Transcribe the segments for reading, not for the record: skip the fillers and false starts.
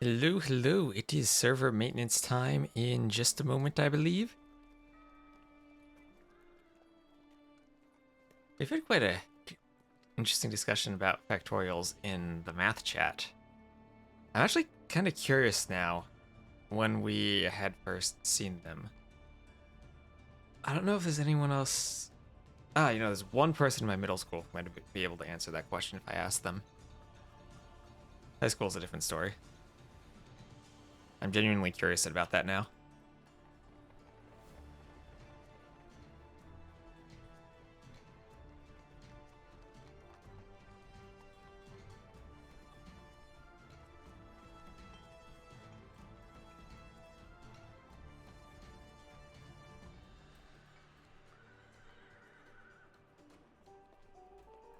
Hello, hello. It is server maintenance time in just a moment, I believe. We've had quite a interesting discussion about factorials in the math chat. I'm actually kind of curious now when we had first seen them. I don't know if there's anyone else. There's one person in my middle school who might be able to answer that question if I asked them. High school's a different story. I'm genuinely curious about that now.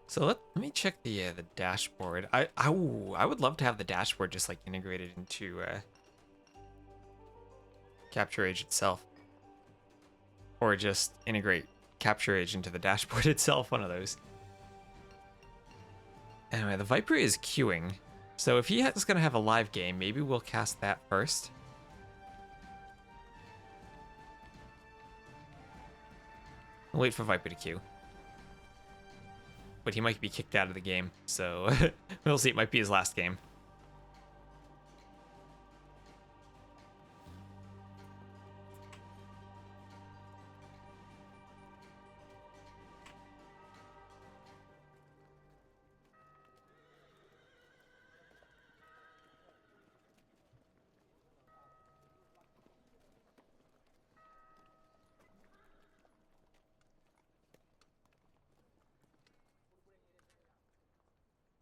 So let me check the dashboard. I would love to have the dashboard just like integrated into Capture Age itself, or just integrate Capture Age into the dashboard itself. One of those. Anyway, the Viper is queuing, so if he is gonna have a live game, maybe we'll cast that first. We'll wait for Viper to queue. But he might be kicked out of the game, so we'll see. It might be his last game.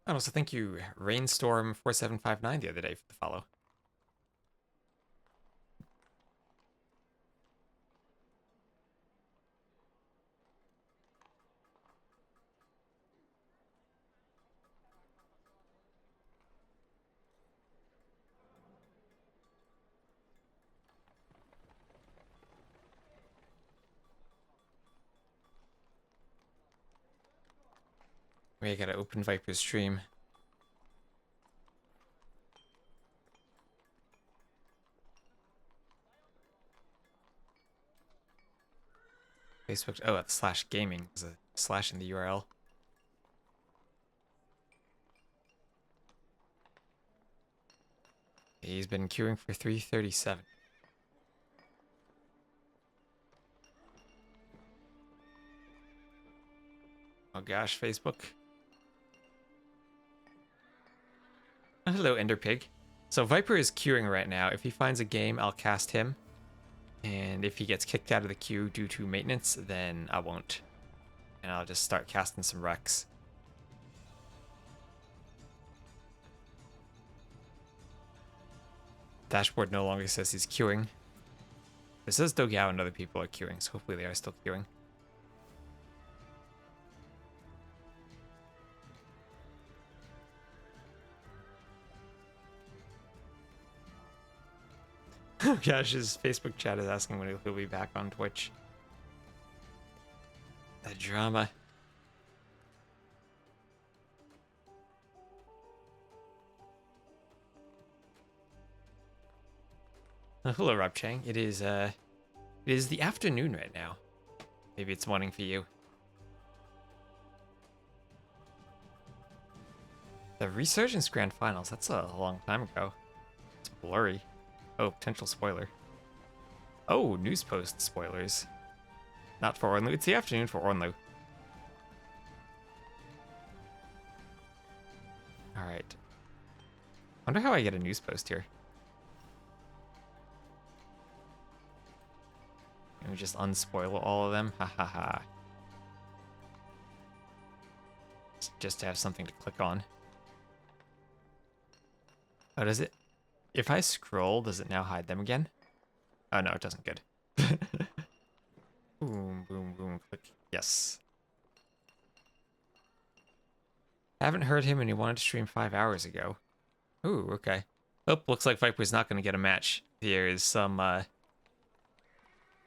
And also thank you, Rainstorm4759, the other day for the follow. We gotta open Viper's stream. Facebook. Oh, at slash gaming. There's a slash in the URL. He's been queuing for 337. Oh gosh, Facebook. Oh, hello, Enderpig. So Viper is queuing right now. If he finds a game, I'll cast him. And if he gets kicked out of the queue due to maintenance, then I won't. And I'll just start casting some Rex. Dashboard no longer says he's queuing. It says Dogao and other people are queuing, so hopefully they are still queuing. Oh gosh, his Facebook chat is asking when he'll be back on Twitch. The drama. Hello, Rob Chang. It is the afternoon right now. Maybe it's morning for you. The Resurgence Grand Finals. That's a long time ago. It's blurry. Oh, potential spoiler. Oh, news post spoilers. Not for Ornlu. It's the afternoon for Ornlu. Alright. Wonder how I get a news post here. Let me just unspoil all of them. Ha ha ha. Just to have something to click on. Oh, does it? If I scroll, does it now hide them again? Oh no, it doesn't. Good. Boom, boom, boom, click. Yes. Haven't heard him and he wanted to stream 5 hours ago. Ooh, okay. Oh, looks like Viper's not going to get a match. There is some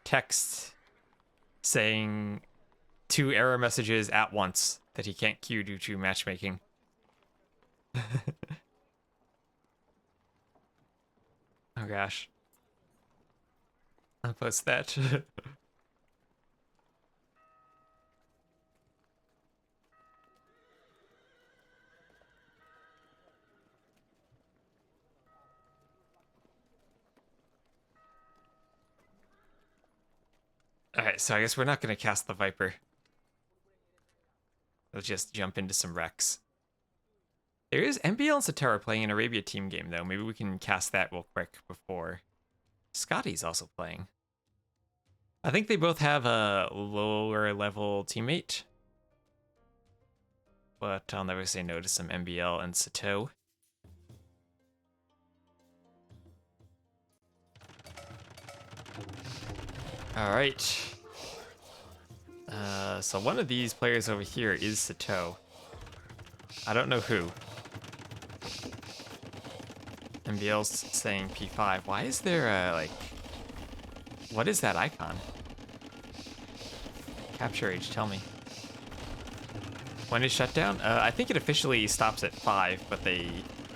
text saying 2 error messages at once that he can't queue due to matchmaking. gosh. I'll post that. Alright, so I guess we're not going to cast the Viper. We'll just jump into some Rex. There is MBL and Satara playing an Arabia team game, though. Maybe we can cast that real quick before. Scotty's also playing. I think they both have a lower level teammate. But I'll never say no to some MBL and Sato. Alright. So one of these players over here is Sato. I don't know who. MBL's saying P5. Why is there a, like... What is that icon? Capture age, tell me. When is shutdown? I think it officially stops at 5, but they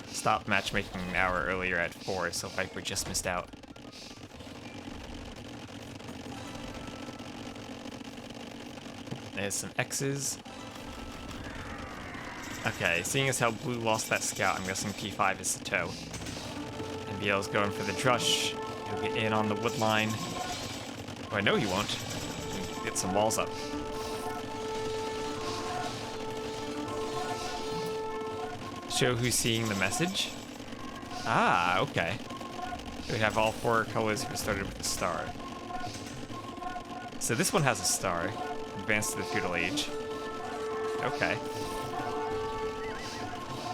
stopped matchmaking an hour earlier at 4, so Viper just missed out. There's some X's. Okay, seeing as how Blue lost that scout, I'm guessing P5 is Sato. NBL's going for the Drush. He'll get in on the wood line. Oh, I know he won't. Get some walls up. Show who's seeing the message. Ah, okay. We have all 4 colors if it started with a star. So this one has a star. Advance to the feudal age. Okay.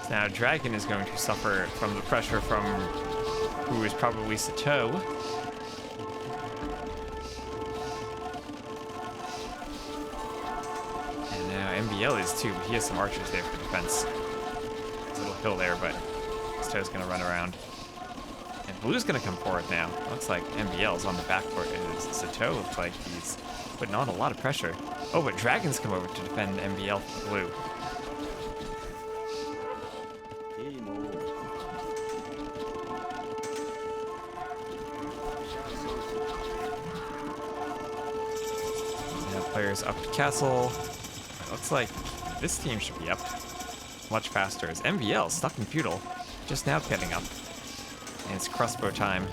So now Dragon is going to suffer from the pressure from who is probably Sato. And now MBL is too, but he has some archers there for defense. There's a little hill there, but Sato's gonna run around. And Blue's gonna come forward now. Looks like MBL's on the back foot, and Sato looks like he's putting on a lot of pressure. Oh, but Dragons come over to defend MBL for Blue. Now players up to castle. It looks like this team should be up much faster as MBL stuck in feudal, just now getting up. And it's crossbow time.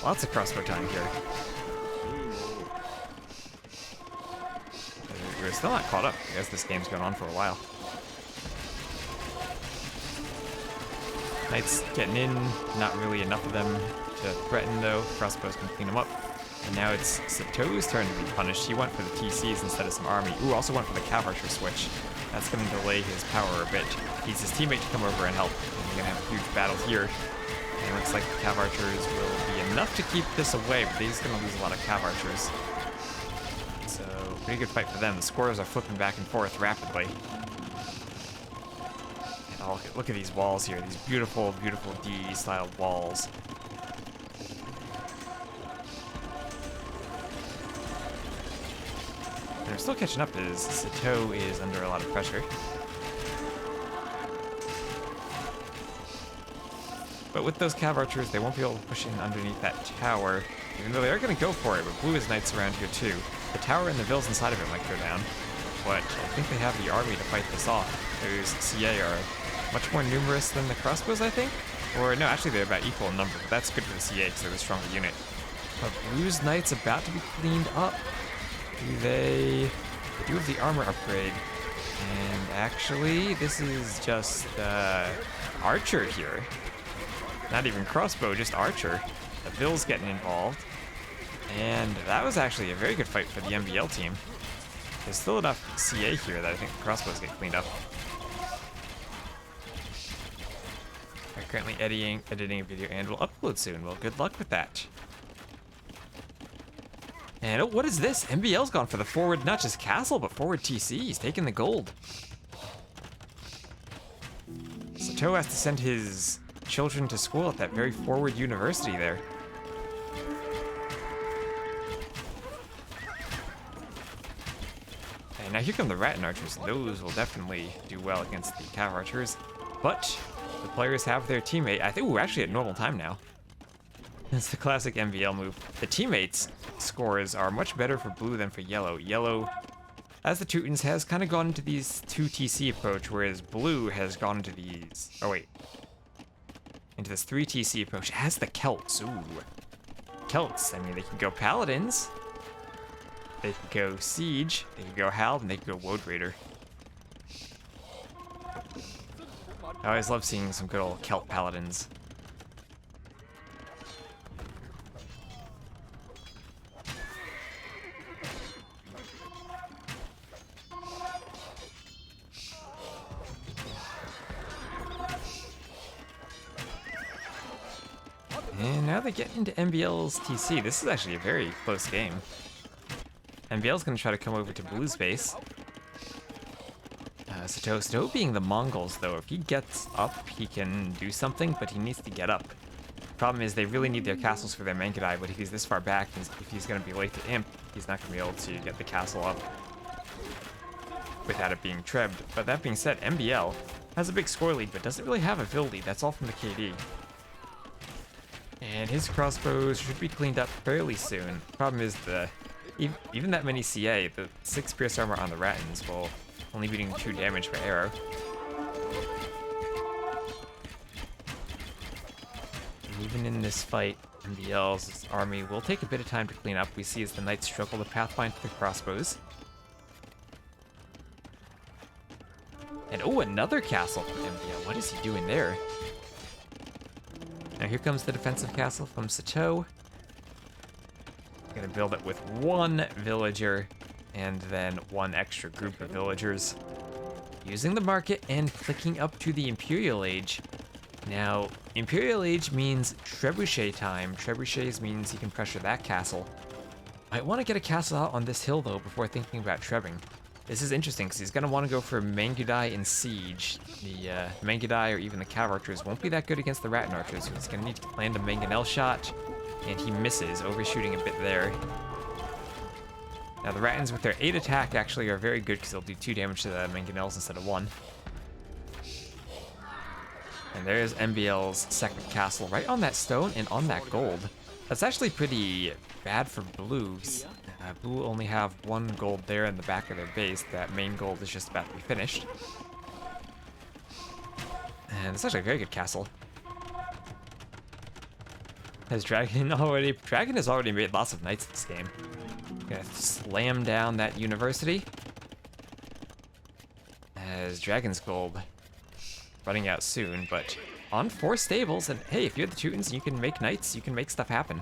Lots of crossbow time here. We're still not caught up. I guess this game's going on for a while. Knights getting in. Not really enough of them to threaten, though. Crossbows can clean them up. And now it's Sato's turn to be punished. He went for the TCs instead of some army. Ooh, also went for the Cav Archer switch. That's going to delay his power a bit. Needs his teammate to come over and help. And we're going to have a huge battle here. And it looks like the Cav Archers will be enough to keep this away, but he's going to lose a lot of Cav Archers. So, pretty good fight for them. The scorers are flipping back and forth rapidly. And oh, look at these walls here. These beautiful, beautiful D-style walls. And they're still catching up as Sato is under a lot of pressure. But with those Cav Archers, they won't be able to push in underneath that tower, even though they are going to go for it, but Blue has Knights around here too. The tower and the vills inside of it might go down, but I think they have the army to fight this off. Those CA are much more numerous than the crossbows, I think? Or no, actually they're about equal in number, but that's good for the CA because they're the stronger unit. But Blue's Knights about to be cleaned up. They do have the armor upgrade, and actually this is just Archer here. Not even crossbow, just Archer. The Vill's getting involved. And that was actually a very good fight for the MBL team. There's still enough CA here that I think the crossbows get cleaned up. I'm currently editing a video and will upload soon. Well, good luck with that. And oh, what is this? MBL's gone for the forward, not just castle, but forward TC. He's taking the gold. Sato has to send his children to school at that very forward university there. And Now here come the Rattan Archers. Those will definitely do well against the Cav Archers. But the players have their teammate. I think we're actually at normal time now. It's the classic MVL move. The teammates' scores are much better for blue than for yellow. Yellow, as the Teutons, has kind of gone into these 2 TC approach, whereas blue has gone into these... Oh, wait. Into this 3 TC approach. It has the Celts. Ooh. Celts. I mean, they can go Paladins. They can go Siege. They can go Hald, and they can go Woad Raider. I always love seeing some good old Celt Paladins. And now they get into MBL's TC. This is actually a very close game. MBL's going to try to come over to Blue's base. Satow being the Mongols, though, if he gets up, he can do something, but he needs to get up. Problem is, they really need their castles for their Mangudai, but if he's this far back, if he's going to be late to Imp, he's not going to be able to get the castle up without it being trebbed. But that being said, MBL has a big score lead, but doesn't really have a Vil lead. That's all from the KD. And his crossbows should be cleaned up fairly soon. Problem is, even that many CA, the 6 Pierce Armor on the Rattans will only be doing 2 damage per arrow. And even in this fight, MBL's army will take a bit of time to clean up. We see as the knights struggle to pathfind to the crossbows. And oh, another castle from MBL. What is he doing there? Now here comes the defensive castle from Satow. Gonna build it with 1 villager and then 1 extra group of villagers. Using the market and clicking up to the Imperial Age. Now, Imperial Age means trebuchet time. Trebuchets means you can pressure that castle. Might want to get a castle out on this hill, though, before thinking about trebbing. This is interesting, because he's going to want to go for Mangudai and Siege. The Mangudai or even the Cav Archers won't be that good against the Rattan Archers, so he's going to need to land a Mangonel shot, and he misses, overshooting a bit there. Now, the Rattans with their 8 attack actually are very good, because they'll do 2 damage to the Mangonels instead of 1. And there's MBL's second castle, right on that stone and on that gold. That's actually pretty bad for Blues. Blue only have 1 gold there in the back of their base. That main gold is just about to be finished. And it's actually a very good castle. Dragon has already made lots of knights this game. Gonna slam down that university. As Dragon's Gold running out soon, but on 4 stables, and hey, if you're the Teutons, you can make knights, you can make stuff happen.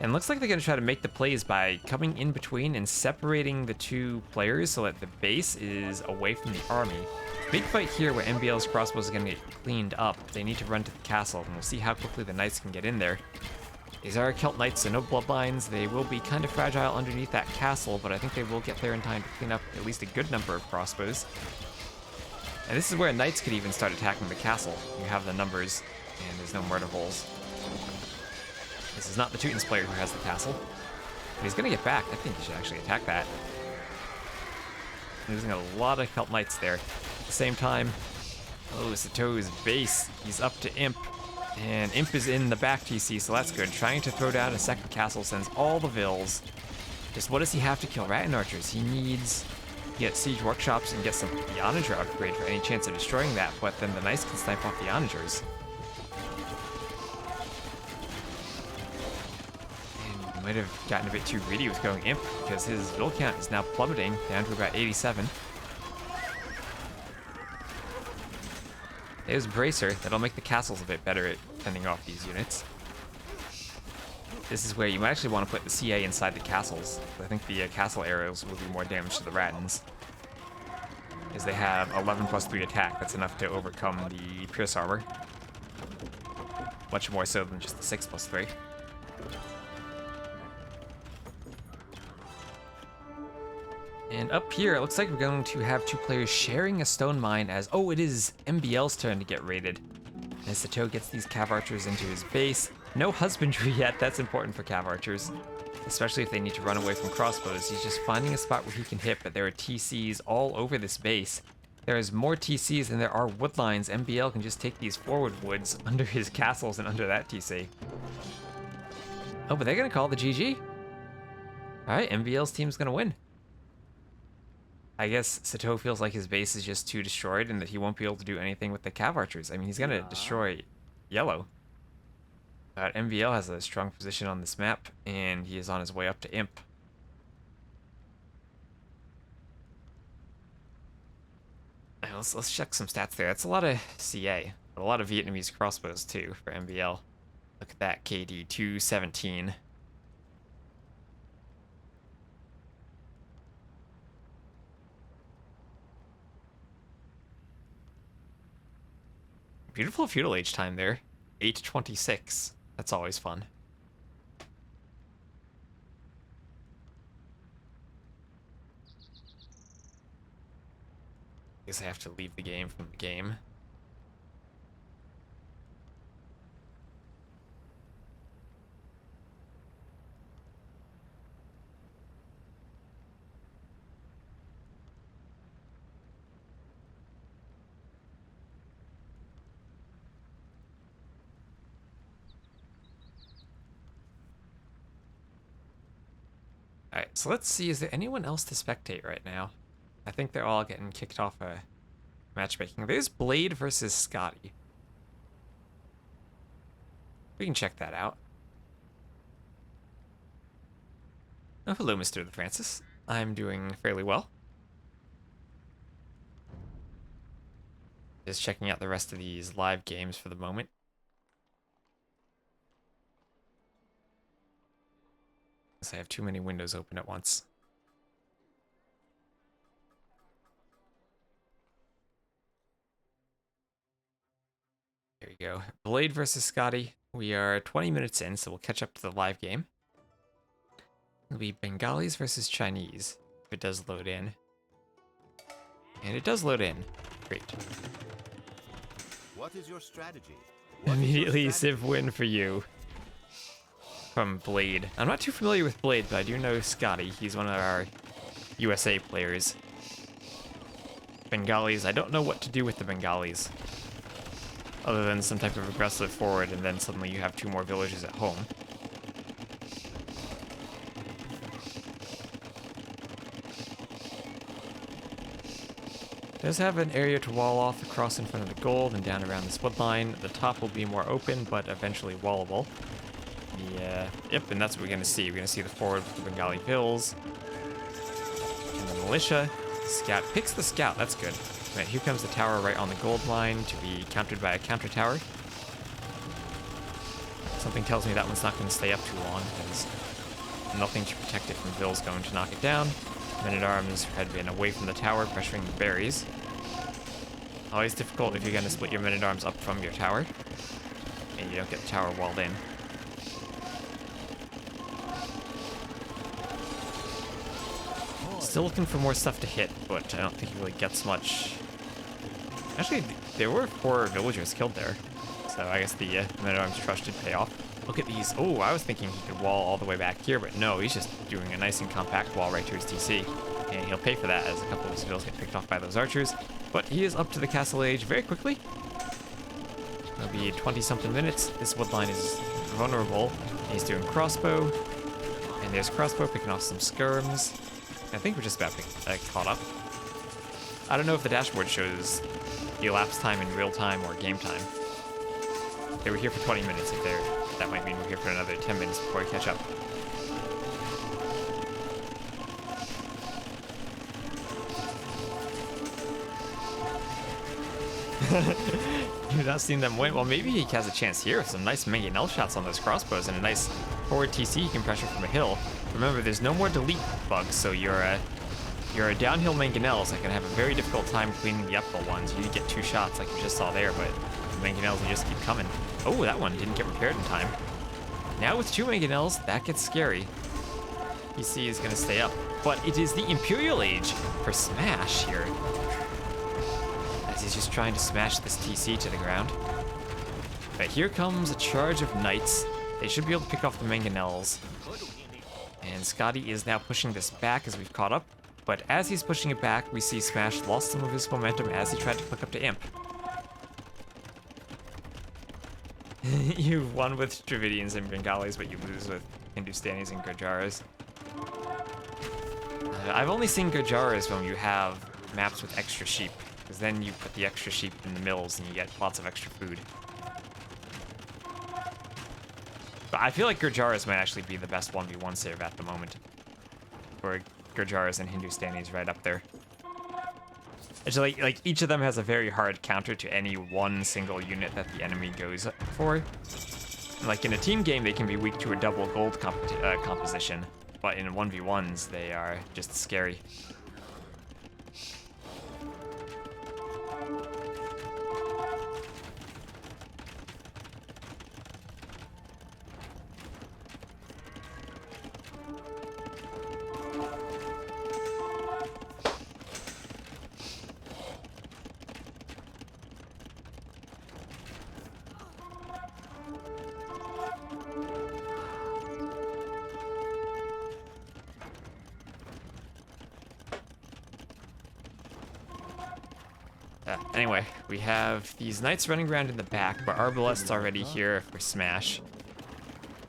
And looks like they're gonna try to make the plays by coming in between and separating the 2 players so that the base is away from the army. Big fight here where MBL's crossbows are gonna get cleaned up. They need to run to the castle, and we'll see how quickly the knights can get in there. These are Celt Knights, so no bloodlines. They will be kind of fragile underneath that castle, but I think they will get there in time to clean up at least a good number of crossbows. And this is where knights could even start attacking the castle. You have the numbers, and there's no murder holes. This is not the Teutons player who has the castle. But he's gonna get back. I think he should actually attack that. Losing a lot of Celt Knights there. At the same time, oh, Satow's base. He's up to Imp. And Imp is in the back TC, so that's good. Trying to throw down a second castle sends all the Vils. Just what does he have to kill Rattan Archers? He needs to get Siege Workshops and get some the Onager upgrade for any chance of destroying that, but then the Knights can snipe off the Onagers. And he might have gotten a bit too greedy with going Imp, because his Vil count is now plummeting down to about 87. There's Bracer. That'll make the castles a bit better at fending off these units. This is where you might actually want to put the CA inside the castles. I think the castle arrows will do more damage to the Rattans. As they have 11 plus 3 attack. That's enough to overcome the Pierce Armor. Much more so than just the 6 plus 3. And up here, it looks like we're going to have 2 players sharing a stone mine as, oh, it is MBL's turn to get raided. As Satow gets these Cav Archers into his base. No husbandry yet, that's important for Cav Archers. especially if they need to run away from crossbows. He's just finding a spot where he can hit, but there are TCs all over this base. There is more TCs than there are wood lines. MBL can just take these forward woods under his castles and under that TC. Oh, but they're going to call the GG. All right, MBL's team's going to win. I guess Sato feels like his base is just too destroyed and that he won't be able to do anything with the cav archers. I mean, he's going to destroy yellow. But MBL has a strong position on this map, and he is on his way up to Imp. Let's check some stats there. That's a lot of CA, but a lot of Vietnamese crossbows too for MBL. Look at that, KD 217. Beautiful feudal age time there. 826. That's always fun. Guess I have to leave the game from the game. Alright, so let's see, is there anyone else to spectate right now? I think they're all getting kicked off a matchmaking. There's Blade versus Scotty. We can check that out. Oh, hello, Mr. Francis. I'm doing fairly well. Just checking out the rest of these live games for the moment. I have too many windows open at once. There you go. Blade versus Scotty. We are 20 minutes in, so we'll catch up to the live game. It'll be Bengalis versus Chinese, if it does load in. And it does load in. Great. What is your strategy? Immediately Civ win for you. From Blade. I'm not too familiar with Blade, but I do know Scotty. He's one of our USA players. Bengalis, I don't know what to do with the Bengalis. Other than some type of aggressive forward, and then suddenly you have 2 more villages at home. Does have an area to wall off across in front of the gold and down around this wood line. The top will be more open, but eventually wallable. Yeah, yep, and that's what we're going to see. We're going to see the forward with the Bengali Hills. And the militia. Scout picks the scout, that's good. Right, here comes the tower right on the gold line to be countered by a counter tower. Something tells me that one's not going to stay up too long, because nothing to protect it from Vill's going to knock it down. Men-at-Arms had been away from the tower, pressuring the berries. Always difficult if you're going to split your Men-at-Arms up from your tower, and you don't get the tower walled in. Still looking for more stuff to hit, but I don't think he really gets much. Actually, there were 4 villagers killed there, so I guess the Men-at-Arms trust did pay off. Look at these. Oh, I was thinking he could wall all the way back here, but no, he's just doing a nice and compact wall right to his TC. And he'll pay for that as a couple of his villas get picked off by those archers. But he is up to the castle age very quickly. It'll be 20-something minutes. This woodline is vulnerable. He's doing crossbow. And there's crossbow picking off some skirms. I think we're just about caught up. I don't know if the dashboard shows the elapsed time in real time or game time. They were here for 20 minutes. If they're, that might mean we're here for another 10 minutes before we catch up. You've not seen them win. Well, maybe he has a chance here with some nice mangonel shots on those crossbows and a nice forward TC he can pressure from a hill. Remember, there's no more delete bugs, so your downhill mangonels that can have a very difficult time cleaning the uphill ones. You get 2 shots like you just saw there, but the mangonels will just keep coming. Oh, that one didn't get repaired in time. Now with 2 mangonels, that gets scary. PC is going to stay up, but it is the Imperial Age for Smash here. As he's just trying to smash this TC to the ground. But here comes a charge of knights. They should be able to pick off the mangonels. And Scotty is now pushing this back as we've caught up. But as he's pushing it back, we see Smash lost some of his momentum as he tried to click up to Imp. You've won with Dravidians and Bengalis, but you lose with Hindustanis and Gurjaras. I've only seen Gurjaras when you have maps with extra sheep, because then you put the extra sheep in the mills and you get lots of extra food. But I feel like Gurjaras might actually be the best 1v1 save at the moment. Or Gurjaras and Hindustanis right up there. It's like each of them has a very hard counter to any one single unit that the enemy goes for. Like in a team game, they can be weak to a double gold composition, but in 1v1s, they are just scary. Anyway, we have these knights running around in the back, but Arbalest's already here for Smash.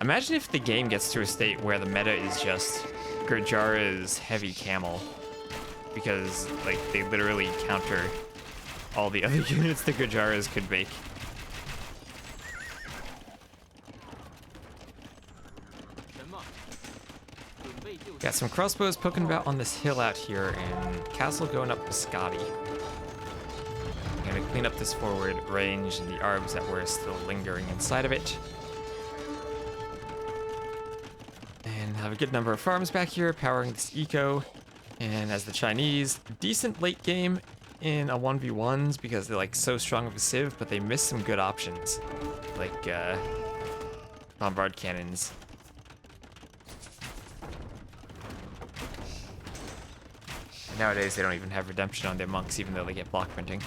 Imagine if the game gets to a state where the meta is just Gurjara's heavy camel, because like they literally counter all the other units the Gurjaras could make. Got some crossbows poking about on this hill out here, and Castle going up with Scotty. Gonna clean up this forward range and the arbs that were still lingering inside of it. And have a good number of farms back here powering this eco. And as the Chinese, decent late game in a 1v1s because they're like so strong with a civ, but they miss some good options. Like bombard cannons. And nowadays they don't even have redemption on their monks even though they get block printing.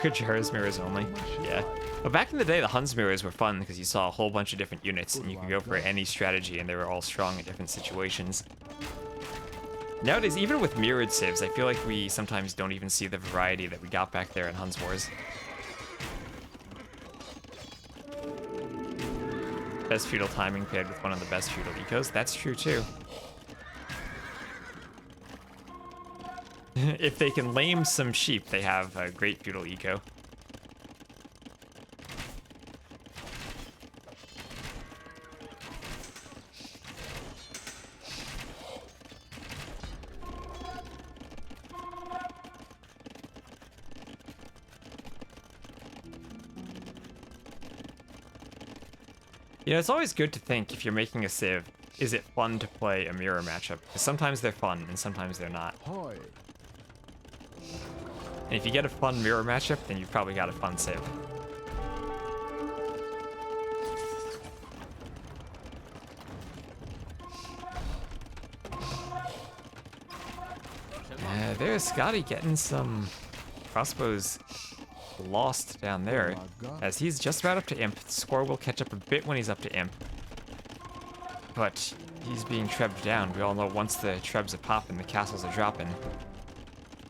Gurjara's mirrors only. Yeah. But back in the day, the Hun's mirrors were fun because you saw a whole bunch of different units and you could go for any strategy and they were all strong in different situations. Nowadays, even with mirrored civs, I feel like we sometimes don't even see the variety that we got back there in Hun's Wars. Best feudal timing paired with one of the best feudal ecos. That's true too. If they can lame some sheep, they have a great feudal eco. You know, it's always good to think if you're making a civ, is it fun to play a mirror matchup? Because sometimes they're fun and sometimes they're not. And if you get a fun mirror matchup, then you've probably got a fun civ. There's Scotty getting some crossbows lost down there. As he's just about up to Imp. The score will catch up a bit when he's up to Imp. But he's being trebbed down. We all know once the trebs are popping, the castles are dropping.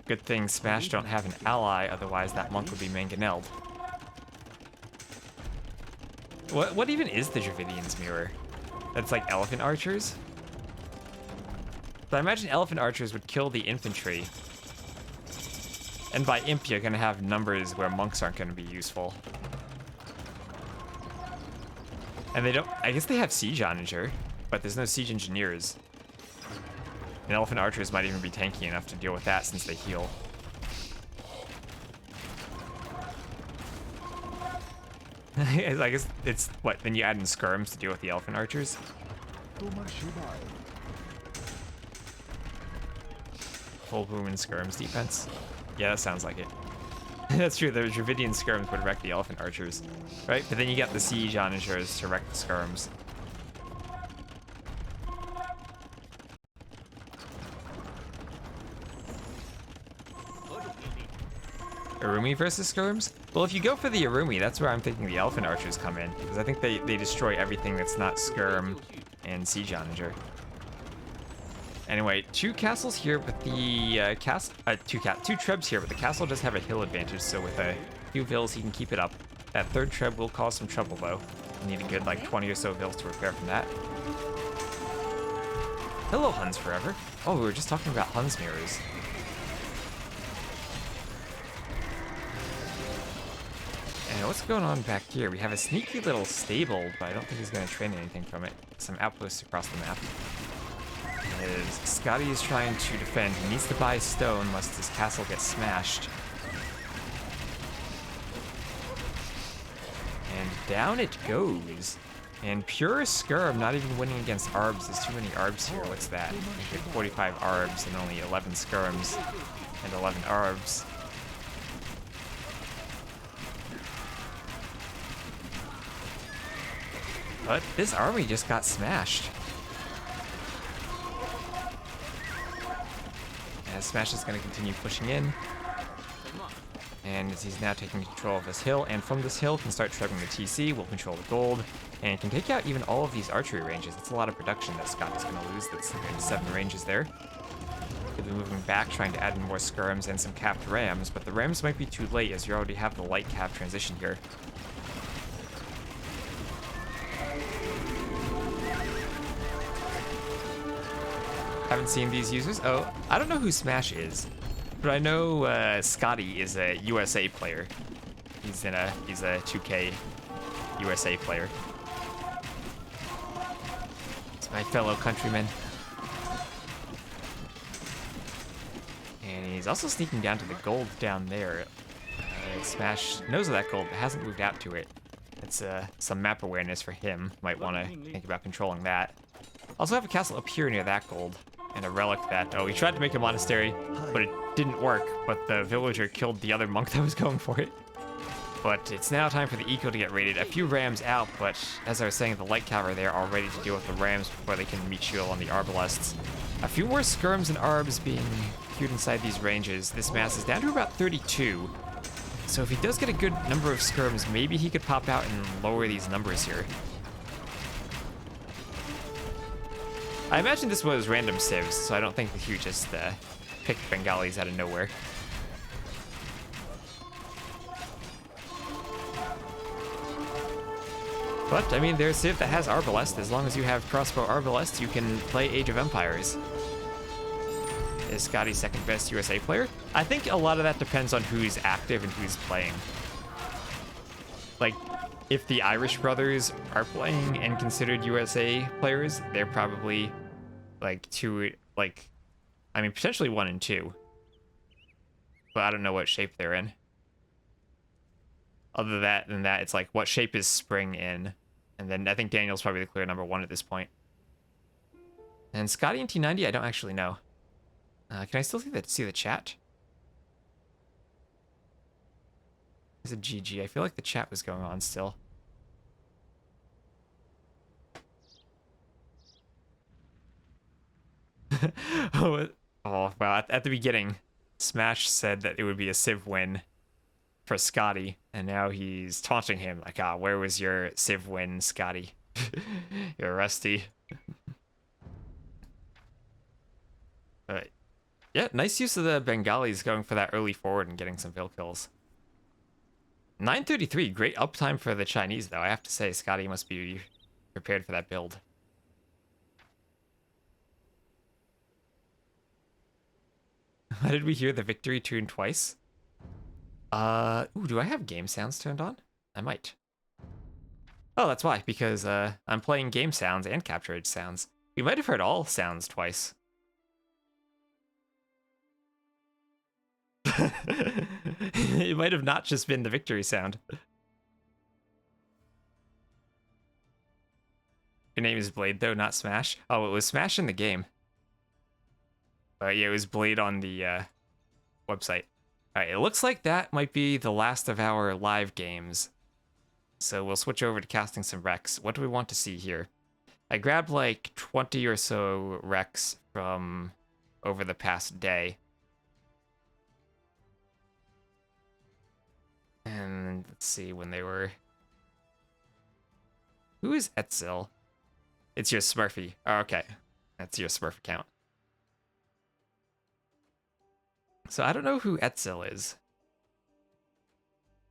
Good thing Smash don't have an ally, otherwise that monk would be mangonelled. What even is the Dravidian's mirror? That's like elephant archers? But I imagine elephant archers would kill the infantry. And by imp, you're gonna have numbers where monks aren't gonna be useful. And they don't, I guess they have siege onager, but there's no siege engineers. And elephant archers might even be tanky enough to deal with that since they heal. I guess it's, what, then you add in skirms to deal with the elephant archers? Full boom and skirms defense? Yeah, that sounds like it. That's true, the Dravidian skirms would wreck the elephant archers, right? But then you got the siege onagers to wreck the skirms. Arumi versus Skirms? Well, if you go for the Arumi, that's where I'm thinking the Elephant Archers come in, because I think they destroy everything that's not Skirm and Siege Onager. Anyway, 2 castles here, but the two trebs here, but the castle does have a hill advantage, so with a few vills he can keep it up. That 3rd treb will cause some trouble though. You need a good like 20 or so vills to repair from that. Hello, Huns Forever. Oh, we were just talking about Huns mirrors. And what's going on back here? We have a sneaky little stable, but I don't think he's going to train anything from it. Some outposts across the map. As Scotty is trying to defend, he needs to buy stone lest his castle gets smashed. And down it goes. And pure Skirm not even winning against Arbs. There's too many Arbs here. What's that? We get 45 Arbs and only 11 Skirms and 11 Arbs. But this army just got smashed. And Smash is going to continue pushing in. And as he's now taking control of this hill, and from this hill can start trebuing the TC, will control the gold, and can take out even all of these archery ranges. That's a lot of production that Scott is going to lose. That's 7 ranges there. He'll be moving back, trying to add in more skirms and some capped rams, but the rams might be too late as you already have the light cap transition here. Haven't seen these users. Oh, I don't know who Smash is, but I know Scotty is a USA player. He's a 2K USA player. It's my fellow countryman. And he's also sneaking down to the gold down there. Smash knows of that gold, but hasn't moved out to it. It's some map awareness for him. Might want to think about controlling that. Also have a castle up here near that gold. And a relic that, oh, he tried to make a monastery, but it didn't work. But the villager killed the other monk that was going for it. But it's now time for the eco to get raided. A few rams out, but as I was saying, the light cavalry there all ready to deal with the rams before they can meet shield on the arbalests. A few more skirms and arbs being queued inside these ranges. This mass is down to about 32. So if he does get a good number of skirms, maybe he could pop out and lower these numbers here. I imagine this was random civs, so I don't think that he just picked Bengalis out of nowhere. But, I mean, there's Civ that has Arbalest. As long as you have crossbow Arbalest, you can play Age of Empires. Is Scotty second best USA player? I think a lot of that depends on who's active and who's playing. Like, if the Irish brothers are playing and considered USA players, they're probably like potentially 1 and 2. But I don't know what shape they're in. Other than that, it's like, what shape is Spring in? And then I think Daniel's probably the clear number 1 at this point. And Scotty and T90, I don't actually know. Can I still see the chat? Is it GG? I feel like the chat was going on still. Oh, well, at the beginning, Smash said that it would be a Civ win for Scotty, and now he's taunting him like, where was your Civ win, Scotty? You're rusty. But yeah, nice use of the Bengalis going for that early forward and getting some vill kills. 933, great uptime for the Chinese, though. I have to say, Scotty must be prepared for that build. Why did we hear the victory tune twice? Ooh, do I have game sounds turned on? I might. Oh, that's why, because I'm playing game sounds and capture edge sounds. We might have heard all sounds twice. It might have not just been the victory sound. Your name is Blade, though, not Smash. Oh, it was Smash in the game. Yeah, it was Blade on the website. Alright, it looks like that might be the last of our live games. So we'll switch over to casting some Rex. What do we want to see here? I grabbed like 20 or so Rex from over the past day. And let's see when they were. Who is Etzel? It's your Smurfy. Oh, okay. That's your Smurf account. So I don't know who Etzel is.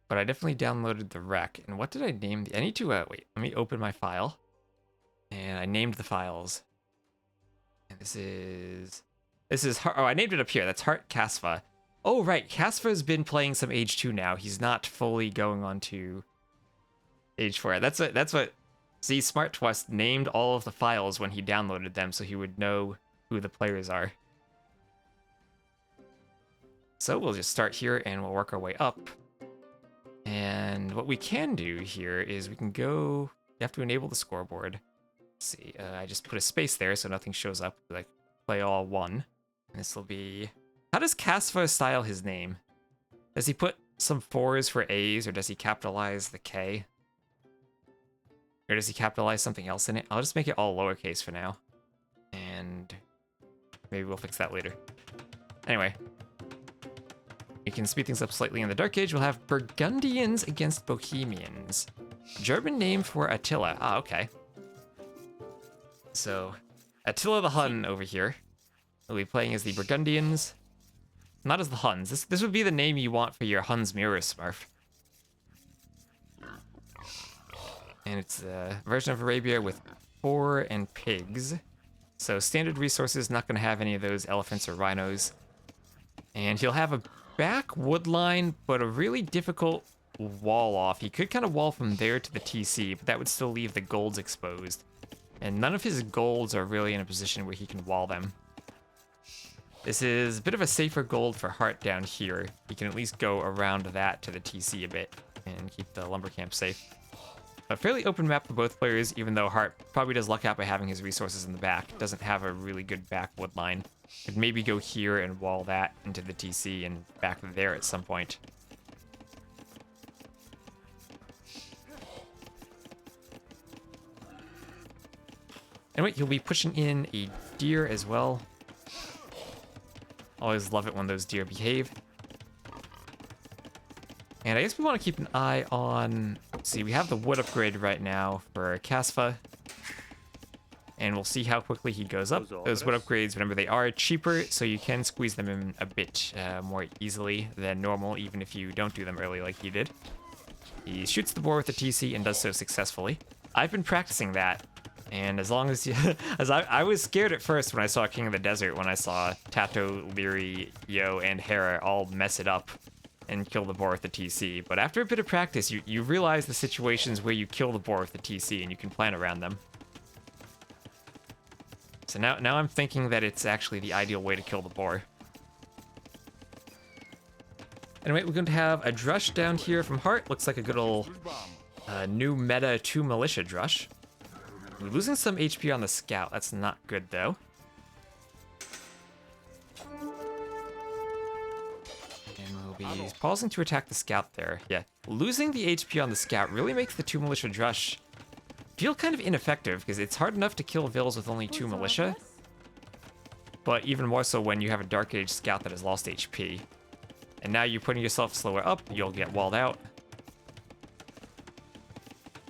But I definitely downloaded the rec. And what did I name? I need to, wait, let me open my file. And I named the files. And this is, oh, I named it up here. That's Hart Casfa. Oh, right. Casfa's been playing some Age 2 now. He's not fully going on to Age 4. That's what, see, Smart Twist named all of the files when he downloaded them so he would know who the players are. So we'll just start here and we'll work our way up. And what we can do here is we can go, you have to enable the scoreboard. Let's see, I just put a space there so nothing shows up, like play all one. And this will be, how does Casfa style his name? Does he put some 4s for A's or does he capitalize the K? Or does he capitalize something else in it? I'll just make it all lowercase for now. And maybe we'll fix that later. Anyway. We can speed things up slightly in the Dark Age. We'll have Burgundians against Bohemians. German name for Attila. Ah, okay. So, Attila the Hun over here. We'll be playing as the Burgundians. Not as the Huns. This would be the name you want for your Huns Mirror Smurf. And it's a version of Arabia with 4 and pigs. So standard resources, not going to have any of those elephants or rhinos. And he'll have a back wood line, but a really difficult wall off. He could kind of wall from there to the TC, but that would still leave the golds exposed. And none of his golds are really in a position where he can wall them. This is a bit of a safer gold for Hart down here. He can at least go around that to the TC a bit and keep the lumber camp safe. A fairly open map for both players, even though Hart probably does luck out by having his resources in the back. Doesn't have a really good back wood line. Could maybe go here and wall that into the TC and back there at some point. Anyway, he'll be pushing in a deer as well. Always love it when those deer behave. And I guess we want to keep an eye on... Let's see, we have the wood upgrade right now for Casfa. And we'll see how quickly he goes up. Those wood upgrades, remember, they are cheaper, so you can squeeze them in a bit more easily than normal, even if you don't do them early like he did. He shoots the boar with the TC and does so successfully. I've been practicing that, and as long as you... I was scared at first when I saw King of the Desert, when I saw Tato, Leary, Yo, and Hera all mess it up and kill the boar with the TC. But after a bit of practice, you realize the situations where you kill the boar with the TC and you can plan around them. So now I'm thinking that it's actually the ideal way to kill the boar. Anyway, we're going to have a Drush down here from Hart. Looks like a good old new meta 2 militia Drush. We're losing some HP on the scout. That's not good, though. He's pausing to attack the scout there. Yeah, losing the HP on the scout really makes the 2 militia Drush feel kind of ineffective, because it's hard enough to kill Vils with only 2 militia. But even more so when you have a Dark Age scout that has lost HP. And now you're putting yourself slower up, you'll get walled out.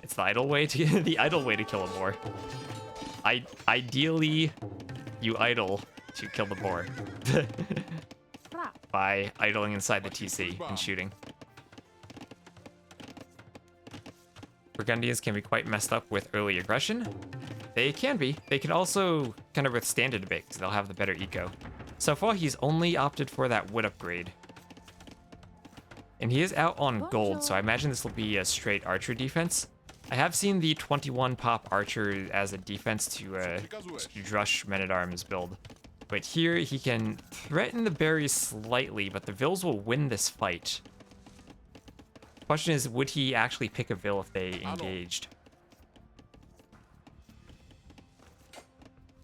It's the idle way to the idle way to kill a boar. Ideally, you idle to kill the boar. By idling inside the TC and shooting. Burgundians can be quite messed up with early aggression. They can be. They can also kind of withstand it a bit because they'll have the better eco. So far, he's only opted for that wood upgrade. And he is out on gold, so I imagine this will be a straight archer defense. I have seen the 21 pop archer as a defense to Drush Men-at-Arms build. But here, he can threaten the berries slightly, but the Vils will win this fight. Question is, would he actually pick a Vil if they engaged?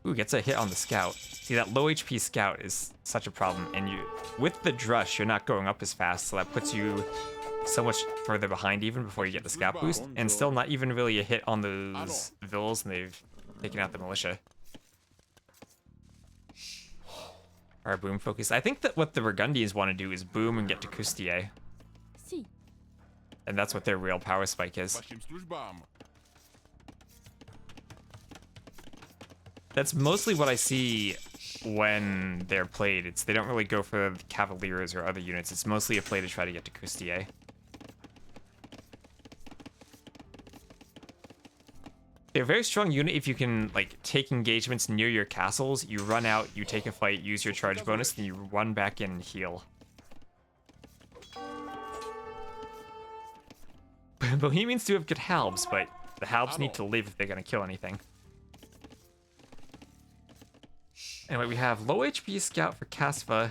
Ooh, gets a hit on the scout. See, that low HP scout is such a problem, and with the Drush, you're not going up as fast, so that puts you so much further behind even before you get the scout boost, and still not even really a hit on those Vils, and they've taken out the militia. Our boom focus. I think that what the Burgundians want to do is boom and get to Custier. And that's what their real power spike is. Вашим службам. That's mostly what I see when they're played. It's they don't really go for Cavaliers or other units. It's mostly a play to try to get to Custier. They're a very strong unit if you can like take engagements near your castles. You run out, you take a fight, use your charge bonus, then you run back in and heal. Bohemians do have good halbs, but the halbs need to live if they're gonna kill anything. Anyway, we have low HP scout for Kasva,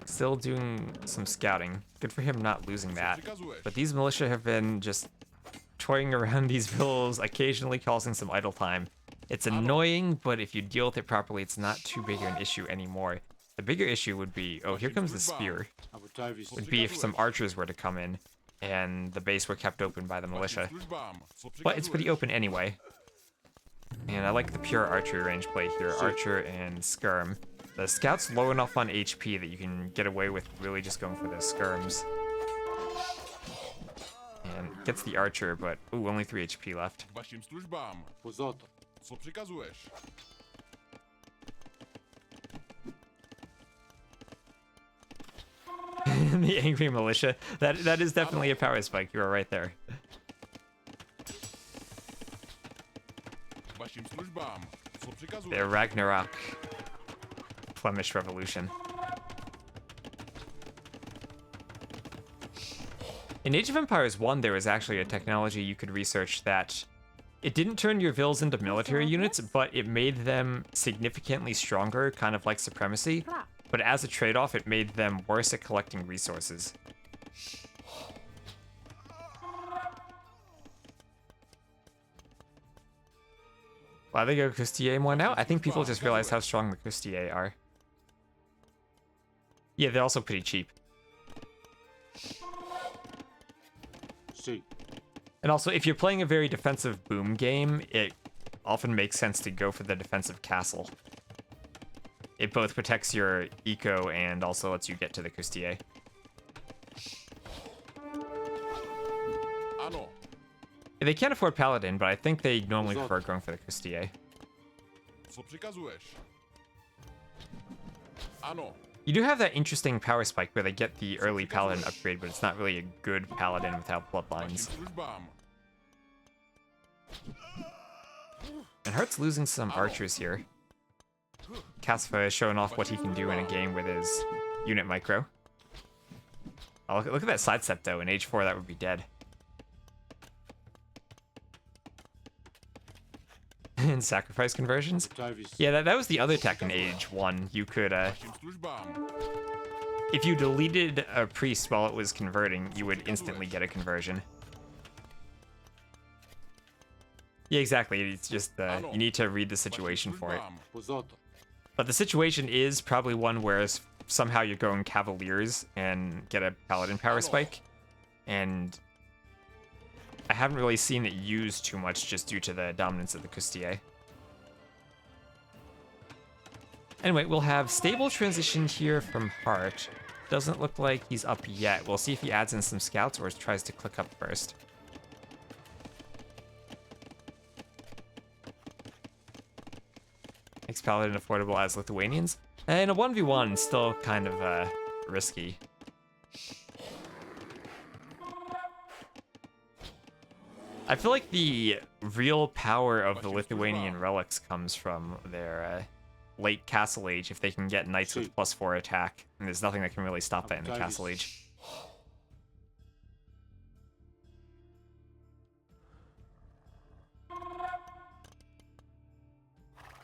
still doing some scouting. Good for him not losing that. But these militia have been just toying around these villas, occasionally causing some idle time. It's annoying, but if you deal with it properly, it's not too big of an issue anymore. The bigger issue would be, oh, here comes the spear. Would be if some archers were to come in and the base were kept open by the militia. But it's pretty open anyway. And I like the pure archery range play here, archer and skirm. The scout's low enough on HP that you can get away with really just going for the skirms. And gets the archer, but ooh, only 3 HP left. Вашим службам. Что приказуешь? The angry militia. That is definitely a power spike. You are right there. Вашим службам. Что приказуешь? The Ragnarok Flemish Revolution. In Age of Empires 1, there was actually a technology you could research that it didn't turn your vills into military units, but it made them significantly stronger, kind of like Supremacy. But as a trade-off, it made them worse at collecting resources. Why they go Custier more now? I think people just realized how strong the Custier are. Yeah, they're also pretty cheap. And also, if you're playing a very defensive boom game, it often makes sense to go for the defensive castle. It both protects your eco and also lets you get to the Custier. They can't afford Paladin, but I think they normally prefer going for the Custier. You do have that interesting power spike where they get the early Paladin upgrade, but it's not really a good Paladin without bloodlines. And Heart's losing some archers here. Kasva is showing off what he can do in a game with his unit micro. Oh, look at that sidestep though. In Age 4, that would be dead. And sacrifice conversions? Yeah, that was the other tech in Age 1. You could, if you deleted a priest while it was converting, you would instantly get a conversion. Yeah, exactly. It's just, you need to read the situation for it. But the situation is probably one where somehow you're going Cavaliers and get a Paladin power spike. And I haven't really seen it used too much just due to the dominance of the Custier. Anyway, we'll have stable transition here from Hart. Doesn't look like he's up yet. We'll see if he adds in some scouts or tries to click up first. Makes Paladin affordable as Lithuanians. And a 1v1 still kind of risky. I feel like the real power of the Lithuanian relics comes from their late Castle Age, if they can get knights with +4 attack. And there's nothing that can really stop that in the Castle Age.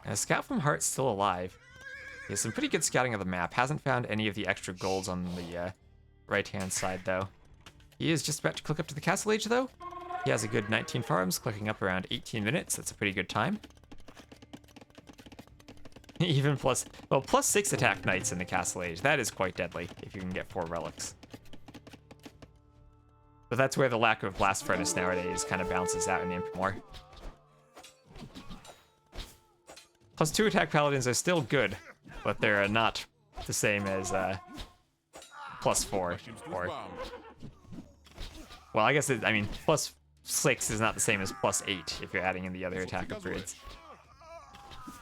A scout from Heart's still alive. He has some pretty good scouting of the map. Hasn't found any of the extra golds on the right-hand side, though. He is just about to click up to the Castle Age, though. He has a good 19 farms, clicking up around 18 minutes. That's a pretty good time. Even +6 attack knights in the Castle Age. That is quite deadly, if you can get 4 relics. But that's where the lack of Blast Furnace nowadays kind of balances out in Imp more. +2 attack paladins are still good, but they're not the same as +4. Well, I guess I mean, +6 is not the same as +8 if you're adding in the other Co attack przykazujesz? upgrades.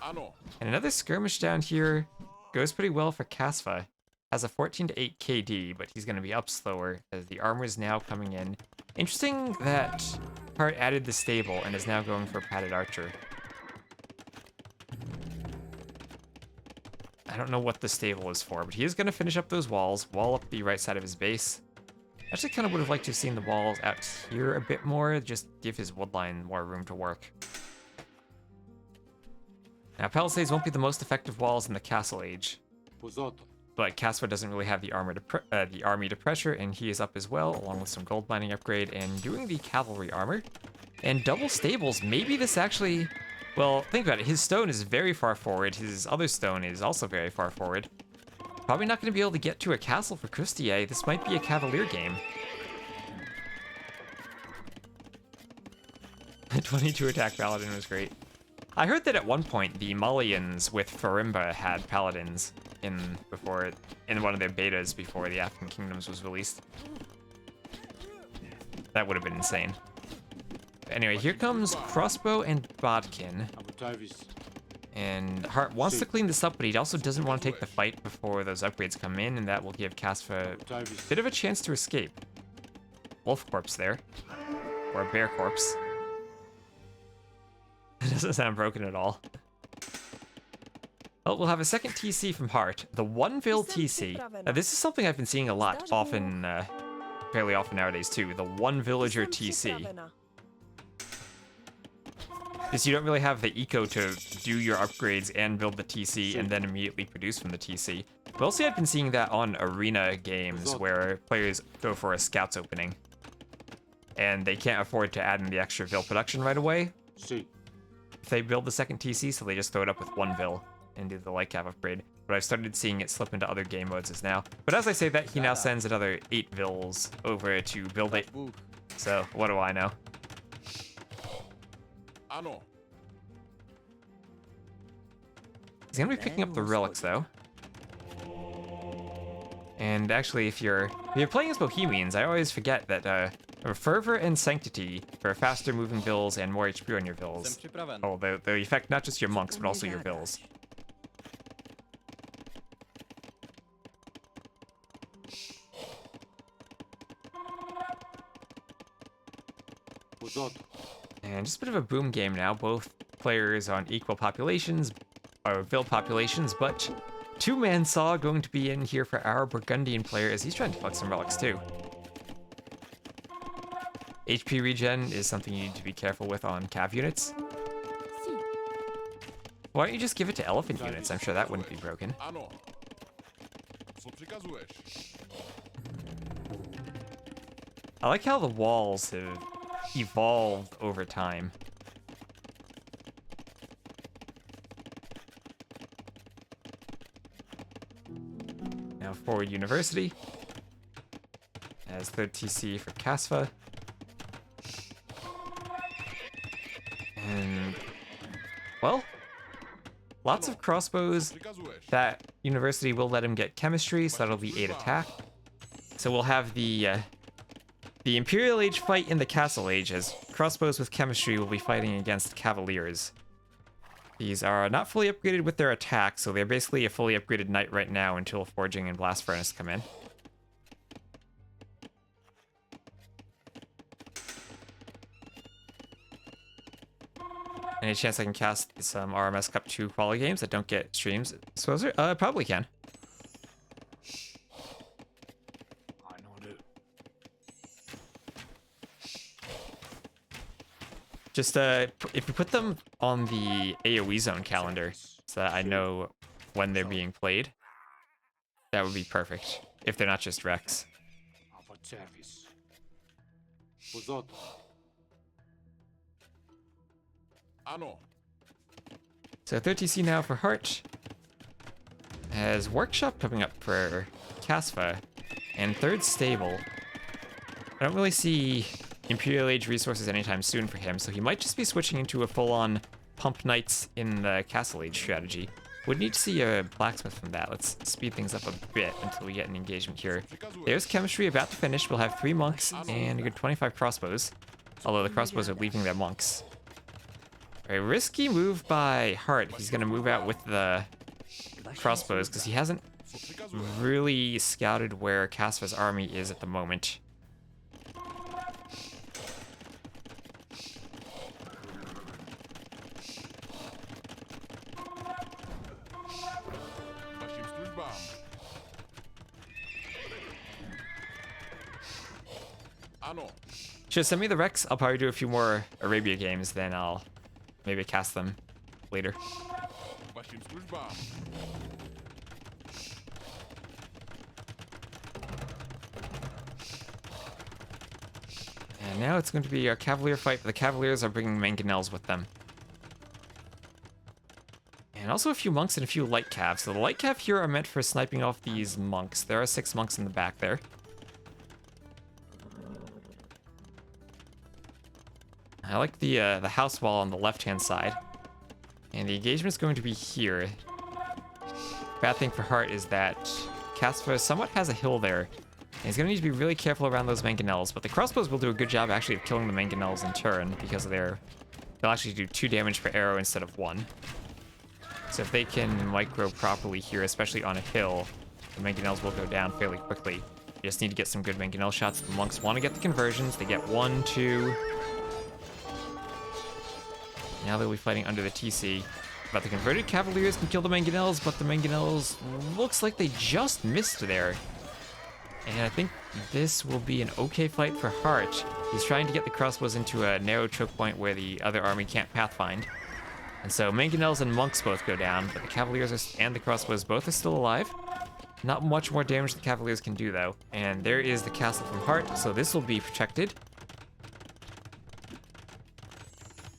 Ano. And another skirmish down here goes pretty well for Kasva. Has a 14 to 8 KD, but he's going to be up slower as the armor is now coming in. Interesting that Hart added the stable and is now going for padded archer. I don't know what the stable is for, but he is going to finish up those walls, wall up the right side of his base. Actually kind of would have liked to have seen the walls out here a bit more, just give his woodline more room to work. Now, palisades won't be the most effective walls in the Castle Age, but Kasva doesn't really have the army to pressure, and he is up as well, along with some gold mining upgrade and doing the cavalry armor. And double stables, maybe this actually... Well, think about it, his stone is very far forward, his other stone is also very far forward. Probably not going to be able to get to a castle for Kustier. This might be a cavalier game. 22 attack paladin was great. I heard that at one point the Malians with Farimba had paladins in one of their betas before the African Kingdoms was released. That would have been insane. Anyway, here comes Crossbow and Bodkin. And Hart wants to clean this up, but he also doesn't want to take the fight before those upgrades come in, and that will give Kasva a bit of a chance to escape. Wolf corpse there. Or a bear corpse. It doesn't sound broken at all. Well, we'll have a second TC from Hart. The One-Vil TC. Now, this is something I've been seeing a lot, fairly often nowadays too. The One Villager TC. Because you don't really have the eco to do your upgrades and build the TC and then immediately produce from the TC. Mostly I've been seeing that on arena games where players go for a scouts opening. And they can't afford to add in the extra Vil production right away. If they build the second TC, so they just throw it up with one Vil and do the light cav upgrade. But I've started seeing it slip into other game modes as now. But as I say that, he now sends another 8 Vils over to build it. So what do I know? Ano. He's gonna be picking up the relics though. And actually, if you're playing as Bohemians, I always forget that Fervor and Sanctity for faster moving Vils and more HP on your Vils. Oh, they affect not just your monks, but also your Vils. And just a bit of a boom game now. Both players on equal populations, or Vil populations, but two-man Saw going to be in here for our Burgundian player as he's trying to collect some relics too. HP regen is something you need to be careful with on cav units. Why don't you just give it to elephant units? I'm sure that wouldn't be broken. Ano. Co przykazujesz? I like how the walls have evolved over time. Now forward University. As third TC for Kasva. And, well, lots of crossbows. That University will let him get chemistry, so that'll be 8 attack. So we'll have the Imperial Age fight in the Castle Age, as crossbows with chemistry will be fighting against Cavaliers. These are not fully upgraded with their attack, so they're basically a fully upgraded knight right now until Forging and Blast Furnace come in. Any chance I can cast some RMS Cup 2 quality games that don't get streams? Suppose I probably can. Just if you put them on the AoE zone calendar so that I know when they're being played, that would be perfect. If they're not just Rex. Ano. So 30C now for Hart. Has Workshop coming up for Kasva. And third stable. I don't really see Imperial Age resources anytime soon for him, so he might just be switching into a full-on Pump Knights in the Castle Age strategy. Would need to see a blacksmith from that. Let's speed things up a bit until we get an engagement here. There's chemistry about to finish. We'll have 3 monks and a good 25 crossbows. Although the crossbows are leaving their monks. A risky move by Hart. He's going to move out with the crossbows because he hasn't really scouted where Casva's army is at the moment. Vašim službám. Ano. Should send me the Rex. I'll probably do a few more Arabia games, then I'll maybe cast them later. Vašim službám. And now it's going to be our Cavalier fight, but the Cavaliers are bringing Mangonels with them. And also a few monks and a few light calves. So the light cav here are meant for sniping off these monks. There are 6 monks in the back there. I like the house wall on the left-hand side. And the engagement is going to be here. Bad thing for Hart is that Casva somewhat has a hill there. And he's going to need to be really careful around those Mangonels. But the crossbows will do a good job actually of killing the Mangonels in turn because they'll actually do 2 damage per arrow instead of 1. So if they can micro properly here, especially on a hill, the Mangonels will go down fairly quickly. You just need to get some good Mangonel shots. The monks want to get the conversions. They get 1, 2... Now they'll be fighting under the TC. But the converted Cavaliers can kill the Mangonels, but the Mangonels looks like they just missed there. And I think this will be an okay fight for Hart. He's trying to get the crossbows into a narrow choke point where the other army can't pathfind. And so Mangonels and monks both go down, but the Cavaliers and the crossbows both are still alive. Not much more damage the Cavaliers can do though. And there is the castle from Hart, so this will be protected.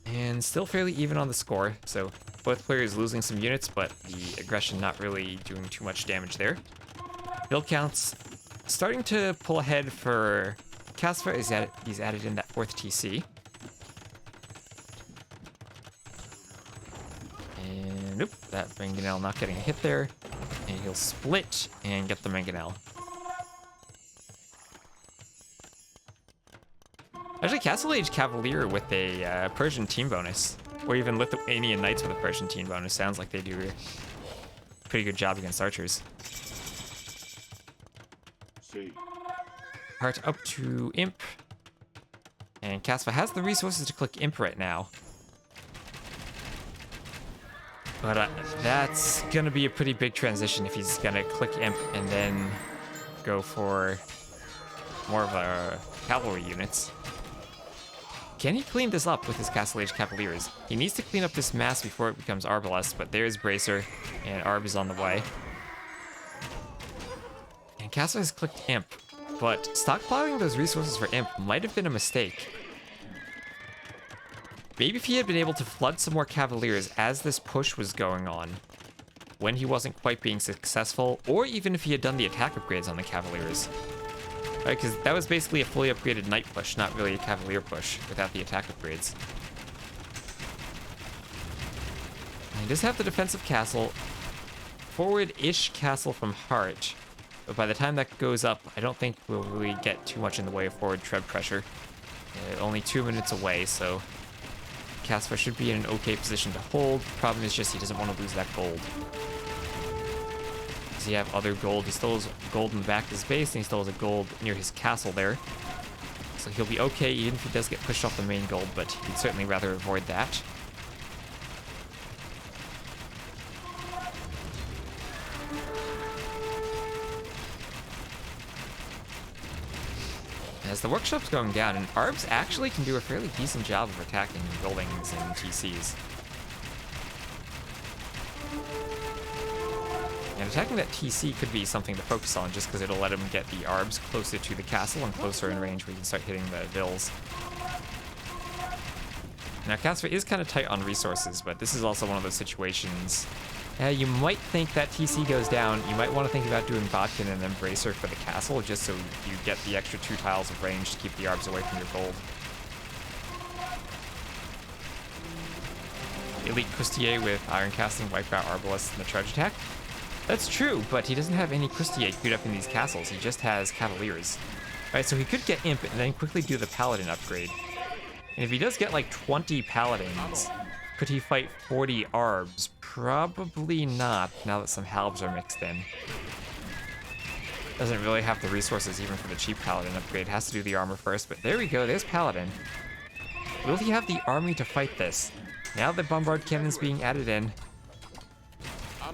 And still fairly even on the score, so both players losing some units, but the aggression not really doing too much damage there. Build counts starting to pull ahead for Casva. He's added in that 4th TC. And nope, that Mangonel not getting a hit there. And he'll split and get the Mangonel. Actually, Castle Age Cavalier with a Persian team bonus, or even Lithuanian Knights with a Persian team bonus, sounds like they do a pretty good job against archers. Hart up to Imp, and Casva has the resources to click Imp right now. But that's gonna be a pretty big transition if he's gonna click Imp and then go for more of a cavalry units. Can he clean this up with his Castle Age Cavaliers? He needs to clean up this mass before it becomes Arbalest, but there's Bracer, and Arb is on the way. And Castle has clicked Imp, but stockpiling those resources for Imp might have been a mistake. Maybe if he had been able to flood some more Cavaliers as this push was going on, when he wasn't quite being successful, or even if he had done the attack upgrades on the Cavaliers. Right, because that was basically a fully upgraded Knight push, not really a Cavalier push, without the attack upgrades. And he does have the defensive castle. Forward-ish castle from Hart. But by the time that goes up, I don't think we'll really get too much in the way of forward tread pressure. Only 2 minutes away, so Casva should be in an okay position to hold. The problem is just he doesn't want to lose that gold. Does he have other gold? He still has gold in the back of his base, and he still has a gold near his castle there. So he'll be okay even if he does get pushed off the main gold, but he'd certainly rather avoid that. As the workshop's going down, and Arbs actually can do a fairly decent job of attacking buildings and TCs. And attacking that TC could be something to focus on just because it'll let him get the Arbs closer to the castle and closer in range where he can start hitting the vills. Now, Casva is kind of tight on resources, but this is also one of those situations. You might think that TC goes down. You might want to think about doing Bodkin and then Bracer for the castle, just so you get the extra 2 tiles of range to keep the Arbs away from your gold. Elite Custier with Iron Casting wipe out Arbalists in the charge attack. That's true, but he doesn't have any Custier queued up in these castles. He just has Cavaliers. Alright, so he could get Imp and then quickly do the Paladin upgrade. And if he does get like 20 Paladins, could he fight 40 Arbs? Probably not, now that some Halbs are mixed in. Doesn't really have the resources even for the cheap Paladin upgrade. Has to do the armor first, but there we go, there's Paladin. Will he have the army to fight this? Now the Bombard Cannon's being added in.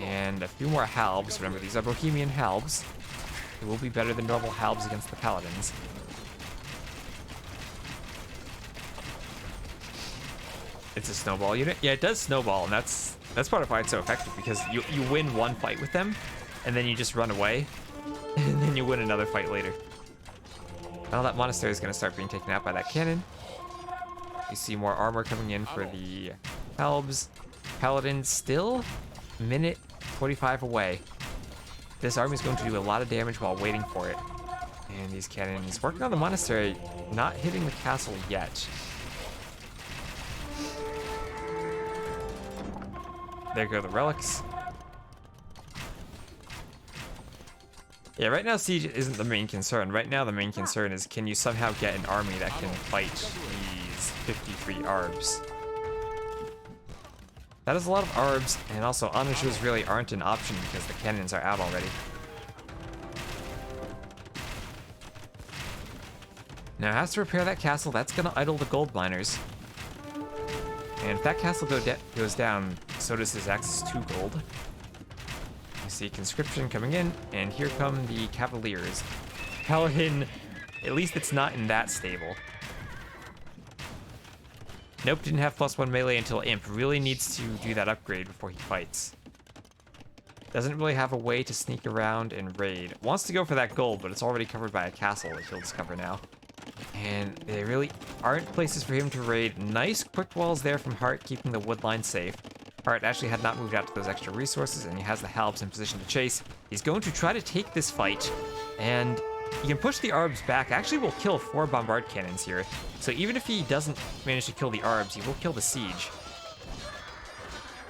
And a few more Halbs. Remember, these are Bohemian Halbs. It will be better than normal Halbs against the Paladins. It's a snowball unit? Yeah, it does snowball, and that's part of why it's so effective, because you win one fight with them, and then you just run away, and then you win another fight later. Well, that monastery is going to start being taken out by that cannon. You see more armor coming in for the Halbs. Paladins still minute 45 away. This army is going to do a lot of damage while waiting for it. And these cannons working on the monastery, not hitting the castle yet. There go the relics. Yeah, right now siege isn't the main concern. Right now the main concern is, can you somehow get an army that can fight these 53 Arbs? That is a lot of Arbs, and also Onishus really aren't an option because the cannons are out already. Now, has to repair that castle. That's going to idle the gold miners. And if that castle goes down, so does his access to gold. You see conscription coming in, and here come the Cavaliers. Paladin, at least it's not in that stable. Nope, didn't have +1 melee until Imp. Really needs to do that upgrade before he fights. Doesn't really have a way to sneak around and raid. Wants to go for that gold, but it's already covered by a castle that he'll discover now. And there really aren't places for him to raid. Nice quick walls there from Hart, keeping the wood line safe. Hart actually had not moved out to those extra resources, and he has the Halbs in position to chase. He's going to try to take this fight, and he can push the Arbs back. Actually will kill 4 bombard cannons here. So even if he doesn't manage to kill the Arbs, he will kill the siege.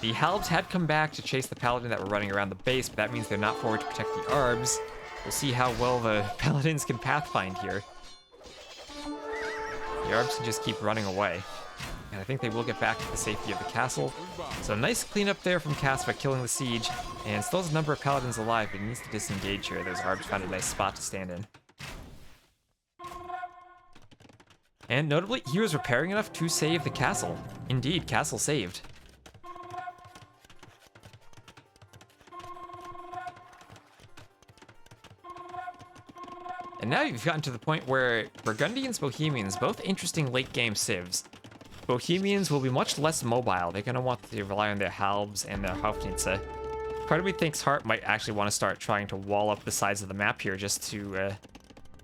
The Halbs had come back to chase the Paladin that were running around the base, but that means they're not forward to protect the Arbs. We'll see how well the Paladins can pathfind here. The Arbs can just keep running away. And I think they will get back to the safety of the castle. So nice cleanup there from Casva, killing the siege. And still has a number of Paladins alive, but he needs to disengage here. Those Arbs found a nice spot to stand in. And notably, he was repairing enough to save the castle. Indeed, castle saved. And now you've gotten to the point where Burgundians, Bohemians, both interesting late game civs. Bohemians will be much less mobile. They're going to want to rely on their Halbs and their Haufnitze. Part of me thinks Hart might actually want to start trying to wall up the sides of the map here just to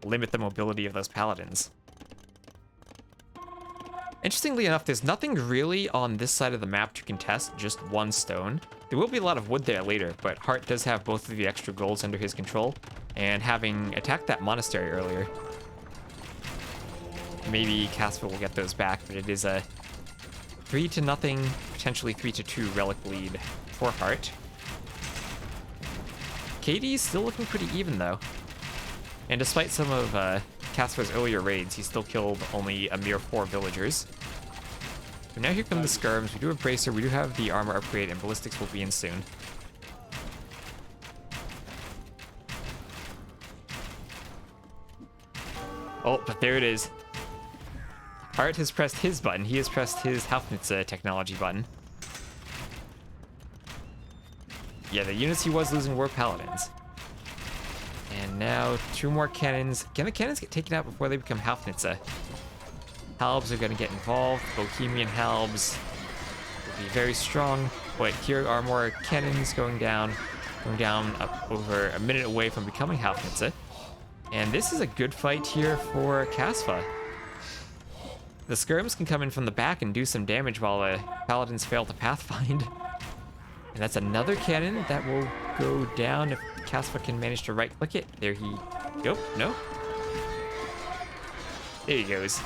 limit the mobility of those Paladins. Interestingly enough, there's nothing really on this side of the map to contest, just one stone. There will be a lot of wood there later, but Hart does have both of the extra golds under his control, and having attacked that monastery earlier, maybe Casper will get those back, but it is a 3-0, potentially 3-2 relic lead for Hart. KD's still looking pretty even though, and despite some of Casper's earlier raids, he still killed only a mere 4 villagers. But now here come the skirms. We do have Bracer, we do have the armor upgrade, and ballistics will be in soon. Oh, but there it is. Hart has pressed his button. He has pressed his Haufnitze technology button. Yeah, the units he was losing were Paladins. And now 2 more cannons. Can the cannons get taken out before they become Haufnitze? Halbs are going to get involved. Bohemian Halbs will be very strong. But here are more cannons going down up over a minute away from becoming Haufnitze. And this is a good fight here for Casva. The skirms can come in from the back and do some damage while the Paladins fail to pathfind. And that's another cannon that will go down if Casva can manage to right-click it. There he... Nope, no? There he goes.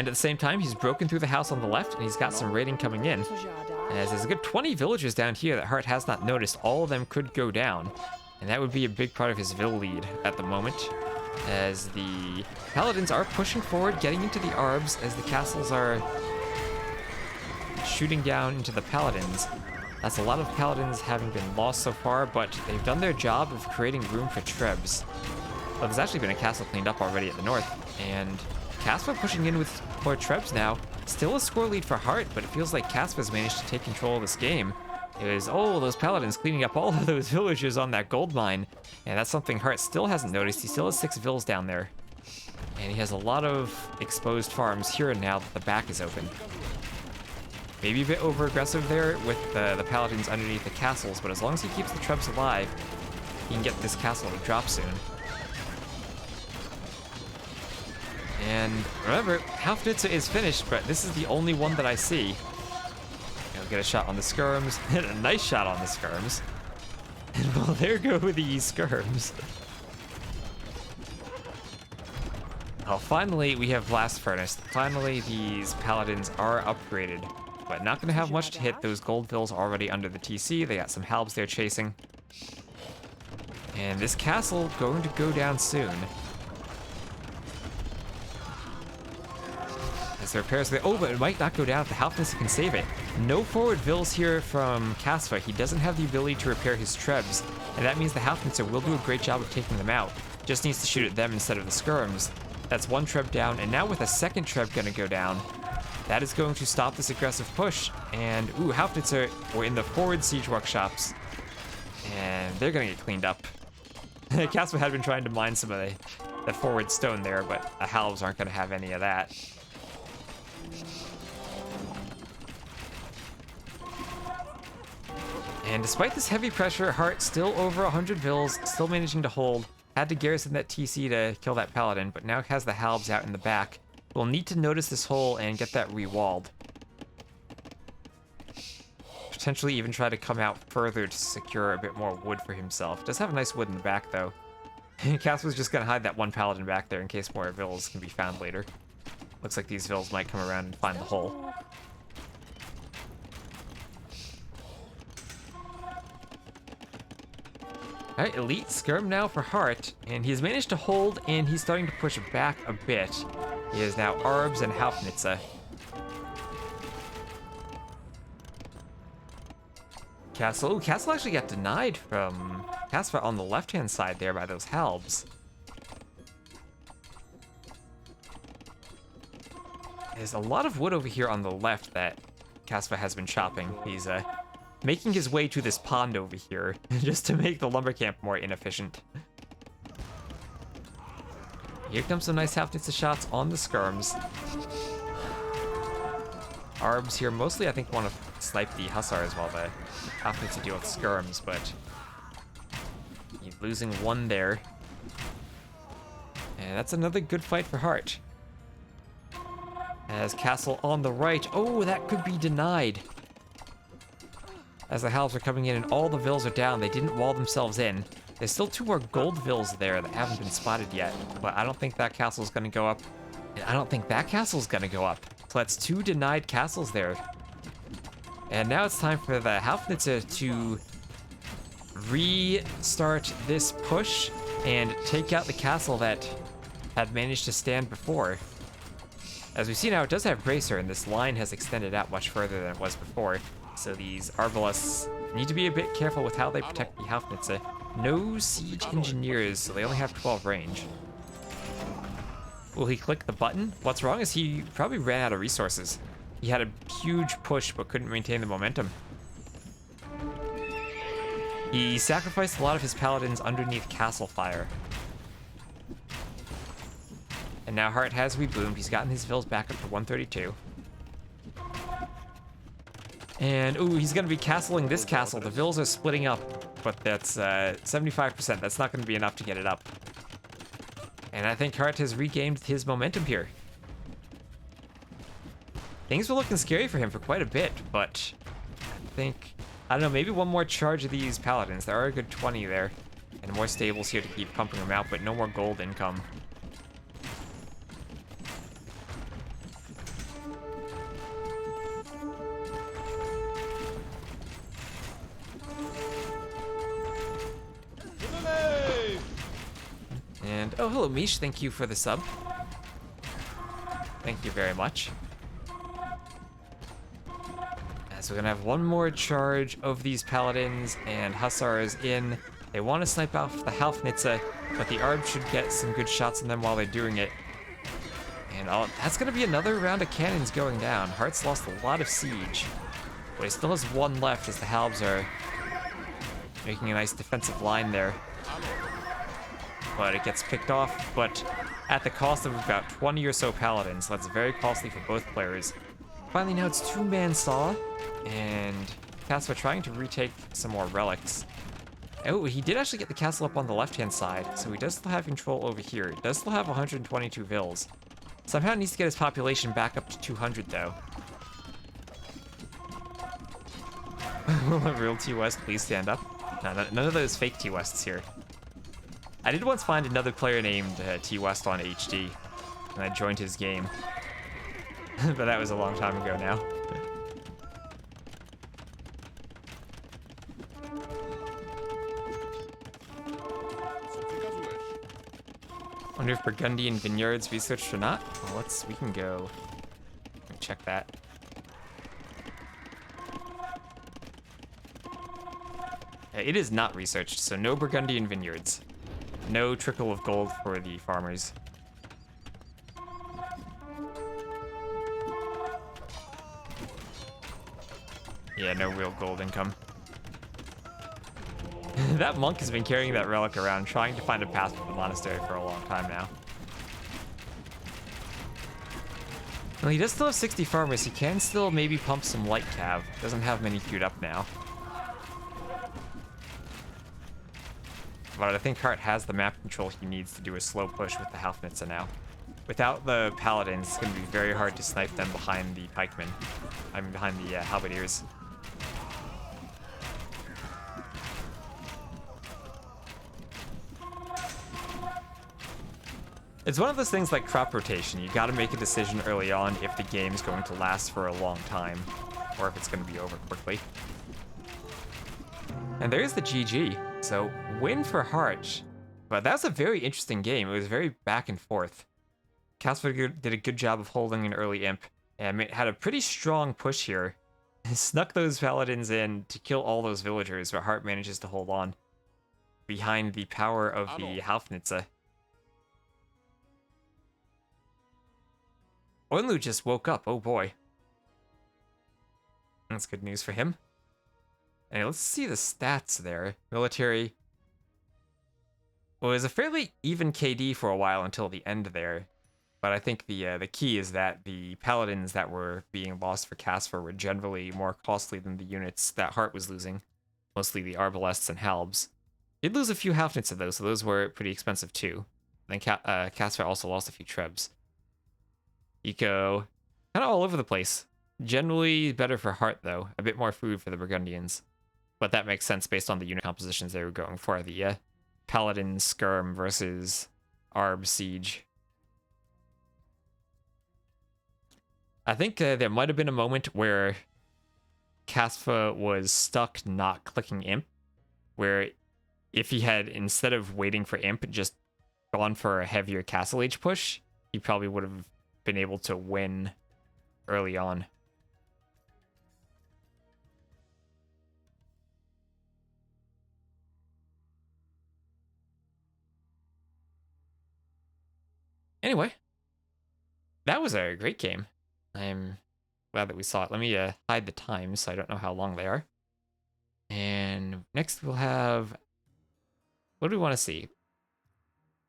And at the same time, he's broken through the house on the left, and he's got some raiding coming in. As there's a good 20 villagers down here that Hart has not noticed. All of them could go down. And that would be a big part of his Vil lead at the moment. As the Paladins are pushing forward, getting into the Arbs, as the castles are shooting down into the Paladins. That's a lot of Paladins having been lost so far, but they've done their job of creating room for Trebs. Well, there's actually been a castle cleaned up already at the north, and Caspa pushing in with more Trebs now. Still a score lead for Hart, but it feels like Caspa's managed to take control of this game. It was, oh, those Paladins cleaning up all of those villagers on that gold mine. And that's something Hart still hasn't noticed. He still has 6 vills down there. And he has a lot of exposed farms here now that the back is open. Maybe a bit over-aggressive there with the Paladins underneath the castles, but as long as he keeps the Trebs alive, he can get this castle to drop soon. And remember, Halfnitzer is finished, but this is the only one that I see. He'll get a shot on the skirms, and a nice shot on the skirms. And well, there go the skirms. Oh, finally, we have Blast Furnace. Finally, these Paladins are upgraded, but not going to have much to hit. Those gold vills already under the TC. They got some halbs they're chasing. And this castle going to go down soon. As the repairs go, oh, but it might not go down if the Halfnitzer can save it. No forward vills here from Caspa. He doesn't have the ability to repair his Trebs, and that means the Halfnitzer will do a great job of taking them out. Just needs to shoot at them instead of the skirms. That's one Treb down, and now with a second Treb gonna go down, that is going to stop this aggressive push. And ooh, Halfnitzer were in the forward siege workshops, and they're gonna get cleaned up. Caspa had been trying to mine some of the forward stone there, but the halves aren't gonna have any of that. And despite this heavy pressure, Hart still over 100 vills, still managing to hold. Had to garrison that TC to kill that Paladin, but now has the halbs out in the back. We'll need to notice this hole and get that re-walled. Potentially even try to come out further to secure a bit more wood for himself. Does have a nice wood in the back, though. And Caspa's just gonna hide that one Paladin back there in case more vills can be found later. Looks like these vills might come around and find the hole. Alright, Elite Skirm now for Hart, and he's managed to hold, and he's starting to push back a bit. He is now Arbs and Halfnitzer. Castle. Ooh, Castle actually got denied from Caspa on the left-hand side there by those halbs. There's a lot of wood over here on the left that Caspa has been chopping. He's making his way to this pond over here just to make the lumber camp more inefficient. Here comes some nice Halfnitzer shots on the skirms. Arbs here mostly, I think, want to snipe the Hussars while the Halfnitzer deal with skirms, but he's losing one there. And that's another good fight for Hart. As Castle on the right. Oh, that could be denied. As the halbs are coming in and all the vills are down, they didn't wall themselves in. There's still 2 more gold vills there that haven't been spotted yet, but I don't think that castle's gonna go up. And I don't think that castle's gonna go up. So that's 2 denied castles there. And now it's time for the Halfnitzer to restart this push and take out the castle that had managed to stand before. As we see now, it does have Bracer, and this line has extended out much further than it was before. So these Arbalists need to be a bit careful with how they protect the Halfnitzer. No siege engineers, so they only have 12 range. Will he click the button? What's wrong is he probably ran out of resources. He had a huge push but couldn't maintain the momentum. He sacrificed a lot of his paladins underneath Castle Fire. And now Hart has reboomed. He's gotten his vills back up to 132. And, ooh, he's going to be castling this castle. The vills are splitting up, but that's 75%. That's not going to be enough to get it up. And I think Hart has regained his momentum here. Things were looking scary for him for quite a bit, but I think, I don't know, maybe one more charge of these paladins. There are a good 20 there, and more stables here to keep pumping them out, but no more gold income. hello, Mish. Thank you for the sub. Thank you very much. So we're gonna have one more charge of these paladins, and Hussars in. They want to snipe off the Halfnitze, but the Arb should get some good shots on them while they're doing it. And that's gonna be another round of cannons going down. Heart's lost a lot of siege, but he still has one left as the Halbs are making a nice defensive line there. But it gets picked off, but at the cost of about 20 or so paladins, so that's very costly for both players. Finally, now it's two-man Saw, and Casper trying to retake some more relics. Oh, he did actually get the castle up on the left-hand side, so he does still have control over here. He does still have 122 vills. Somehow needs to get his population back up to 200, though. Will a real T-West please stand up? No, none of those fake T-Wests here. I did once find another player named T-West on HD, and I joined his game. But that was a long time ago now. Wonder if Burgundian Vineyards researched or not. Well, we can go check that. It is not researched, so no Burgundian Vineyards. No trickle of gold for the farmers. Yeah, no real gold income. That monk has been carrying that relic around, trying to find a path to the monastery for a long time now. Well, he does still have 60 farmers. He can still maybe pump some light cav. Doesn't have many queued up now. But I think Hart has the map control he needs to do a slow push with the Halfnitze now. Without the paladins, it's going to be very hard to snipe them behind the pikemen. I mean, behind the halberdiers. It's one of those things like crop rotation. You gotta make a decision early on if the game's going to last for a long time, or if it's gonna be over quickly. And there's the GG. So, win for Hart. But that was a very interesting game. It was very back and forth. Casper did a good job of holding an early imp, and had a pretty strong push here. Snuck those paladins in to kill all those villagers, but Hart manages to hold on behind the power of the Halfnitze. Oinlu just woke up, oh boy. That's good news for him. And let's see the stats there. Military. Well, it was a fairly even KD for a while until the end there. But I think the key is that the paladins that were being lost for Casper were generally more costly than the units that Hart was losing. Mostly the Arbalests and Halbs. Did lose a few Halfnits of those, so those were pretty expensive too. And then Casper also lost a few Trebs. Eco, kind of all over the place. Generally better for Hart, though. A bit more food for the Burgundians. But that makes sense based on the unit compositions they were going for. The Paladin Skirm versus Arb Siege. I think there might have been a moment where Casfa was stuck not clicking Imp. Where if he had, instead of waiting for Imp, just gone for a heavier Castle Age push, he probably would have been able to win early on. Anyway, that was a great game. I'm glad that we saw it. Let me hide the times so I don't know how long they are. And next we'll have... What do we want to see?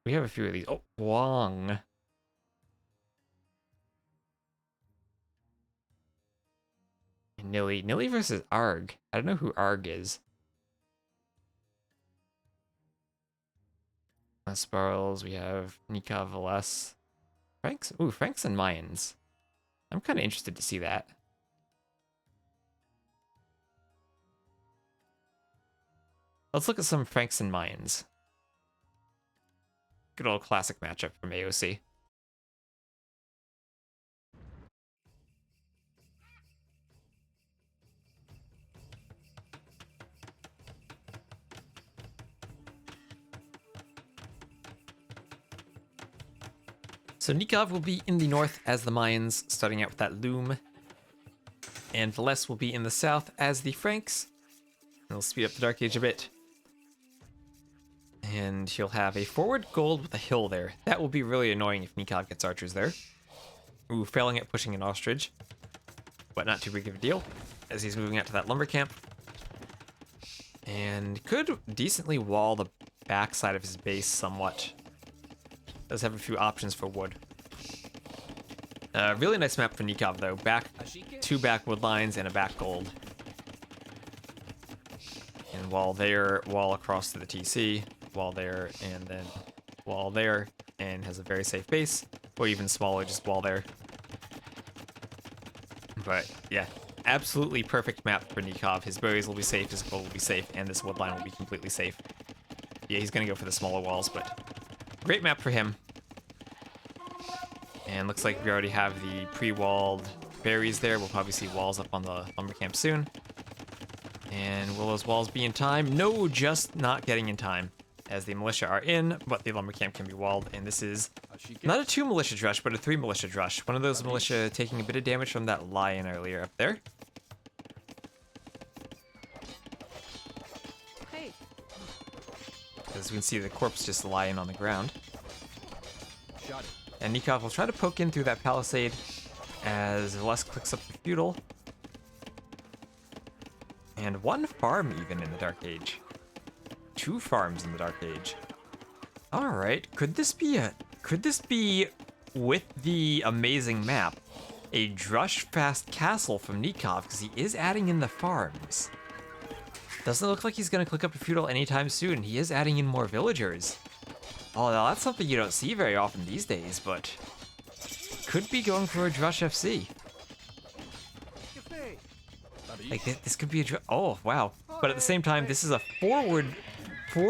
We have a few of these. Oh, Wong. Nilly. Nilly versus Arg. I don't know who Arg is. Sparls. We have Nika Veles. Franks. Ooh, Franks and Mayans. I'm kind of interested to see that. Let's look at some Franks and Mayans. Good old classic matchup from AOC. So Nikov will be in the north as the Mayans, starting out with that loom. And Velez will be in the south as the Franks. And we'll speed up the Dark Age a bit. And he'll have a forward gold with a hill there. That will be really annoying if Nikov gets archers there. Ooh, failing at pushing an ostrich. But not too big of a deal, as he's moving out to that lumber camp. And could decently wall the backside of his base somewhat. Does have a few options for wood. Really nice map for Nikov though. Two back wood lines and a back gold. And wall there, wall across to the TC, wall there, and then wall there, and has a very safe base. Or even smaller, just wall there. But yeah, absolutely perfect map for Nikov. His berries will be safe, his gold will be safe, and this wood line will be completely safe. Yeah, he's gonna go for the smaller walls, but great map for him. And looks like we already have the pre-walled berries there. We'll probably see walls up on the lumber camp soon. And will those walls be in time? No, just not getting in time, as the militia are in, but the lumber camp can be walled. And this is not a 2 militia drush, but a 3 militia drush. One of those militia taking a bit of damage from that lion earlier up there. Hey. As we can see, the corpse just lying on the ground. Shot it. And Nikov will try to poke in through that palisade as Velez clicks up the feudal. And 1 farm even in the Dark Age. 2 farms in the Dark Age. Alright, could this be with the amazing map, a Drush Fast Castle from Nikov, because he is adding in the farms. Doesn't look like he's gonna click up a feudal anytime soon. He is adding in more villagers. Oh, now that's something you don't see very often these days, but could be going for a Drush FC. Like, this could be a oh, wow. But at the same time, this is a 4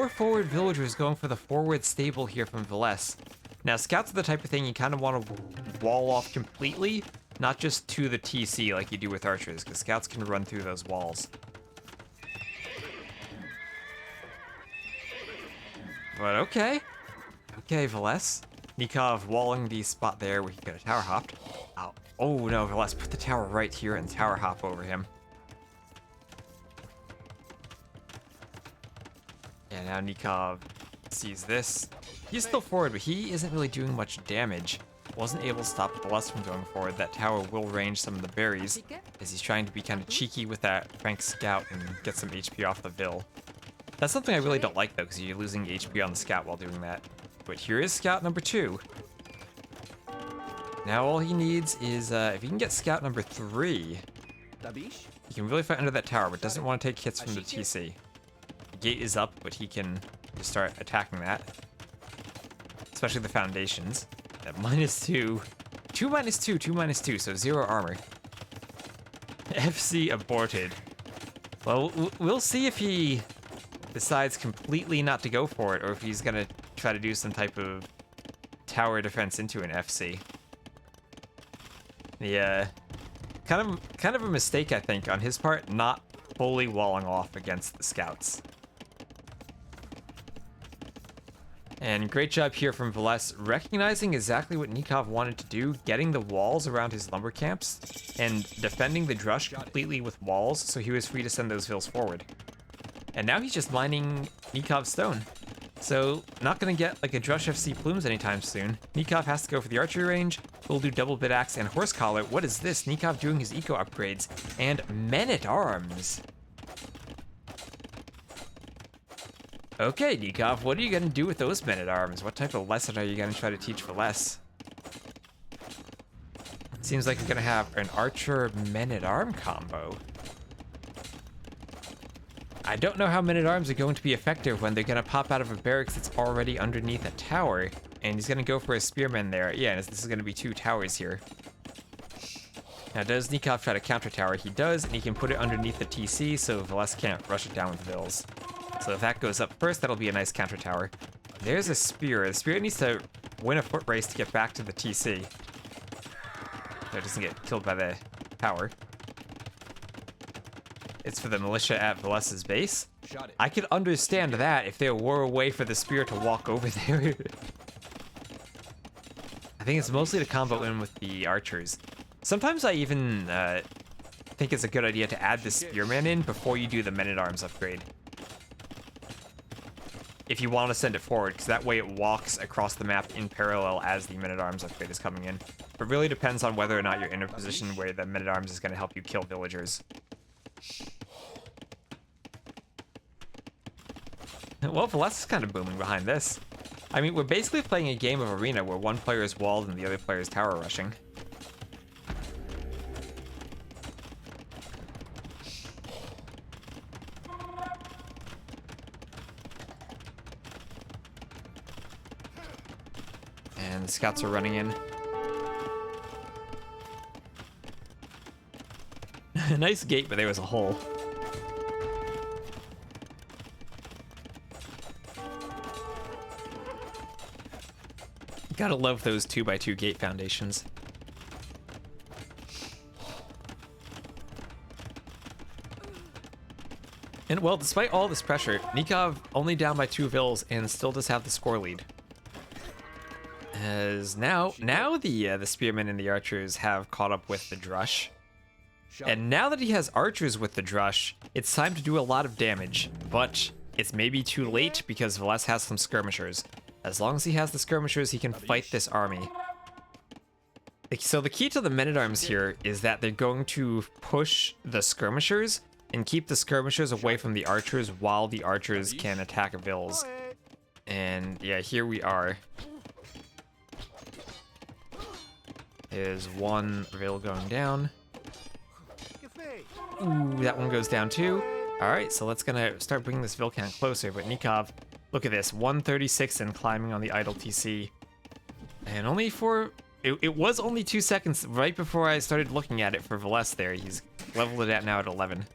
forward villagers going for the forward stable here from Velez. Now, scouts are the type of thing you kind of want to wall off completely, not just to the TC like you do with archers, because scouts can run through those walls. But okay. Okay, Velez. Nikov walling the spot there where he could have tower hopped. Ow. Oh no, Velez, put the tower right here and tower hop over him. Yeah, now Nikov sees this. He's still forward, but he isn't really doing much damage. Wasn't able to stop Velez from going forward. That tower will range some of the berries, as he's trying to be kind of cheeky with that Frank Scout and get some HP off the Vil. That's something I really don't like though, because you're losing HP on the Scout while doing that. But here is Scout number 2. Now all he needs is, if he can get Scout number 3, he can really fight under that tower, but doesn't want to take hits from the TC. The gate is up, but he can just start attacking that. Especially the foundations. At -2. 2 -2, 2 -2, so 0 armor. FC aborted. Well, we'll see if he decides completely not to go for it, or if he's gonna try to do some type of tower defense into an FC. Yeah, kind of a mistake, I think, on his part, not fully walling off against the scouts. And great job here from Velez, recognizing exactly what Nikov wanted to do, getting the walls around his lumber camps, and defending the Drush completely with walls, so he was free to send those Vils forward. And now he's just mining Nikov's stone. So, not gonna get like a Drush FC plumes anytime soon. Nikov has to go for the archery range. We'll do double bit axe and horse collar. What is this? Nikov doing his eco upgrades. And men-at-arms. Okay, Nikov, what are you gonna do with those men-at-arms? What type of lesson are you gonna try to teach Velez? Seems like you're gonna have an archer men-at-arm combo. I don't know how men-at-arms are going to be effective when they're going to pop out of a barracks that's already underneath a tower. And he's going to go for a spearman there. Yeah, this is going to be 2 towers here. Now, does Nikov try to counter tower? He does, and he can put it underneath the TC, so Velez can't rush it down with Vils. So if that goes up first, that'll be a nice counter tower. There's a spear. The spear needs to win a foot race to get back to the TC. So it doesn't get killed by the tower. It's for the militia at Velez's base. I could understand that if there were a way for the spear to walk over there. I think it's mostly to combo in with the archers. Sometimes I even think it's a good idea to add the spearman in before you do the men-at-arms upgrade. If you want to send it forward, because that way it walks across the map in parallel as the men-at-arms upgrade is coming in. But really depends on whether or not you're in a position where the men-at-arms is going to help you kill villagers. Well, Veles is kind of booming behind this. I mean, we're basically playing a game of arena where one player is walled and the other player is tower rushing. And the scouts are running in. Nice gate, but there was a hole. Gotta love those 2x2 gate foundations. And well, despite all this pressure, Nikov only down by 2 vills and still does have the score lead. As now the spearmen and the archers have caught up with the drush. And now that he has archers with the drush, it's time to do a lot of damage. But it's maybe too late because Veles has some skirmishers. As long as he has the skirmishers, he can fight this army. So the key to the men-at-arms here is that they're going to push the skirmishers and keep the skirmishers away from the archers while the archers can attack vills. And yeah, here we are. There's one vill going down. Ooh, that one goes down too. Alright, so let's gonna start bringing this vill count closer, but Nikov, look at this, 136 and climbing on the idle TC. And only for, it was only 2 seconds right before I started looking at it for Veles there. He's leveled it at now at 11.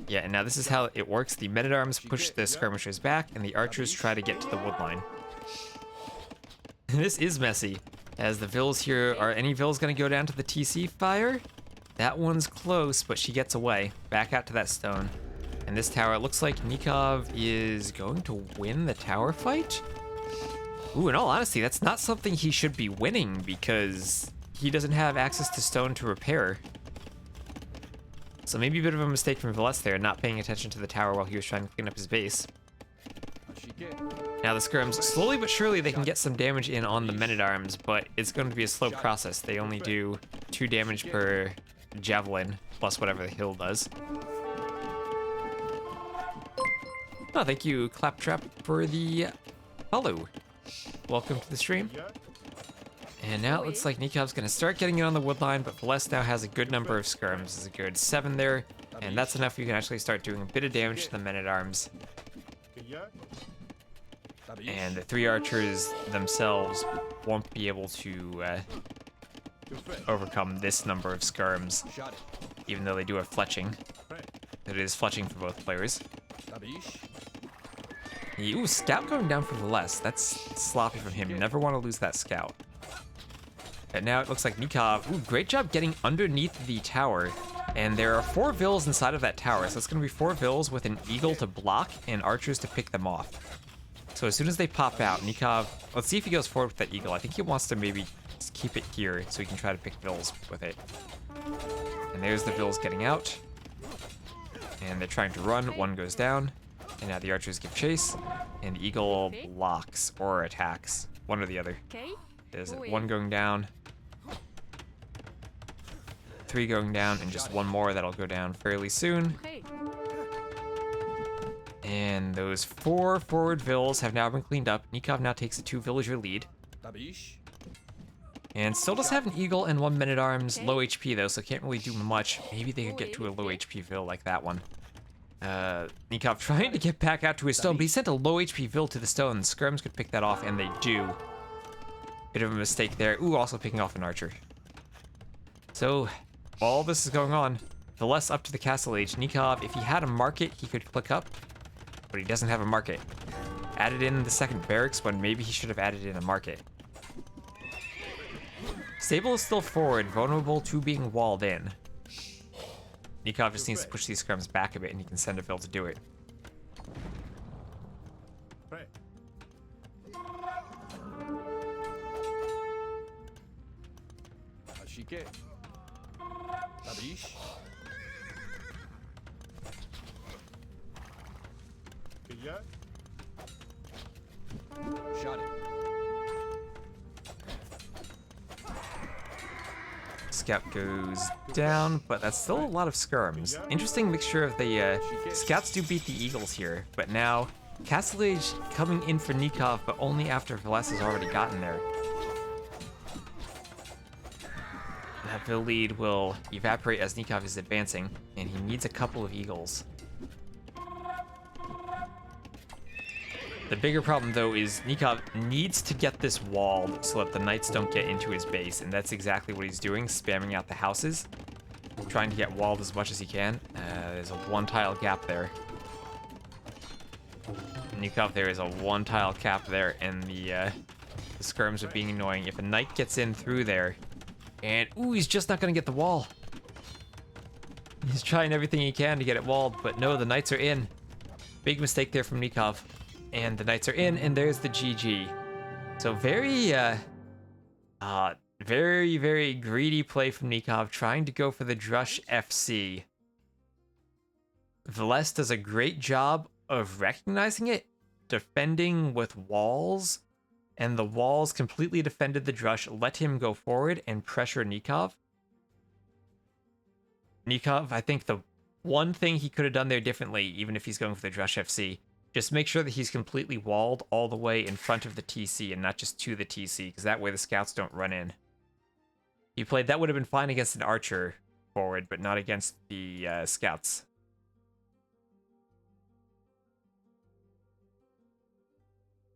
Yeah, and now this is how it works. The men-at-arms push the skirmishers back, and the archers try to get to the wood line. This is messy, as the vills here, are any vills gonna go down to the TC fire? That one's close, but she gets away, back out to that stone. And this tower, it looks like Nikov is going to win the tower fight? Ooh, in all honesty, that's not something he should be winning because he doesn't have access to stone to repair. So maybe a bit of a mistake from Veles there, not paying attention to the tower while he was trying to clean up his base. Now the skirms, slowly but surely they can get some damage in on the men-at-arms, but it's going to be a slow process. They only do 2 damage per javelin, plus whatever the hill does. Oh, thank you, Claptrap, for the follow. Welcome to the stream. And now it looks like Nikov's going to start getting in on the wood line, but Veles now has a good number of skirms. There's a good 7 there, and that's enough. You can actually start doing a bit of damage to the men-at-arms. And the 3 archers themselves won't be able to overcome this number of skirms, even though they do have fletching. It is fletching for both players. Ooh, scout going down for Veles. That's sloppy from him. You never want to lose that scout. And now it looks like Nikov, ooh, great job getting underneath the tower. And there are 4 vills inside of that tower, so it's going to be 4 vills with an eagle to block and archers to pick them off. So as soon as they pop out, Nikov, let's see if he goes forward with that eagle. I think he wants to maybe just keep it here so he can try to pick vills with it. And there's the vills getting out. And they're trying to run. One goes down. And now the archers give chase. And the eagle blocks or attacks. One or the other. There's 1 going down. 3 going down, and just 1 more that'll go down fairly soon. And those 4 forward vills have now been cleaned up. Nikov now takes a 2 villager lead. And still does have an eagle and 1 men-at-arms, low HP though, so can't really do much. Maybe they could get to a low HP vill like that one. Nikov trying to get back out to his stone, but he sent a low HP vill to the stone. The skirms could pick that off, and they do. Bit of a mistake there. Ooh, also picking off an archer. So, all this is going on. Veles up to the castle age. Nikov, if he had a market, he could click up, but he doesn't have a market. Added in the second barracks when maybe he should have added in a market. Stable is still forward, vulnerable to being walled in. Nikov just needs to push these skirms back a bit, and he can send a vill to do it. Chiquet. La biche. Shot it. Scout goes down, but that's still a lot of skirms. Interesting mixture of the scouts do beat the eagles here, but now Castle Age coming in for Nikov, but only after Veles has already gotten there. That Vil lead will evaporate as Nikov is advancing, and he needs a couple of eagles. The bigger problem, though, is Nikov needs to get this walled so that the knights don't get into his base, and that's exactly what he's doing, spamming out the houses, trying to get walled as much as he can. There's a one-tile gap there. Nikov, there is a one-tile gap there, and the skirms are being annoying. If a knight gets in through there, and ooh, he's just not gonna get the wall. He's trying everything he can to get it walled, but no, the knights are in. Big mistake there from Nikov. And the knights are in, and there's the GG. So very, very greedy play from Nikov, trying to go for the Drush FC. Veles does a great job of recognizing it, defending with walls, and the walls completely defended the Drush, let him go forward and pressure Nikov. Nikov, I think the one thing he could have done there differently, even if he's going for the Drush FC, just make sure that he's completely walled all the way in front of the TC and not just to the TC, because that way the scouts don't run in. He played, that would have been fine against an archer forward, but not against the scouts.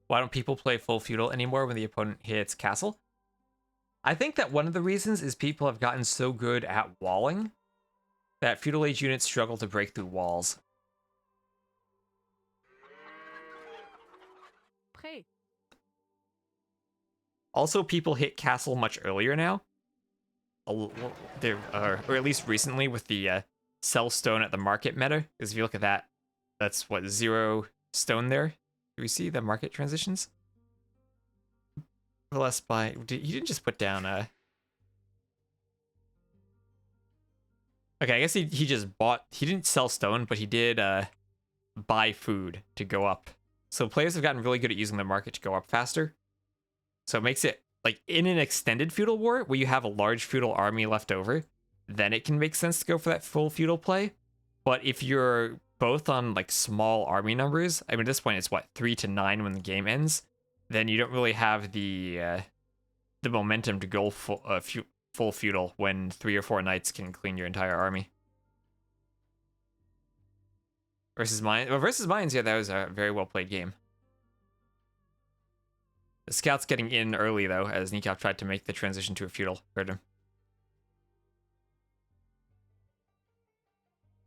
Why don't people play full feudal anymore when the opponent hits castle? I think that one of the reasons is people have gotten so good at walling that feudal age units struggle to break through walls. Also, people hit castle much earlier now. Or at least recently with the sell stone at the market meta. Because if you look at that, that's what, 0 stone there? Do we see the market transitions? Less by... You didn't just put down a... Okay, I guess he just bought... He didn't sell stone, but he did buy food to go up. So players have gotten really good at using the market to go up faster. So it makes it, like, in an extended feudal war, where you have a large feudal army left over, then it can make sense to go for that full feudal play. But if you're both on, like, small army numbers, I mean, at this point, it's, what, 3 to 9 when the game ends, then you don't really have the momentum to go full feudal when 3 or 4 knights can clean your entire army. Versus Mines, yeah, that was a very well-played game. The scout's getting in early, though, as Nikov tried to make the transition to a feudal. Heard him.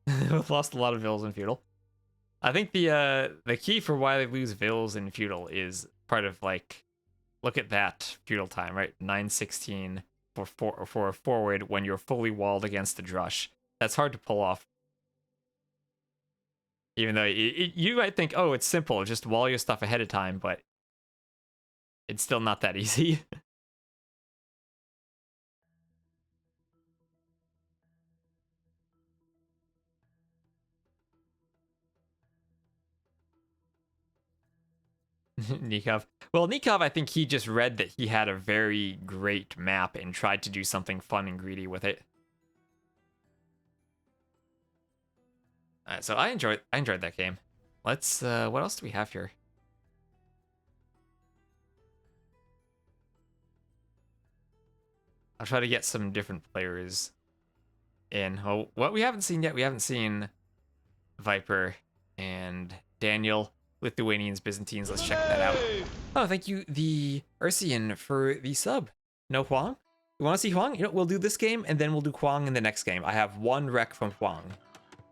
We've lost a lot of Vils in feudal. I think the key for why they lose Vils in feudal is part of, like, look at that feudal time, right? 916 for a forward when you're fully walled against the Drush. That's hard to pull off. Even though you might think, oh, it's simple, just wall your stuff ahead of time, but it's still not that easy. Nikov. Well, Nikov, I think he just read that he had a very great map and tried to do something fun and greedy with it. So I enjoyed that game. Let's what else do we have here? I'll try to get some different players in. Oh, what we haven't seen yet, we haven't seen Viper and Daniel, Lithuanians, Byzantines. Let's check that out. Oh, thank you, the Ursian, for the sub. No Huang? You want to see Huang? You know, we'll do this game, and then we'll do Huang in the next game. I have 1 rec from Huang.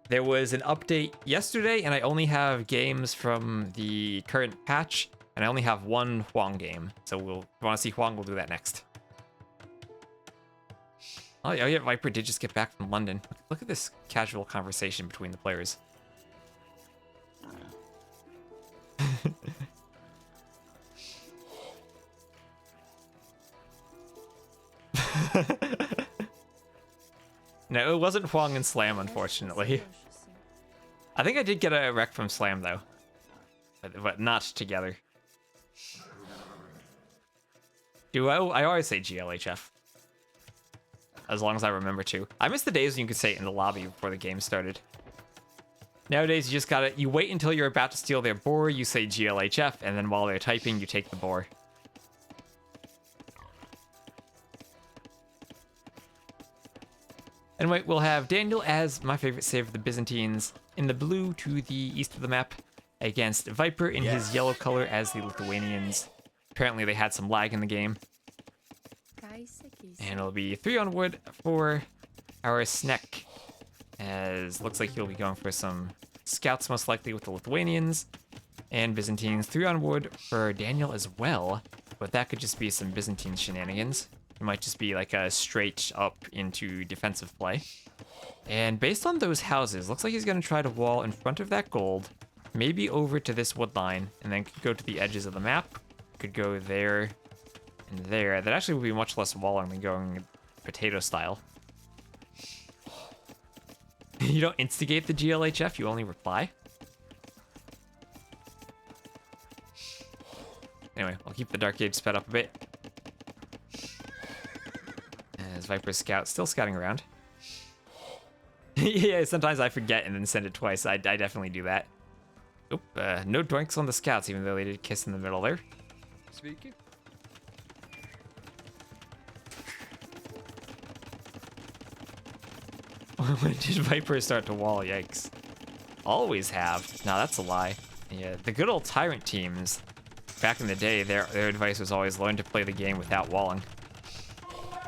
There was an update yesterday, and I only have games from the current patch, and I only have 1 Huang game. So if you want to see Huang, we'll do that next. Oh yeah, Viper did just get back from London. Look at this casual conversation between the players. No, it wasn't Huang and Slam, unfortunately. I think I did get a wreck from Slam, though. But not together. I always say GLHF. As long as I remember to. I miss the days when you could say it in the lobby before the game started. Nowadays, you just you wait until you're about to steal their boar, you say GLHF, and then while they're typing, you take the boar. Anyway, we'll have Daniel as my favorite save of the Byzantines in the blue to the east of the map against Viper in his yellow color as the Lithuanians. Apparently they had some lag in the game. And it'll be 3 on wood for our Snek, as looks like he'll be going for some scouts most likely with the Lithuanians and Byzantines. 3 on wood for Daniel as well, but that could just be some Byzantine shenanigans. It might just be like a straight up into defensive play. And based on those houses, looks like he's going to try to wall in front of that gold, maybe over to this wood line, and then could go to the edges of the map. Could go there and there. That actually would be much less walling than going potato style. You don't instigate the GLHF, you only reply. Anyway, I'll keep the Dark Age sped up a bit. As Viper's scout still scouting around. Yeah, sometimes I forget and then send it twice. I definitely do that. Oop, no doinks on the scouts, even though they did kiss in the middle there. Sveiki. When did Viper start to wall? Yikes. Always have. No, that's a lie. Yeah, the good old Tyrant teams, back in the day, their advice was always learn to play the game without walling.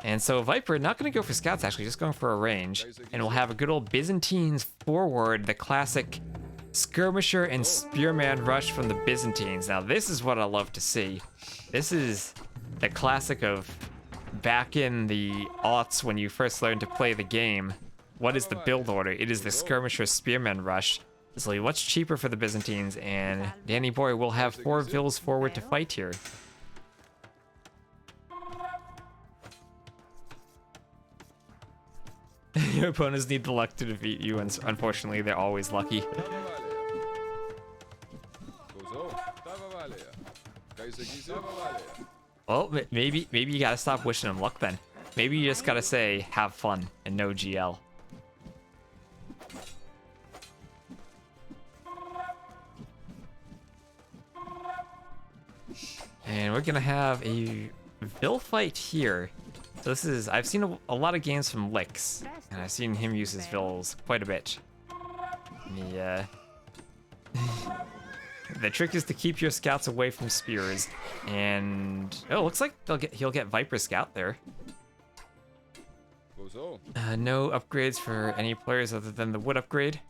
And so Viper, not going to go for scouts actually, just going for a range. And we'll have a good old Byzantines forward, the classic skirmisher and spearman rush from the Byzantines. Now this is what I love to see. This is the classic of back in the aughts when you first learned to play the game. What is the build order? It is the skirmisher spearman rush. This will be much cheaper for the Byzantines, and Danny Boy will have 4 vills forward to fight here. Your opponents need the luck to defeat you, and unfortunately, they're always lucky. Well, maybe you gotta stop wishing them luck then. Maybe you just gotta say, have fun, and no GL. And we're gonna have a Vill fight here. So this is, I've seen a lot of games from Lix, and I've seen him use his Vills quite a bit. Yeah. The trick is to keep your scouts away from spears, and oh, looks like he'll get Viper Scout there. No upgrades for any players other than the wood upgrade.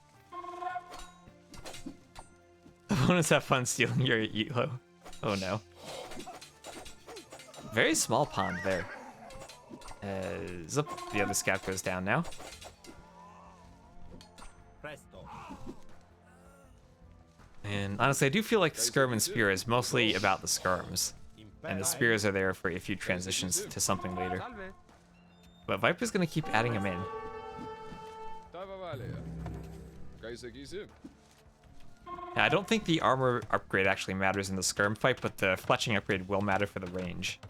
Opponents have fun stealing your Elo. Oh no. Very small pond there. Zip, the other scout goes down now. And honestly, I do feel like the Skirm and Spear is mostly about the Skirms. And the Spears are there for a few transitions to something later. But Viper's gonna keep adding them in. Now, I don't think the armor upgrade actually matters in the Skirm fight, but the fletching upgrade will matter for the range.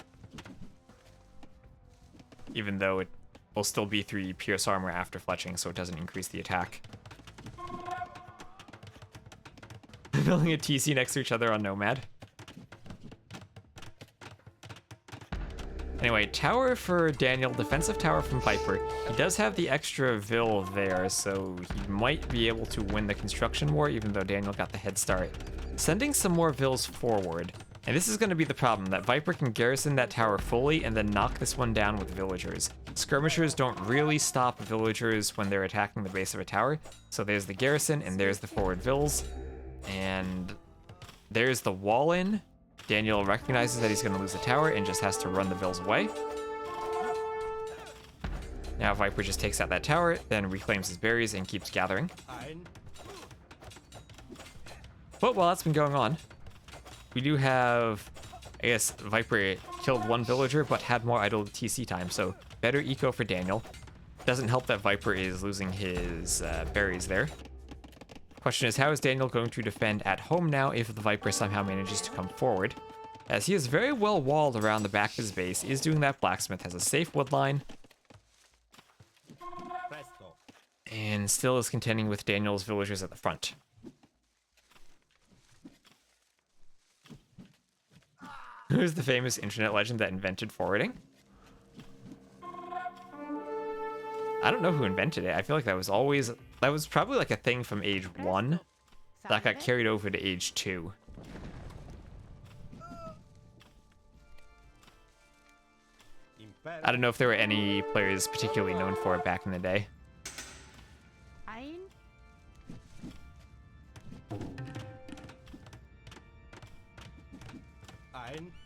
Even though it will still be 3 pierce armor after fletching, so it doesn't increase the attack. Building a TC next to each other on Nomad. Anyway, tower for Daniel, defensive tower from Viper. He does have the extra Vill there, so he might be able to win the construction war, even though Daniel got the head start. Sending some more Vills forward. And this is going to be the problem, that Viper can garrison that tower fully and then knock this one down with villagers. Skirmishers don't really stop villagers when they're attacking the base of a tower. So there's the garrison, and there's the forward Vills. And there's the wall in. Daniel recognizes that he's going to lose the tower and just has to run the Vills away. Now Viper just takes out that tower, then reclaims his berries and keeps gathering. But while that's been going on, we do have, I guess, Viper killed 1 villager but had more idle TC time, so better eco for Daniel. doesn't help that Viper is losing his berries there. Question is, how is Daniel going to defend at home now if the Viper somehow manages to come forward? As he is very well walled around the back of his base, he is doing that blacksmith, has a safe wood line, and still is contending with Daniel's villagers at the front. Who's the famous internet legend that invented forwarding? I don't know who invented it. I feel like that was probably like a thing from age 1 that got carried over to age 2. I don't know if there were any players particularly known for it back in the day.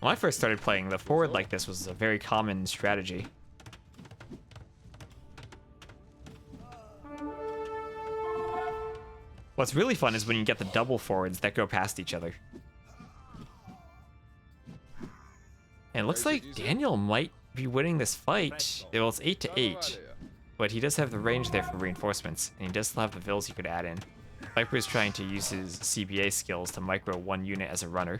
When I first started playing, the forward like this was a very common strategy. What's really fun is when you get the double forwards that go past each other. And it looks like Daniel might be winning this fight. Well, it's 8-8, but he does have the range there for reinforcements, and he does still have the vills he could add in. Viper is trying to use his CBA skills to micro one unit as a runner.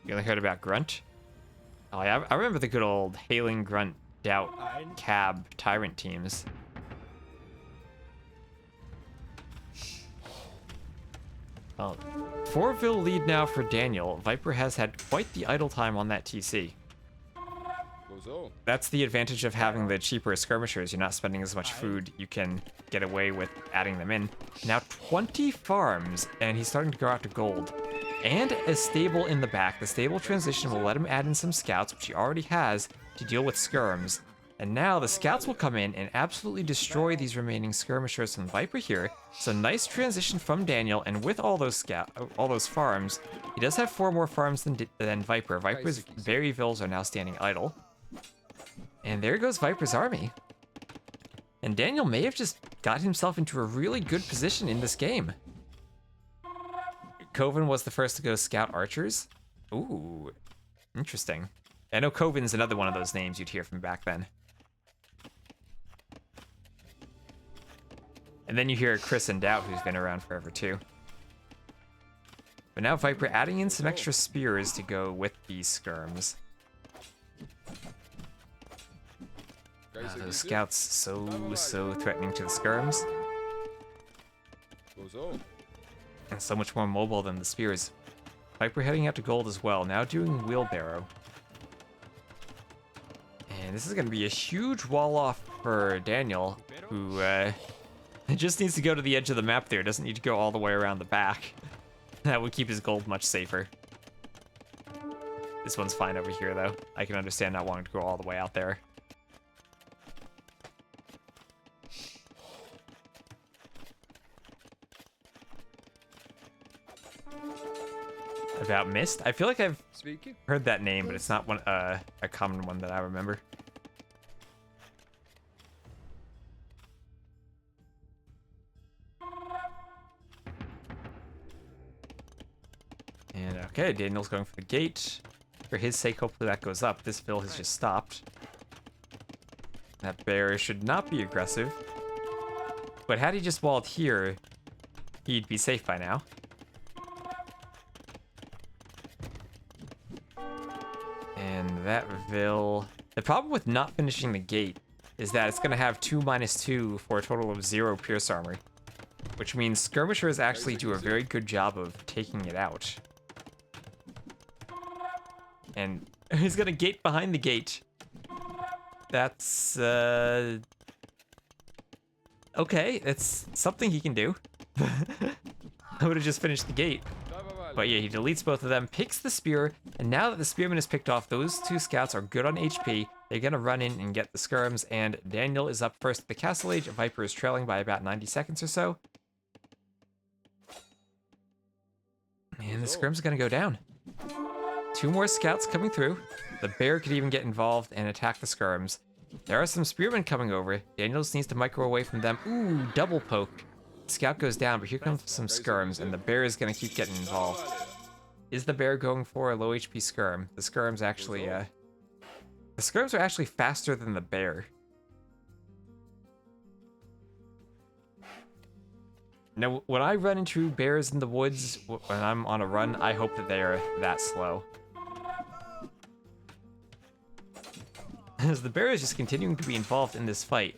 You only heard about Grunt? Oh yeah, I remember the good old Hailing, Grunt, Doubt, Cab, Tyrant teams. Well, 4-vill lead now for Daniel. Viper has had quite the idle time on that TC. That's the advantage of having the cheaper skirmishers. You're not spending as much food. You can get away with adding them in. Now 20 farms, and he's starting to go out to gold. And a stable in the back. The stable transition will let him add in some scouts, which he already has, to deal with skirms. And now the scouts will come in and absolutely destroy these remaining skirmishers from Viper here. So nice transition from Daniel, and with all those farms, he does have 4 more farms than Viper. Viper's very vills are now standing idle. And there goes Viper's army. And Daniel may have just got himself into a really good position in this game. Coven was the first to go scout archers. Ooh, interesting. I know Coven's another one of those names you'd hear from back then. And then you hear Chris and Doubt, who's been around forever too. But now Viper adding in some extra spears to go with these skirms. Those scouts so threatening to the skirms. And so much more mobile than the spears. Viper heading out to gold as well, now doing wheelbarrow. And this is going to be a huge wall off for Daniel, who just needs to go to the edge of the map there, doesn't need to go all the way around the back. That would keep his gold much safer. This one's fine over here though. I can understand not wanting to go all the way out there. About Mist? I feel like I've heard that name, but it's not one a common one that I remember. And okay, Daniel's going for the gate. For his sake, hopefully that goes up. This Vill has just stopped. That bear should not be aggressive. But had he just walled here, he'd be safe by now. And that Vill... The problem with not finishing the gate is that it's going to have 2-2 for a total of 0 pierce armor. Which means skirmishers actually do a very good job of taking it out. And he's going to gate behind the gate. That's... okay, it's something he can do. I would have just finished the gate. But yeah, he deletes both of them, picks the spear, and now that the spearman is picked off, those 2 scouts are good on HP. They're gonna run in and get the skirms, and Daniel is up first at the castle age. Viper is trailing by about 90 seconds or so. And the skirms are gonna go down. 2 more scouts coming through. The bear could even get involved and attack the skirms. There are some spearmen coming over. Daniel just needs to micro away from them. Ooh, double poke. Scout goes down, but here comes some skirms, and the bear is going to keep getting involved. Is the bear going for a low HP skirm? The skirms actually, the skirms are actually faster than the bear. Now, when I run into bears in the woods, when I'm on a run, I hope that they're that slow. As the bear is just continuing to be involved in this fight.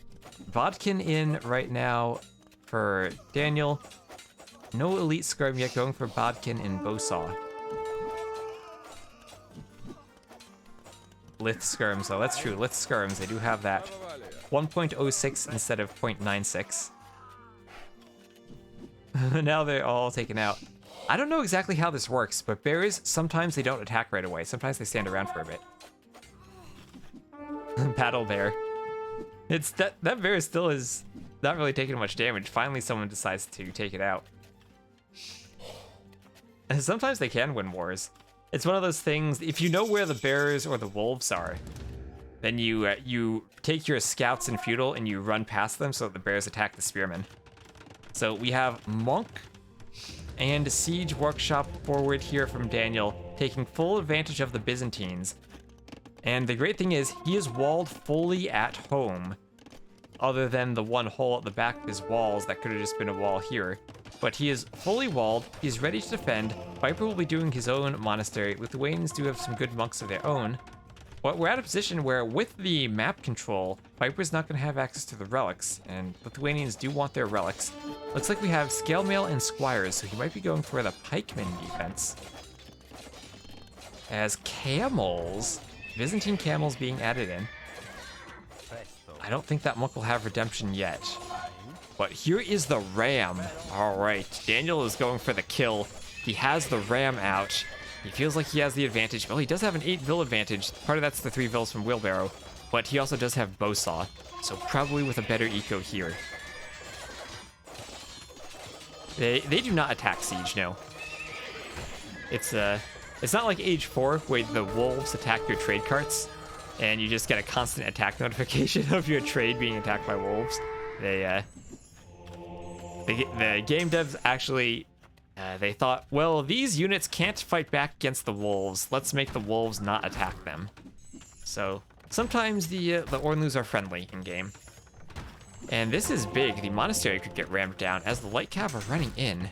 Vodkin in right now for Daniel. No elite skirm yet, going for Bodkin and Bosaw. Lith skirms, though. That's true. Lith skirms, they do have that. 1.06 instead of 0.96. Now they're all taken out. I don't know exactly how this works, but bears, sometimes they don't attack right away. Sometimes they stand around for a bit. Battle bear. It's that bear still is not really taking much damage. Finally, someone decides to take it out. And sometimes they can win wars. It's one of those things, if you know where the bears or the wolves are, then you take your scouts and feudal and you run past them so that the bears attack the spearmen. So we have Monk and Siege Workshop forward here from Daniel, taking full advantage of the Byzantines. And the great thing is, he is walled fully at home, other than the one hole at the back of his walls that could have just been a wall here. But he is fully walled, he's ready to defend. Viper will be doing his own monastery. Lithuanians do have some good monks of their own. But we're at a position where, with the map control, Viper's not going to have access to the relics, and Lithuanians do want their relics. Looks like we have Scale Mail and Squires, so he might be going for the Pikeman defense. As camels, Byzantine camels being added in. I don't think that monk will have redemption yet. But here is the ram. All right, Daniel is going for the kill. He has the ram out. He feels like he has the advantage. Well, he does have an 8 vil advantage. Part of that's the 3 vils from Wheelbarrow. But he also does have Bowsaw. So probably with a better eco here. They do not attack Siege, no. It's not like Age 4 where the wolves attack your trade carts and you just get a constant attack notification of your trade being attacked by wolves. The game devs actually they thought, well, these units can't fight back against the wolves. Let's make the wolves not attack them. So sometimes the Ornlus are friendly in game. And this is big. The monastery could get rammed down as the light cav are running in.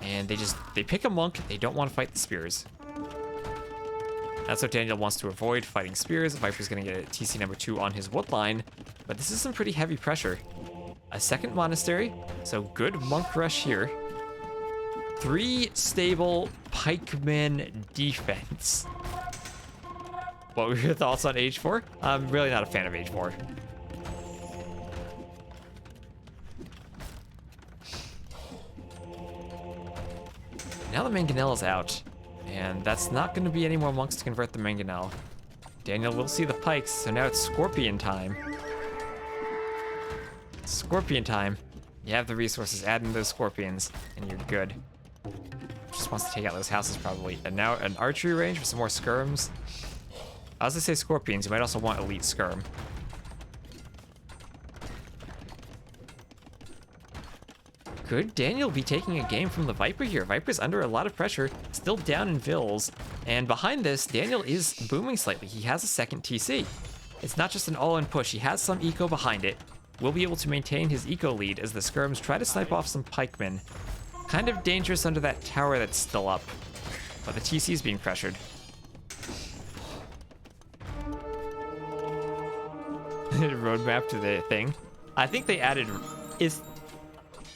And they pick a monk. They don't want to fight the spears. That's what Daniel wants to avoid, fighting spears. Viper's going to get a TC number 2 on his wood line. But this is some pretty heavy pressure. A second monastery. So good monk rush here. 3 stable pikemen defense. What were your thoughts on Age 4? I'm really not a fan of Age 4. Now the Mangonel is out, and that's not going to be any more monks to convert the Mangonel. Daniel will see the pikes, so now it's Scorpion time. Scorpion time. You have the resources, add in those Scorpions, and you're good. Just wants to take out those houses probably. And now an archery range for some more skirms. As I say Scorpions, you might also want elite skirm. Could Daniel be taking a game from the Viper here? Viper's under a lot of pressure, still down in Vils. And behind this, Daniel is booming slightly. He has a second TC. It's not just an all-in push. He has some eco behind it. Will be able to maintain his eco lead as the skirms try to snipe off some pikemen. Kind of dangerous under that tower that's still up. But the TC is being pressured. Roadmap to the thing. I think they added...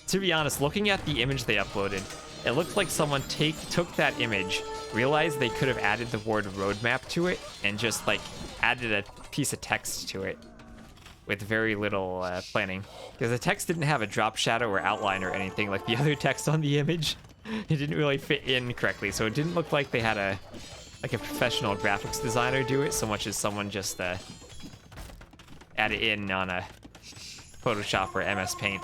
To be honest, looking at the image they uploaded, it looked like someone took that image, realized they could have added the word roadmap to it, and just like added a piece of text to it with very little planning. Because the text didn't have a drop shadow or outline or anything like the other text on the image. It didn't really fit in correctly, so it didn't look like they had a professional graphics designer do it so much as someone just add it in on a Photoshop or MS Paint.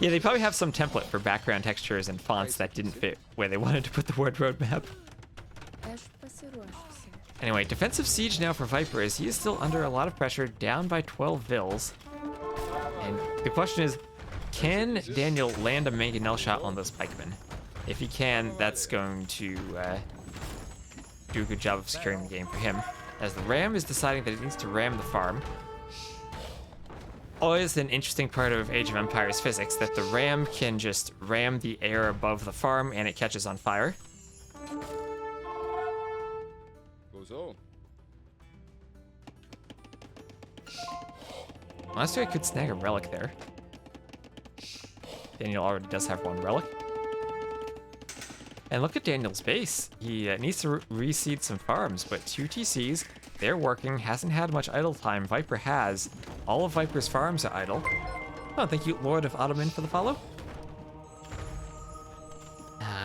Yeah, they probably have some template for background textures and fonts that didn't fit where they wanted to put the word roadmap. Anyway, defensive siege now for Viper as he is still under a lot of pressure, down by 12 Vils. And the question is, can Daniel land a Mangonel shot on those pikemen? If he can, that's going to do a good job of securing the game for him. As the ram is deciding that it needs to ram the farm. Always an interesting part of Age of Empires physics, that the ram can just ram the air above the farm and it catches on fire. Goes on. Honestly, I could snag a relic there. Daniel already does have one relic. And look at Daniel's base. He needs to reseed some farms, but 2 TCs, they're working, hasn't had much idle time. Viper has. All of Viper's farms are idle. Oh, thank you, Lord of Ottoman, for the follow.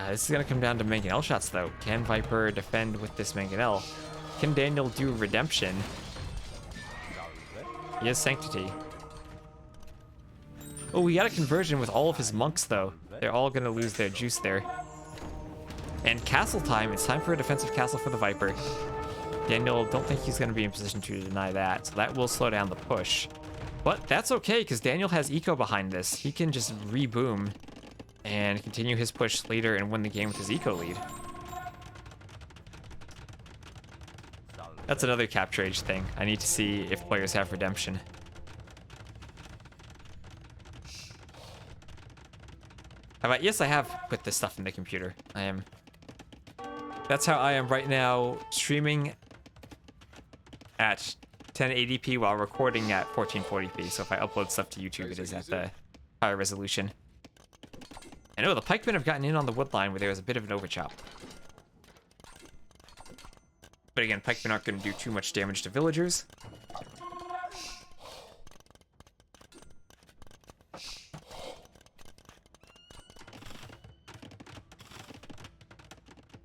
This is going to come down to Mangonel shots, though. Can Viper defend with this Mangonel? Can Daniel do redemption? He has Sanctity. Oh, we got a conversion with all of his monks, though. They're all going to lose their juice there. And castle time. It's time for a defensive castle for the Viper. Daniel, don't think he's going to be in position to deny that, so that will slow down the push. But that's okay, because Daniel has eco behind this. He can just reboom and continue his push later and win the game with his eco lead. That's another capture age thing. I need to see if players have redemption. How about, yes, I have put this stuff in the computer. That's how I am right now, streaming at 1080p while recording at 1440p. So if I upload stuff to YouTube, it is at the higher resolution. I know the pikemen have gotten in on the wood line where there was a bit of an overchop. But again, pikemen aren't going to do too much damage to villagers.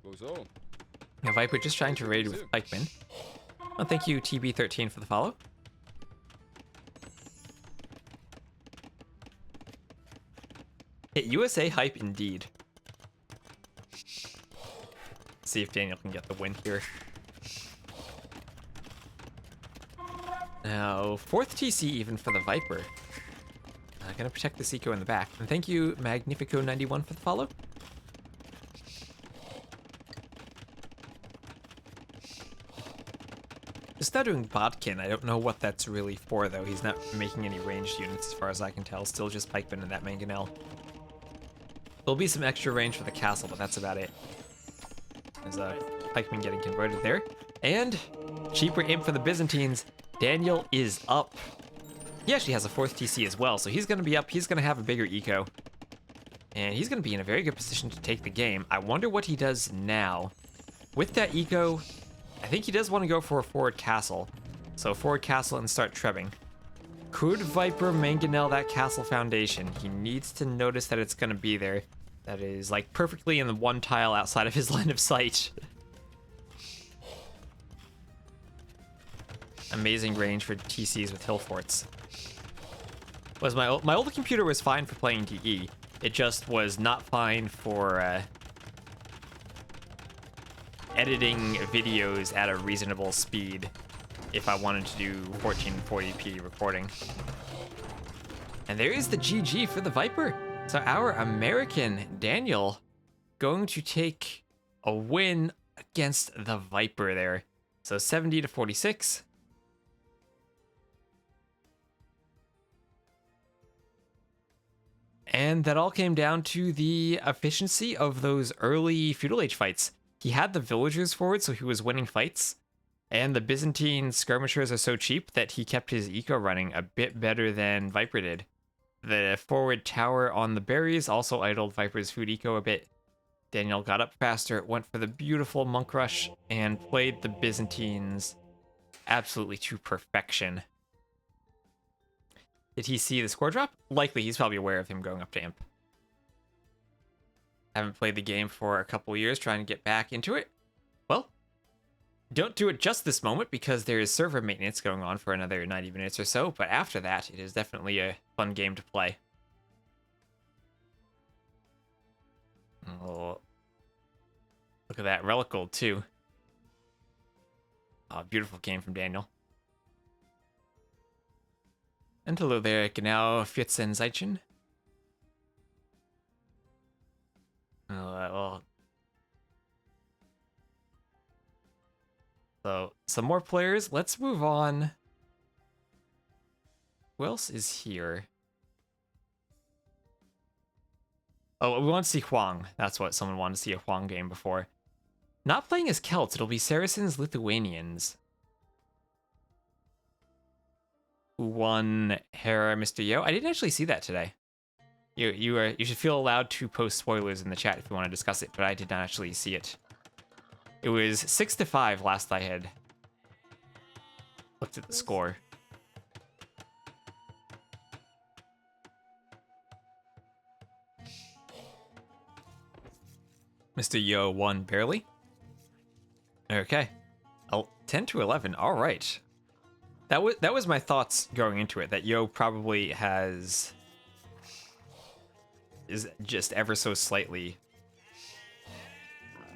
Goes on. Now Viper just trying to raid with pikemen. Oh, thank you, TB13, for the follow. Hit USA hype indeed. See if Daniel can get the win here. Now, 4th TC even for the Viper. Gonna protect this eco in the back. And thank you, Magnifico91, for the follow. Just now doing Bodkin. I don't know what that's really for, though. He's not making any ranged units as far as I can tell. Still just pikemen and that Mangonel. There'll be some extra range for the castle, but that's about it. There's a pikeman getting converted there. And cheaper imp for the Byzantines. Daniel is up. He actually has a 4th TC as well, so he's going to be up. He's going to have a bigger eco. And he's going to be in a very good position to take the game. I wonder what he does now. With that eco, I think he does want to go for a forward castle. So forward castle and start trebbing. Could Viper Mangonel that castle foundation? He needs to notice that it's going to be there. That is like perfectly in the one tile outside of his line of sight. Amazing range for TCs with hill forts. Was my old computer was fine for playing DE. It just was not fine for editing videos at a reasonable speed if I wanted to do 1440p recording. And there is the GG for the Viper. So our American Daniel going to take a win against the Viper there. So 70 to 46. And that all came down to the efficiency of those early feudal age fights. He had the villagers forward, so he was winning fights. And the Byzantine skirmishers are so cheap that he kept his eco running a bit better than Viper did. The forward tower on the berries also idled Viper's food eco a bit. Daniel got up faster, went for the beautiful monk rush, and played the Byzantines absolutely to perfection. Did he see the score drop? Likely, he's probably aware of him going up to Imp. Haven't played the game for a couple years, trying to get back into it. Well, don't do it just this moment because there is server maintenance going on for another 90 minutes or so, but after that, it is definitely a fun game to play. Oh, look at that, Relic Gold too. Oh, beautiful game from Daniel. And hello there, genau 14 Seitchen. Well, So, some more players. Let's move on. Who else is here? Oh, we want to see Huang. That's what someone wanted to see, a Huang game before. Not playing as Celts, it'll be Saracens, Lithuanians. Who won Hera, Mr. Yo? I didn't actually see that today. You should feel allowed to post spoilers in the chat if you want to discuss it, but I did not actually see it. It was 6-5 last I had looked at the score. Mr. Yo won barely. Okay. 10-11. All right. That was my thoughts going into it, that Yo probably is just ever so slightly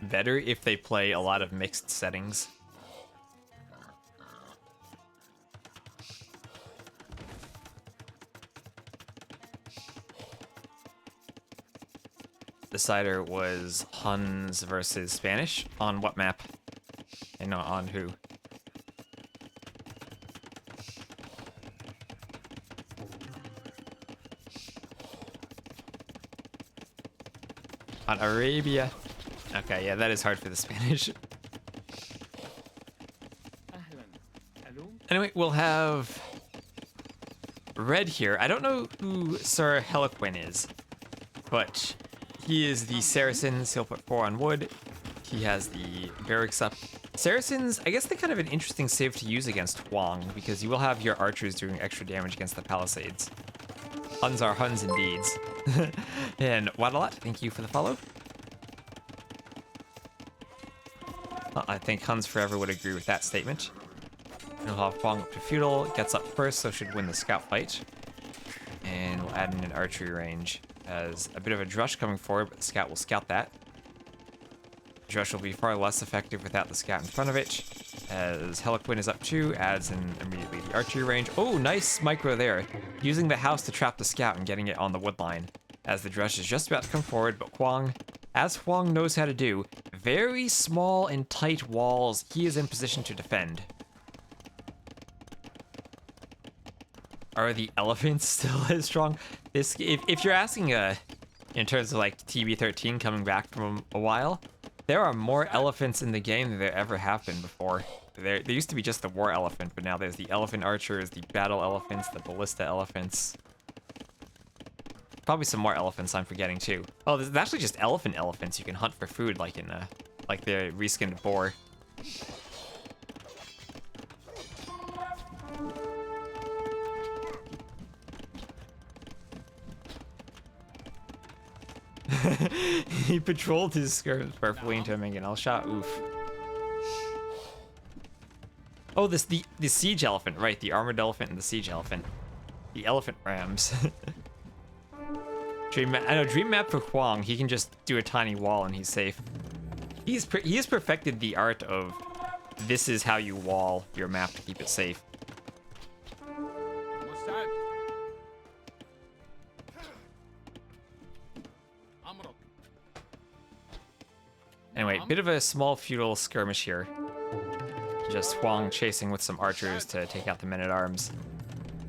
better if they play a lot of mixed settings. Decider was Huns versus Spanish. On what map? And on who? On Arabia. Okay, yeah, that is hard for the Spanish. Anyway, we'll have Red here. I don't know who Sir Heliquin is, but he is the Saracens. He'll put 4 on wood. He has the barracks up. Saracens, I guess they're kind of an interesting save to use against Huang, because you will have your archers doing extra damage against the palisades. Huns are Huns indeed. And Wadalat, thank you for the follow. I think Huns Forever would agree with that statement. We'll have Huang up to feudal, gets up first, so should win the scout fight. And we'll add in an archery range. As a bit of a Drush coming forward, but the scout will scout that. Drush will be far less effective without the scout in front of it. As Heliquin is up 2, adds in immediately the archery range. Oh, nice micro there. Using the house to trap the scout and getting it on the wood line. As the Drush is just about to come forward, but Huang, as Huang knows how to do, very small and tight walls he is in position to defend. Are the elephants still as strong? This, if you're asking in terms of like TB13 coming back from a while, there are more elephants in the game than there ever have been before. There used to be just the war elephant, but now there's the elephant archers, the battle elephants, the ballista elephants. Probably some more elephants I'm forgetting too. Oh, there's actually just elephants you can hunt for food, like in like the reskinned boar. He patrolled his skirts perfectly into a Mangonel shot. Oof. Oh, the siege elephant, right? The armored elephant and the siege elephant. The elephant rams. I know, dream map for Huang. He can just do a tiny wall and he's safe. He has perfected the art of this is how you wall your map to keep it safe. Anyway, bit of a small feudal skirmish here. Just Huang chasing with some archers to take out the men-at-arms.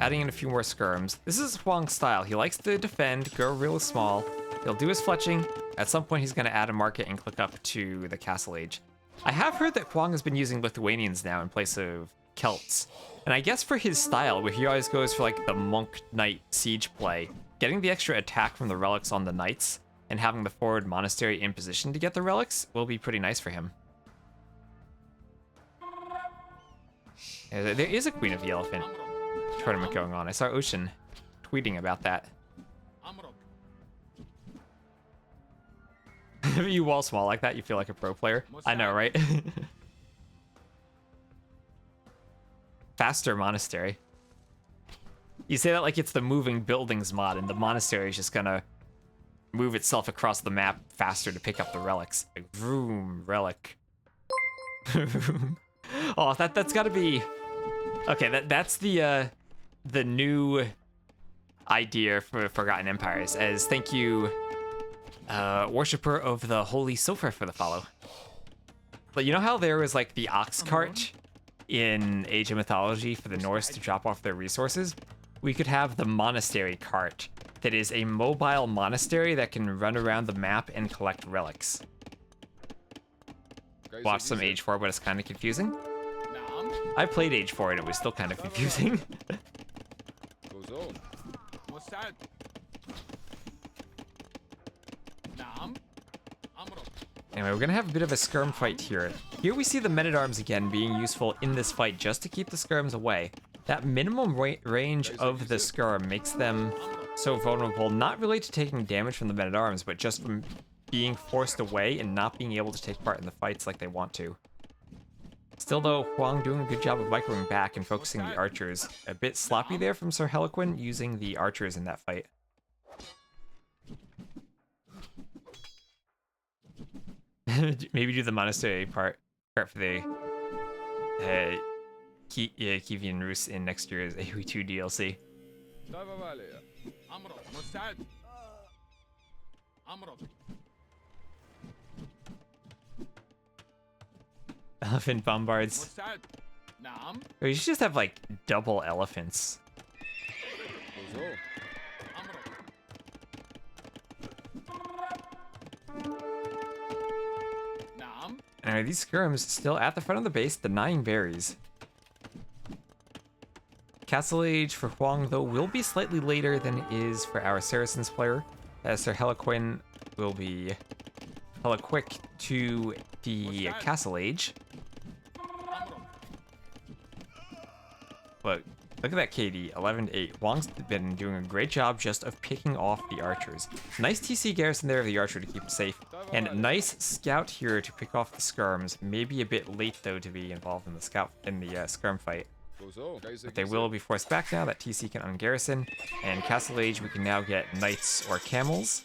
Adding in a few more skirms. This is Huang's style. He likes to defend, go real small. He'll do his fletching. At some point, he's going to add a market and click up to the castle age. I have heard that Huang has been using Lithuanians now in place of Celts. And I guess for his style, where he always goes for like the monk knight siege play, getting the extra attack from the relics on the knights and having the forward monastery in position to get the relics will be pretty nice for him. There is a Queen of the Elephant tournament going on. I saw Ocean tweeting about that. If you wall small like that, you feel like a pro player. I know, right? Faster monastery. You say that like it's the moving buildings mod, and the monastery is just gonna move itself across the map faster to pick up the relics. Like, vroom, relic. Oh, that's gotta be... Okay, that's the new idea for Forgotten Empires, as thank you, Worshipper of the Holy Sulfur, for the follow. But you know how there was like the ox cart in Age of Mythology for the Norse to drop off their resources? We could have the monastery cart that is a mobile monastery that can run around the map and collect relics. Watch some Age 4, but it's kind of confusing. I played Age 4 and it was still kind of confusing. Goes on. مستعد. نعم. أمرك. Anyway, we're gonna have a bit of a skirm fight here. Here we see the men-at-arms again being useful in this fight just to keep the skirms away. That minimum range of the skirm makes them so vulnerable, not really to taking damage from the men-at-arms, but just from being forced away and not being able to take part in the fights like they want to. Still though, Huang doing a good job of microing back and focusing the archers. A bit sloppy there from Sir Heliquin using the archers in that fight. Maybe do the monastery part for the Kievan Rus in next year's AoE2 DLC. طيب عليا. أمرك. مستعد. أمرك. Elephant bombards. مستعد. نعم. Or you should just have like double elephants. Goes on. أمرك. نعم. And are these skirms still at the front of the base denying berries? Castle Age for Huang, though, will be slightly later than it is for our Saracens player, as Sir Heliquin will be hella quick to the Castle Age. أمرك. But look at that KD, 11 to 8. Huang's been doing a great job just of picking off the archers. Nice TC garrison there of the archer to keep it safe, and nice scout here to pick off the skirms. Maybe a bit late though to be involved in the skirm fight. Goes on. But they will be forced back now that TC can ungarrison. And Castle Age, we can now get knights or camels.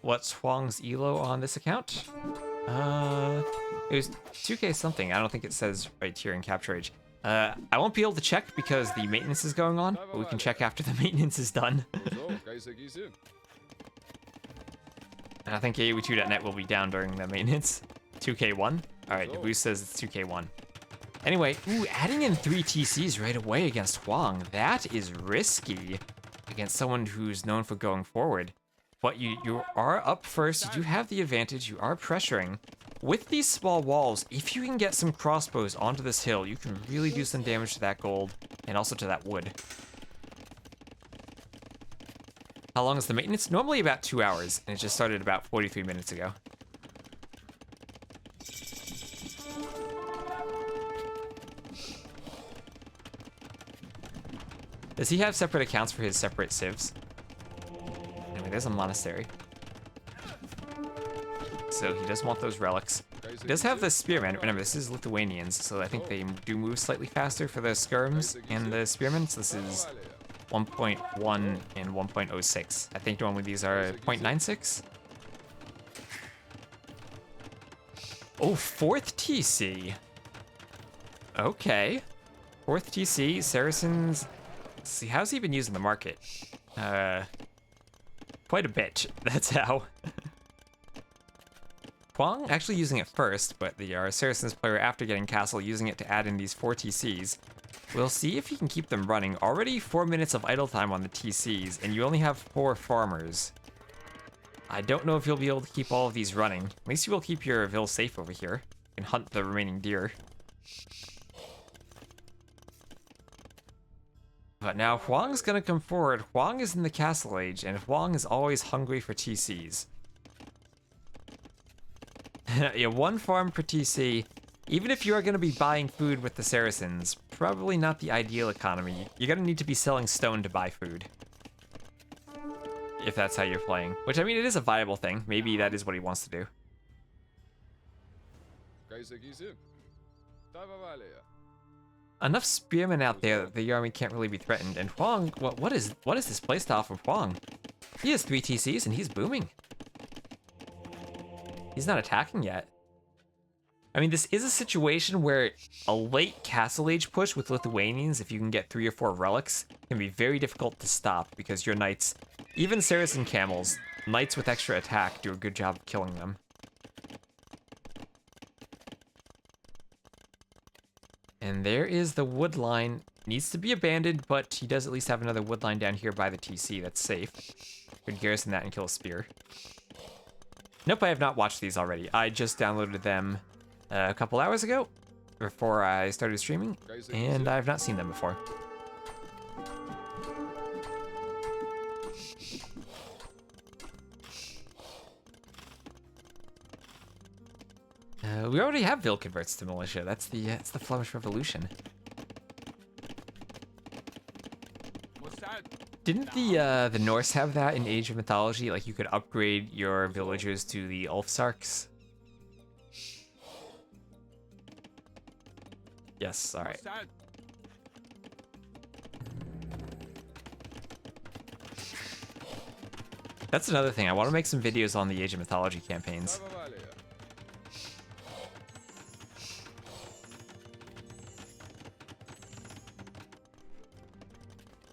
What's Huang's elo on this account? It was 2k something. I don't think it says right here in Capture Age. I won't be able to check because the maintenance is going on, but we can check after the maintenance is done. Goes on. Kaiser Gize. And I think AoE2.net will be down during the maintenance. 2k1. Alright, Deboost says it's 2k1. Anyway, ooh, adding in 3 TCs right away against Huang. That is risky against someone who's known for going forward. But you are up first, you do have the advantage, you are pressuring. With these small walls, if you can get some crossbows onto this hill, you can really do some damage to that gold and also to that wood. How long is the maintenance? Normally about 2 hours, and it just started about 43 minutes ago. Does he have separate accounts for his separate civs? Anyway, there's a monastery. So he does want those relics. He does have the spearmen. Remember, this is Lithuanians, so I think they do move slightly faster for the skirms and the spearmen. So this is 1.1 and 1.06. I think normally these are 0.96. Oh, 4th TC. Okay. 4th TC, Saracens. Let's see, how's he been using the market? Quite a bit. That's how. Huang actually using it first, but the Saracens player, after getting Castle, using it to add in these 4 TCs. We'll see if he can keep them running. Already 4 minutes of idle time on the TCs, and you only have 4 farmers. I don't know if you'll be able to keep all of these running. At least you will keep your Ville safe over here. You can hunt the remaining deer. But now Huang's gonna come forward. Huang is in the Castle Age, and Huang is always hungry for TCs. Yeah, 1 farm per TC. Even if you are going to be buying food with the Saracens, probably not the ideal economy. You're going to need to be selling stone to buy food. If that's how you're playing. Which, I mean, it is a viable thing. Maybe that is what he wants to do. Kaiser Gize. طيب عليا. Enough spearmen out there that the army can't really be threatened. And Huang, what is this playstyle from Huang? He has 3 TCs and he's booming. He's not attacking yet. I mean, this is a situation where a late Castle Age push with Lithuanians, if you can get 3 or 4 relics, can be very difficult to stop because your knights, even Saracen camels, knights with extra attack do a good job of killing them. And there is the wood line. Needs to be abandoned, but he does at least have another wood line down here by the TC. That's safe. Could garrison that and kill a spear. Nope, I have not watched these already. I just downloaded them a couple hours ago before I started streaming, and I've not seen them before. We already have Vil converts to militia. That's the Flemish Revolution. What's that? Didn't the Norse have that in Age of Mythology? Like you could upgrade your villagers to the Ulfsarks? Yes, all right. What's that? That's another thing. I want to make some videos on the Age of Mythology campaigns. Dava Valia.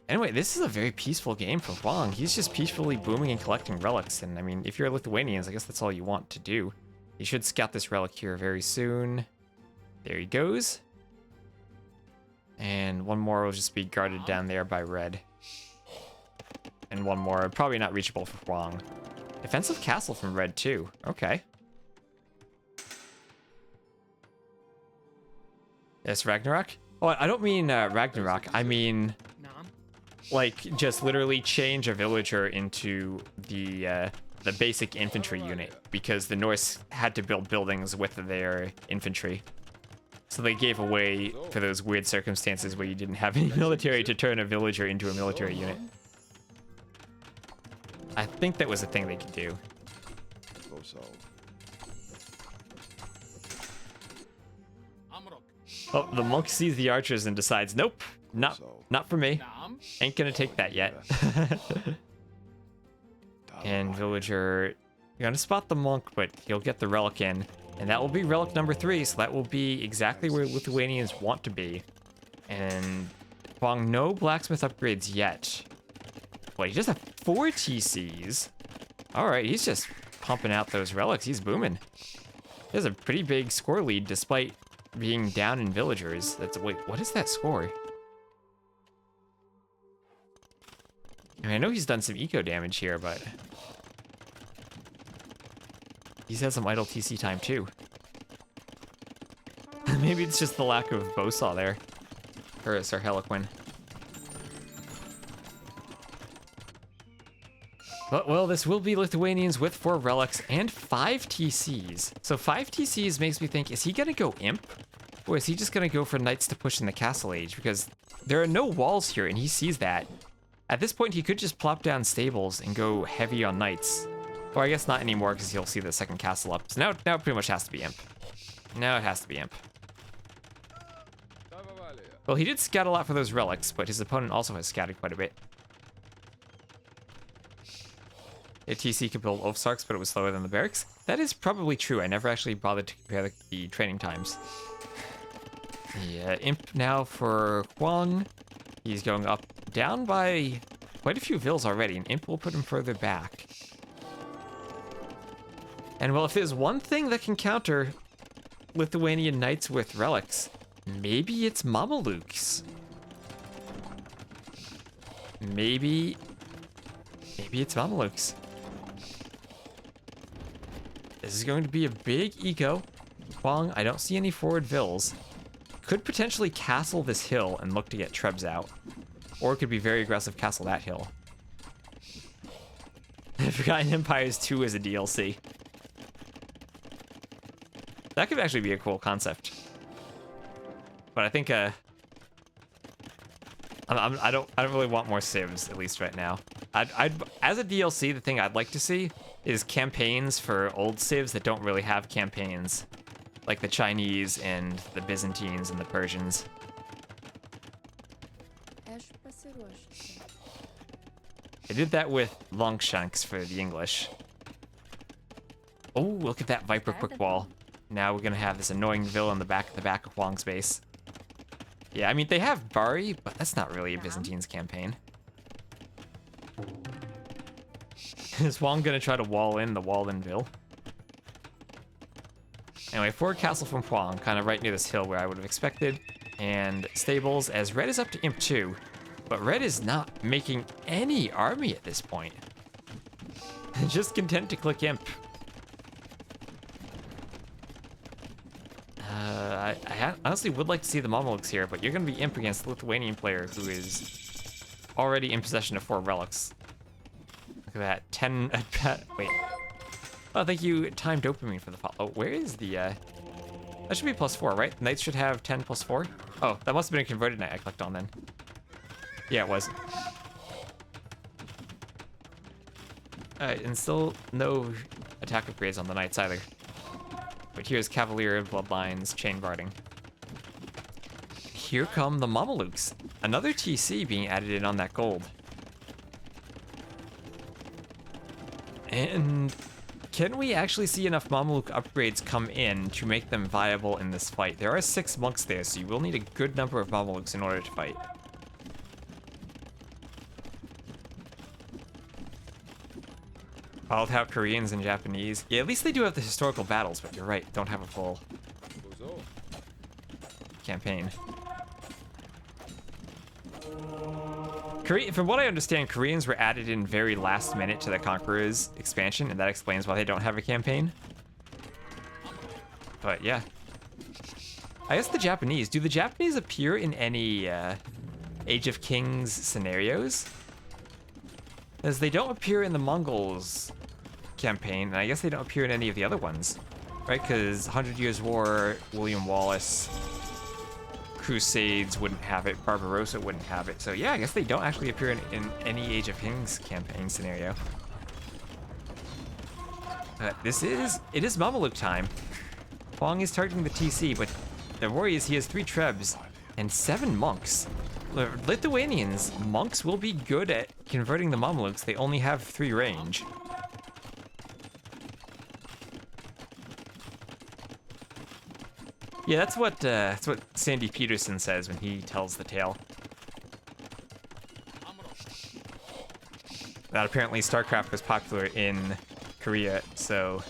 Anyway, this is a very peaceful game for Huang. He's just peacefully booming and collecting relics. And I mean, if you're Lithuanians, I guess that's all you want to do. You should scout this relic here very soon. There he goes. And one more will just be guarded down there by red. And one more, probably not reachable for Huang. Defensive castle from red too. Okay. Yes, Ragnarok? Oh, I don't mean Ragnarok. I mean, like, just literally change a villager into the basic infantry unit, because the Norse had to build buildings with their infantry. So they gave away for those weird circumstances where you didn't have any military to turn a villager into a military unit. I think that was a thing they could do. Oh, the monk sees the archers and decides, nope, not for me. Naam. Ain't gonna take that yet. And villager, you're gonna spot the monk, but he'll get the relic in. And that will be relic number 3, so that will be exactly where Lithuanians want to be. And Huang, no blacksmith upgrades yet. Wait, he just have 4 TCs. Alright, he's just pumping out those relics. He's booming. He has a pretty big score lead despite being down in villagers. Wait, what is that score? I mean, I know he's done some eco damage here, but he's had some idle TC time too. Maybe it's just the lack of bowsaw there for Sir Heliquin. But, well, this will be Lithuanians with 4 relics and 5 TCs. So 5 TCs makes me think, is he gonna go Imp? Or is he just gonna go for Knights to push in the Castle Age? Because there are no walls here, and he sees that. At this point, he could just plop down stables and go heavy on Knights. Or I guess not anymore, because he'll see the second castle up. So now it pretty much has to be Imp. Now it has to be Imp. Dava Valia. Well, he did scout a lot for those relics, but his opponent also has scouted quite a bit. A TC could build Ulfsarks, but it was slower than the barracks. That is probably true. I never actually bothered to compare the training times. Yeah, Imp now for Huang. He's going up, down by quite a few vills already, and Imp will put him further back. And well, if there's one thing that can counter Lithuanian knights with relics, maybe it's Mamelukes. Maybe it's Mamelukes. This is going to be a big eco. Huang, I don't see any forward vills. Could potentially castle this hill and look to get Trebs out. Or it could be very aggressive castle that hill. Forgotten Empires 2 is a DLC. That could actually be a cool concept. But I think I don't really want more civs, at least right now. I'd as a DLC, the thing I'd like to see is campaigns for old civs that don't really have campaigns, like the Chinese and the Byzantines and the Persians. They did that with Longshanks for the English. Oh, look at that Viper quick wall. Now we're gonna have this annoying Vil in the back of Huang's base. Yeah, I mean, they have Bari, but that's not really a Byzantine's campaign. Is Huang gonna try to wall in the walled-in Vil? Anyway, forward castle from Huang, kind of right near this hill where I would have expected. And stables, as Red is up to Imp 2, but Red is not making any army at this point. Just content to click Imp. I honestly would like to see the Mamelukes here, but you're going to be Imp against the Lithuanian player who is already in possession of 4 relics. Look at that, 10... wait. Oh, thank you, Time Dopamine for the follow. Oh, where is the... That should be +4, right? Knights should have 10 + 4. Oh, that must have been a converted knight I clicked on then. Yeah, it was. Alright, and still no attack upgrades on the knights either. But here's Cavalier, Bloodlines, Chain Guarding. Here come the Mamelukes. Another TC being added in on that gold. And can we actually see enough Mameluke upgrades come in to make them viable in this fight? There are 6 monks there, so you will need a good number of Mamelukes in order to fight. Followed out Koreans and Japanese. Yeah, at least they do have the historical battles, but you're right, don't have a full campaign. From what I understand, Koreans were added in very last minute to the Conquerors expansion, and that explains why they don't have a campaign. But yeah. I guess the Japanese. Do the Japanese appear in any Age of Kings scenarios? As they don't appear in the Mongols campaign, and I guess they don't appear in any of the other ones, right? Because 100 Years' War, William Wallace, Crusades wouldn't have it, Barbarossa wouldn't have it. So yeah, I guess they don't actually appear in any Age of Kings campaign scenario. It is Mameluke time. Huang is targeting the TC, but the worry is he has 3 trebs and 7 monks. Lithuanians, monks will be good at converting the Mamelukes. They only have 3 range. Yeah, that's what Sandy Peterson says when he tells the tale. That apparently StarCraft was popular in Korea, so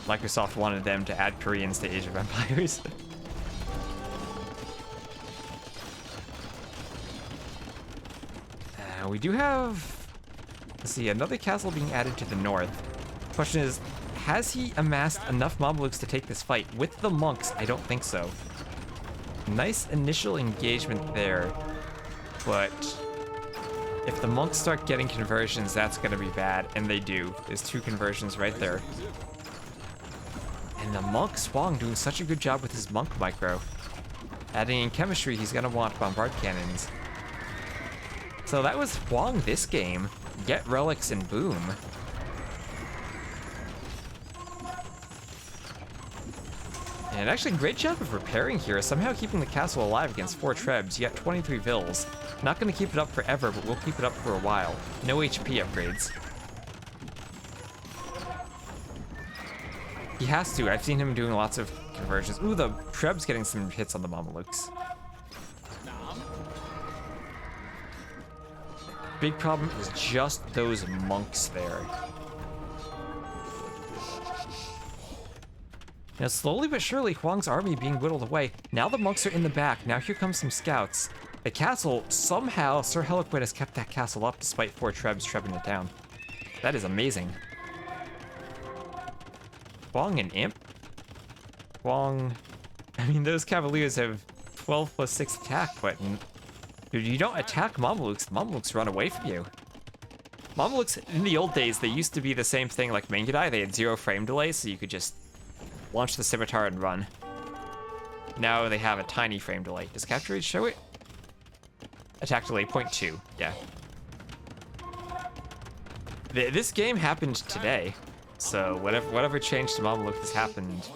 Microsoft wanted them to add Koreans to Age of Empires. We do have, let's see, another castle being added to the north. Question is, has he amassed enough Mamelukes to take this fight? With the monks, I don't think so. Nice initial engagement there, but if the monks start getting conversions, that's gonna be bad, and they do. There's 2 conversions right there. And the monk Huang doing such a good job with his monk micro. Adding in chemistry, he's gonna want bombard cannons. So that was Huang this game. Get relics and boom. And actually, great job of repairing here, somehow keeping the castle alive against 4 trebs. You got 23 Vils. Not gonna keep it up forever, but we'll keep it up for a while. No HP upgrades. He has to. I've seen him doing lots of conversions. Ooh, the treb's getting some hits on the Mamelukes. Big problem is just those monks there. Now, slowly but surely, Huang's army being whittled away. Now the monks are in the back. Now here comes some scouts. The castle, somehow, Sir Heliquid has kept that castle up despite 4 trebs trebbing it down. That is amazing. Huang and Imp? Huang... I mean, those Cavaliers have 12 + 6 attack, but... Dude, you don't attack Mamelukes, Mamelukes run away from you. Mamelukes, in the old days, they used to be the same thing like Mangudai. They had 0 frame delay, so you could just launch the scimitar and run. Now they have a tiny frame delay. Does capture rate show it? Attack delay 0.2, yeah. This game happened today, so whatever change to Mameluk has happened,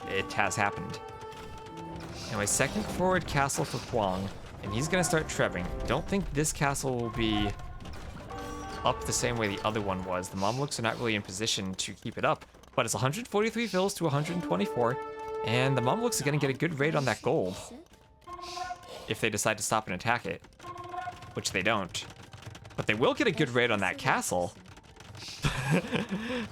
it has happened. Anyway, second forward castle for Huang. And he's gonna start trebbing. Don't think this castle will be up the same way the other one was. The Mamelukes are not really in position to keep it up. but it's 143 vills to 124, and the Mamelukes are going to get a good raid on that gold if they decide to stop and attack it, which they don't. But they will get a good raid on that castle.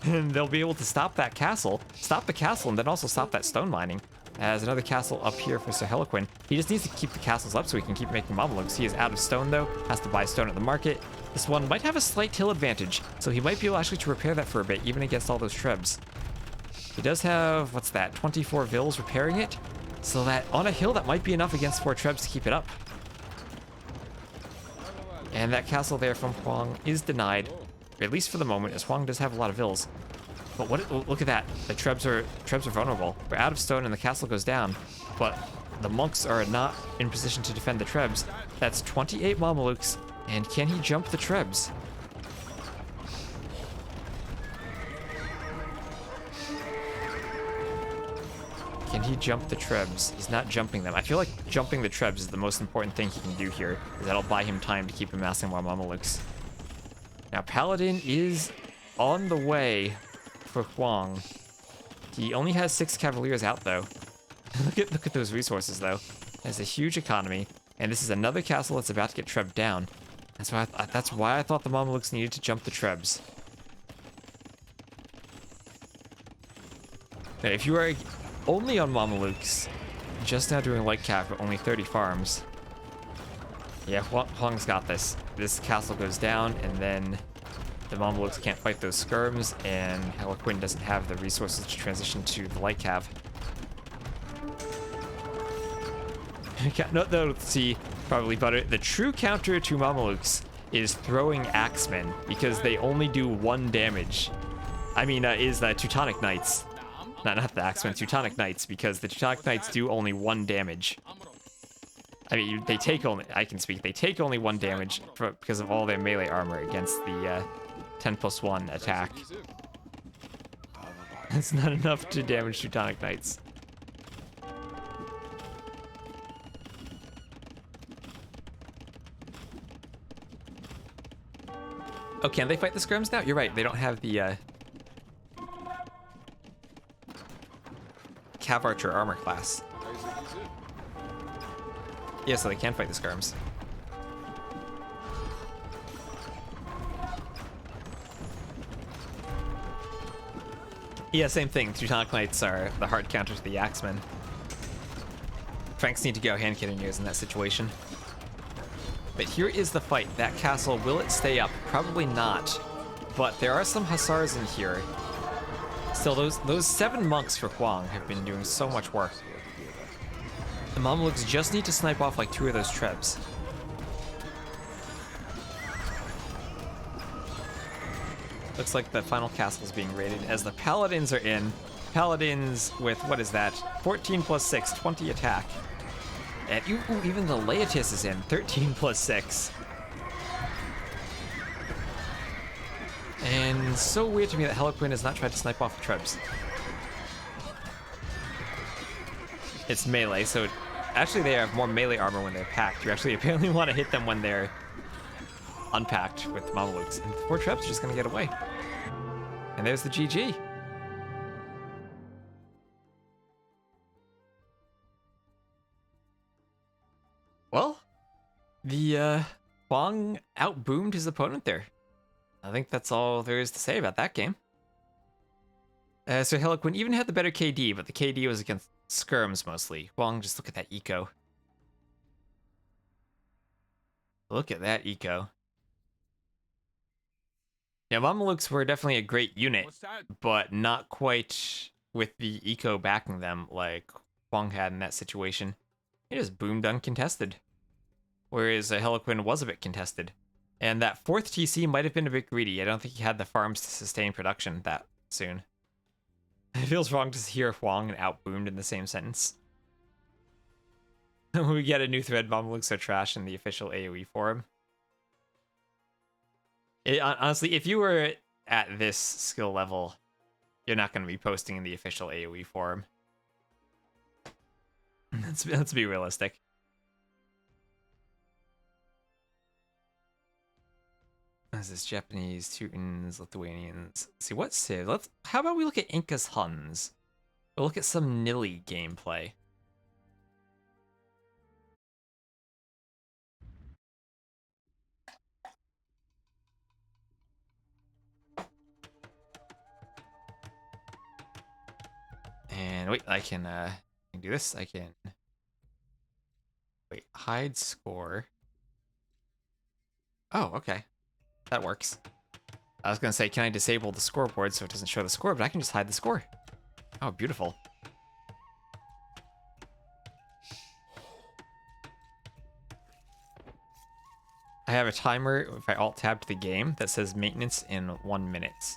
And they'll be able to stop that castle, stop the castle, and then also stop that stone mining. As another castle up here for Sir Heliquin. He just needs to keep the castles up so he can keep making Mamelukes. He is out of stone though, has to buy stone at the market. This one might have a slight hill advantage, so he might be able actually to repair that for a bit, even against all those trebs. He does have, what's that, 24 vills repairing it? So that on a hill that might be enough against 4 trebs to keep it up. And that castle there from Huang is denied, at least for the moment, as Huang does have a lot of vills. But look at that. The trebs are vulnerable. We're out of stone and the castle goes down. But the monks are not in position to defend the trebs. That's 28 Mamelukes. And can he jump the trebs? Can he jump the trebs? He's not jumping them. I feel like jumping the trebs is the most important thing he can do here. That'll buy him time to keep amassing more Mamelukes. Now Paladin is on the way for Huang. He only has 6 cavaliers out though. look at those resources though. Has a huge economy, and this is another castle that's about to get trebbed down. That's why I thought the Mamelukes needed to jump the trebs. Now, if you are only on Mamelukes, just now doing light cav but only 30 farms. Yeah, Huang's got this. This castle goes down, and then the Mamelukes can't fight those skirms, and Heliquin doesn't have the resources to transition to the light cav. No, see, probably better. The true counter to Mamelukes is throwing axemen, because they only do 1 damage. I mean, is the Teutonic Knights. Not the axemen, Teutonic Knights, because the Teutonic Knights do only 1 damage. I mean, they take only, I can speak, they take only 1 damage because of all their melee armor against the 10+1 attack. That's not enough to damage Teutonic Knights. Oh, can they fight the skirms now? You're right, they don't have the Cav Archer armor class. Yeah, so they can fight the skirms. Yeah, same thing. Teutonic Knights are the hard counter to the Axemen. Franks need to go hand cannoneers in that situation. But here is the fight. That castle, will it stay up? Probably not. But there are some Hussars in here. Still, those 7 monks for Huang have been doing so much work. The Mamelukes just need to snipe off like 2 of those trebs. Looks like the final castle is being raided as the Paladins are in. Paladins with, what is that? 14 plus 6, 20 attack. And even the Laetus is in, 13 plus 6. And so weird to me that Heliquin has not tried to snipe off the trebs. It's melee, so actually they have more melee armor when they're packed. You actually apparently want to hit them when they're unpacked with Mamelukes. And the 4 trebs are just going to get away. And there's the GG. Well, the Huang outboomed his opponent there. I think that's all there is to say about that game. So Heliquin even had the better KD, but the KD was against skirms mostly. Huang, just look at that eco. Look at that eco. Yeah, Mamelukes were definitely a great unit, but not quite with the eco backing them like Huang had in that situation. He just boomed uncontested. Whereas Heliquin was a bit contested. And that 4th TC might have been a bit greedy. I don't think he had the farms to sustain production that soon. It feels wrong to hear Huang and outboomed in the same sentence. We get a new thread, Mamelukes are trash in the official AoE forum. Honestly, if you were at this skill level, you're not going to be posting in the official AoE forum. Let's be realistic. This is Japanese, Teutons, Lithuanians. Let's see, what civ? How about we look at Inca's Huns? We'll look at some Nili gameplay. And wait, I can do this. I can wait, hide score. Oh, okay. That works. I was gonna say, can I disable the scoreboard so it doesn't show the score, but I can just hide the score. Oh, beautiful. I have a timer, if I alt-tab to the game, that says maintenance in 1 minute.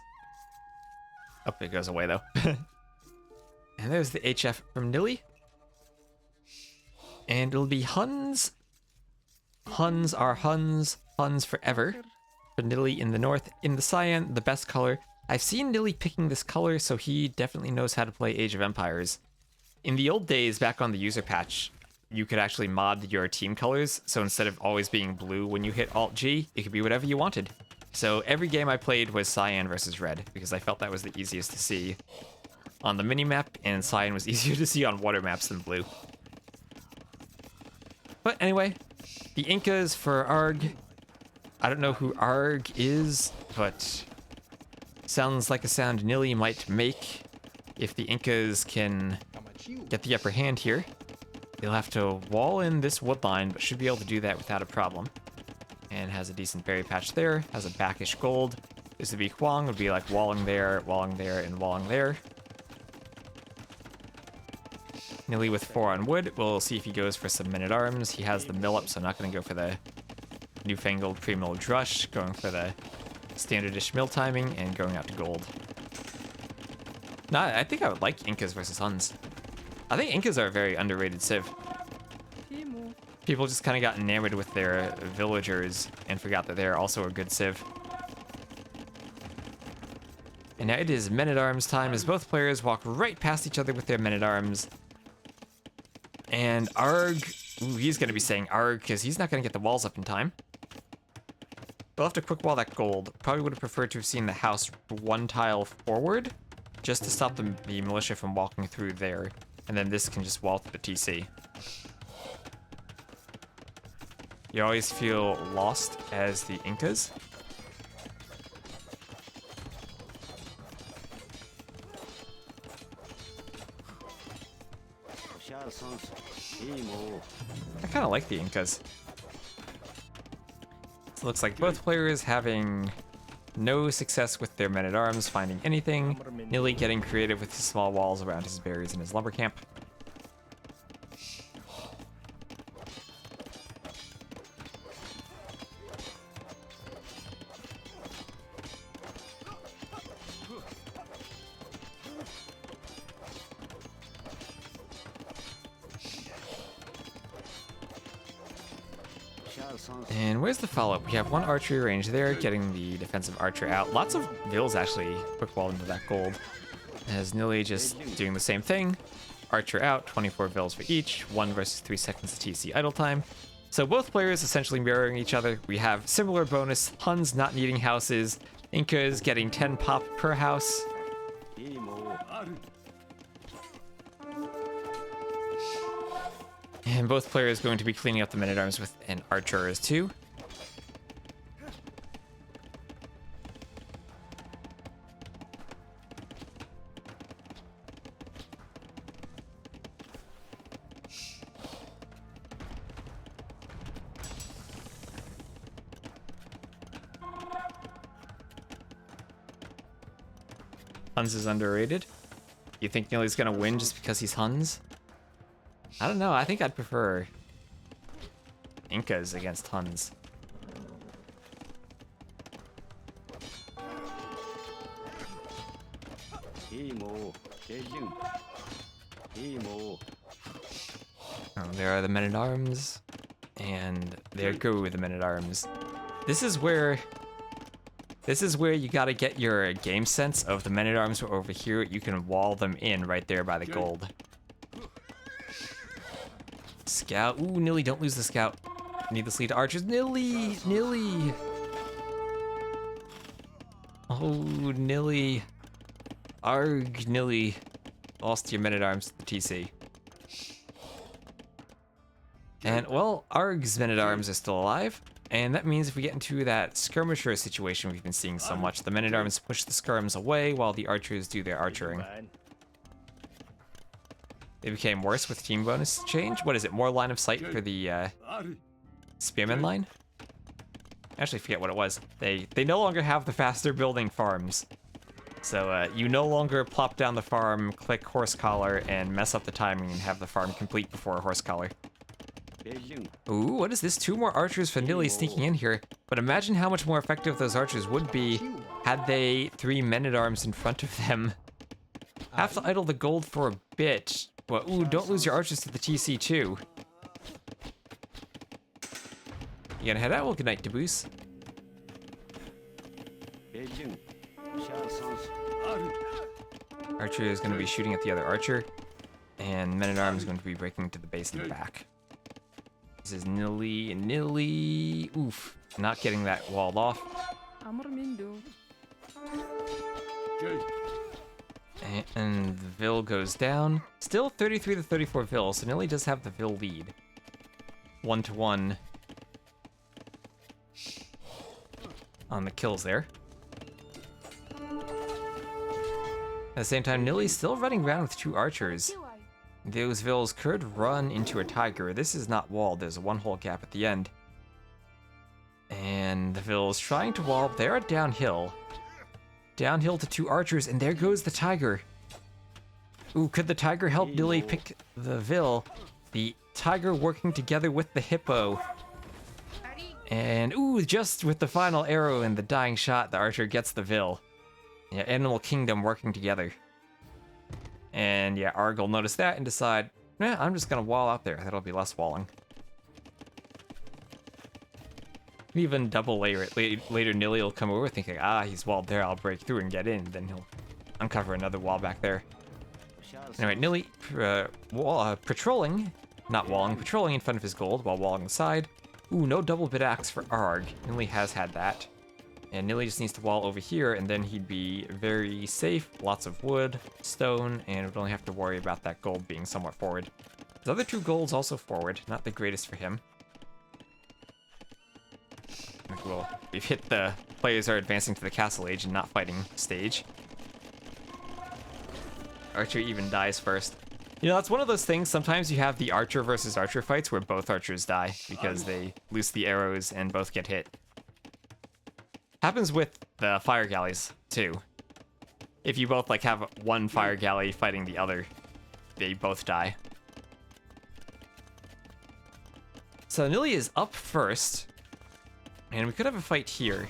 Oh, it goes away though. And there's the HF from Nili. And it'll be Huns. Huns are Huns. Huns forever. For Nili in the north. In the cyan, the best color. I've seen Nili picking this color, so he definitely knows how to play Age of Empires. In the old days, back on the user patch, you could actually mod your team colors, so instead of always being blue when you hit Alt-G, it could be whatever you wanted. So every game I played was cyan versus red, because I felt that was the easiest to see on the minimap, and cyan was easier to see on water maps than blue. But anyway, the Incas for Arg. I don't know who Arg is, but sounds like a sound Nili might make if the Incas can get the upper hand here. They'll have to wall in this wood line, but should be able to do that without a problem. And has a decent berry patch there, has a backish gold. This would be Huang, would be like walling there, and walling there. Nili with 4 on wood. We'll see if he goes for some men-at-arms. He has the mill up, so I'm not going to go for the newfangled pre-milled rush. Going for the standardish mill timing and going out to gold. Nah, I think I would like Incas versus Huns. I think Incas are a very underrated civ. People just kind of got enamored with their villagers and forgot that they're also a good civ. And now it is men-at-arms time as both players walk right past each other with their men-at-arms. And Arg, ooh, he's going to be saying Arg because he's not going to get the walls up in time. We'll have to quick wall that gold. Probably would have preferred to have seen the house 1 tile forward just to stop the militia from walking through there. And then this can just wall to the TC. You always feel lost as the Incas. I kind of like the Incas. So it looks like both players having no success with their men-at-arms finding anything. Nili getting creative with his small walls around his berries and his lumber camp. And where's the follow-up? We have 1 archery range there, getting the defensive archer out. Lots of vills actually quick-walled into that gold. As Nili just doing the same thing. Archer out, 24 vills for each, 1 versus 3 seconds of TC idle time. So both players essentially mirroring each other. We have similar bonus, Huns not needing houses, Incas getting 10 pop per house. And both players going to be cleaning up the men-at-arms with an archer as too. Huns is underrated. You think Nili's gonna win just because he's Huns? I don't know. I think I'd prefer Incas against Huns. Oh, there are the men-at-arms. And there go the men-at-arms. This is where you gotta get your game sense of the men-at-arms are over here. You can wall them in right there by the gold. Scout. Ooh, Nili, don't lose the scout. Needlessly to archers. Nili! Nili! Oh, Nilly. Arg, Nilly. Lost your men-at-arms to the TC. And, well, Arg's men-at-arms are still alive. And that means if we get into that skirmisher situation we've been seeing so much, the men-at-arms push the skirms away while the archers do their archering. It became worse with team bonus change. What is it? More line of sight for the spearman line? I actually forget what it was. They no longer have the faster building farms. So you no longer plop down the farm, click horse collar, and mess up the timing and have the farm complete before a horse collar. Ooh, what is this? 2 more archers for Nilly sneaking in here. But imagine how much more effective those archers would be had they 3 men-at-arms in front of them. Have to idle the gold for a bit. Well, ooh, don't lose your archers to the TC too. You gonna head out? Well, good night, Debus. Archer is gonna be shooting at the other archer, and men-at-arms is going to be breaking into the base in the back. This is Nilly and Nilly. Oof, not getting that walled off. And the Vil goes down. Still 33 to 34 Vil, so Nilly does have the Vil lead. 1-to-1 on the kills there. At the same time, Nilly's still running around with 2 archers. Those Vils could run into a tiger. This is not walled. There's a 1-hole gap at the end. And the Vils trying to wall. They're downhill. Downhill to 2 archers, and there goes the tiger. Ooh, could the tiger help Nilly pick the Vil? The tiger working together with the hippo. And ooh, just with the final arrow and the dying shot, the archer gets the Vil. Yeah, Animal Kingdom working together. And yeah, Arg will notice that and decide, I'm just gonna wall out there. That'll be less walling. Even double layer it. Later Nilly will come over thinking, he's walled there, I'll break through and get in. Then he'll uncover another wall back there. Anyway, Nilly patrolling, not walling, patrolling in front of his gold while walling the side. Ooh, no double bit axe for Arg. Nilly has had that. And Nilly just needs to wall over here, and then he'd be very safe. Lots of wood, stone, and would only have to worry about that gold being somewhat forward. His other 2 golds also forward, not the greatest for him. Well, we've hit the players are advancing to the castle age and not fighting stage. Archer even dies first. You know, that's one of those things, sometimes you have the archer versus archer fights where both archers die because they loose the arrows and both get hit. Happens with the fire galleys, too. If you both, like, have one fire galley fighting the other, they both die. So Nilly is up first, and we could have a fight here.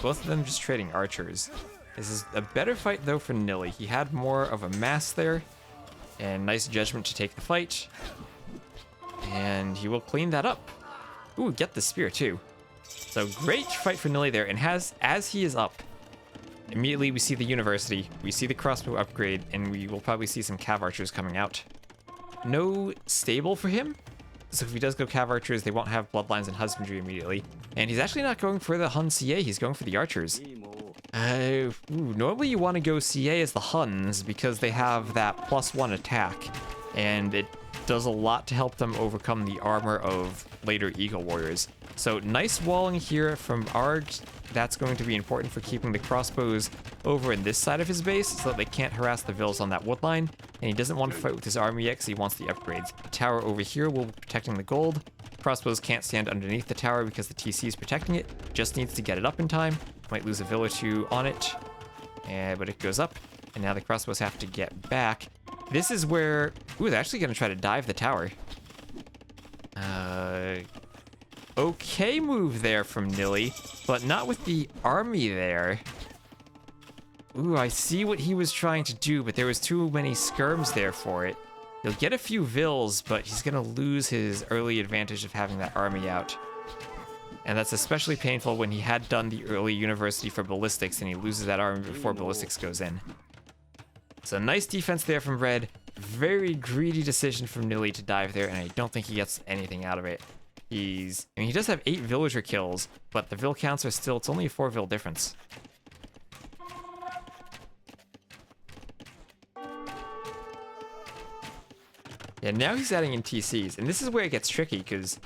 Both of them just trading archers. This is a better fight, though, for Nilly. He had more of a mass there, and nice judgment to take the fight. And he will clean that up. Ooh, get the spear, too. So great fight for Nilly there, and as he is up, immediately we see the university, we see the crossbow upgrade, and we will probably see some cav archers coming out. No stable for him, so if he does go cav archers, they won't have bloodlines and husbandry immediately. And he's actually not going for the Hun CA, he's going for the archers. Normally you want to go CA as the Huns, because they have that +1 attack, and it does a lot to help them overcome the armor of later Eagle Warriors. So nice walling here from Arg. That's going to be important for keeping the crossbows over in this side of his base so that they can't harass the Vils on that wood line. And he doesn't want to fight with his army yet because he wants the upgrades. The tower over here will be protecting the gold. Crossbows can't stand underneath the tower because the TC is protecting it. Just needs to get it up in time. Might lose a Vil or 2 on it. But it goes up. And now the crossbows have to get back. This is where... Ooh, they're actually going to try to dive the tower. Okay move there from Nilly, but not with the army there. Ooh, I see what he was trying to do, but there was too many skirms there for it. He'll get a few Vils, but he's going to lose his early advantage of having that army out. And that's especially painful when he had done the early university for ballistics and he loses that army before ballistics goes in. So nice defense there from Red. Very greedy decision from Nilly to dive there, and I don't think he gets anything out of it. I mean, he does have 8 villager kills, but the vill counts are still, it's only a 4 vill difference. Yeah, now he's adding in TCs, and this is where it gets tricky, because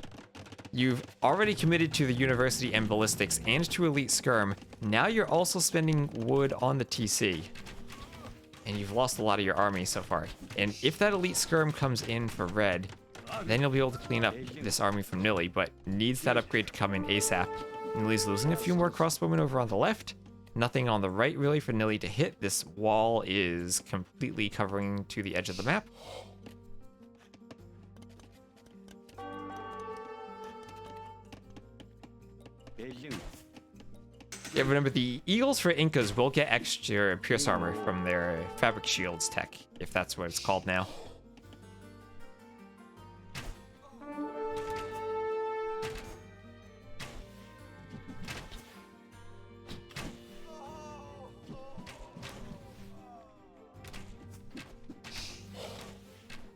you've already committed to the University and Ballistics and to Elite Skirm. Now you're also spending wood on the TC. And you've lost a lot of your army so far. And if that Elite Skirm comes in for red, then you'll be able to clean up this army from Nili, but needs that upgrade to come in ASAP. Nili's losing a few more crossbowmen over on the left. Nothing on the right really for Nili to hit. This wall is completely covering to the edge of the map. Yeah, remember the Eagles for Incas will get extra Pierce Armor from their Fabric Shields tech, if that's what it's called now.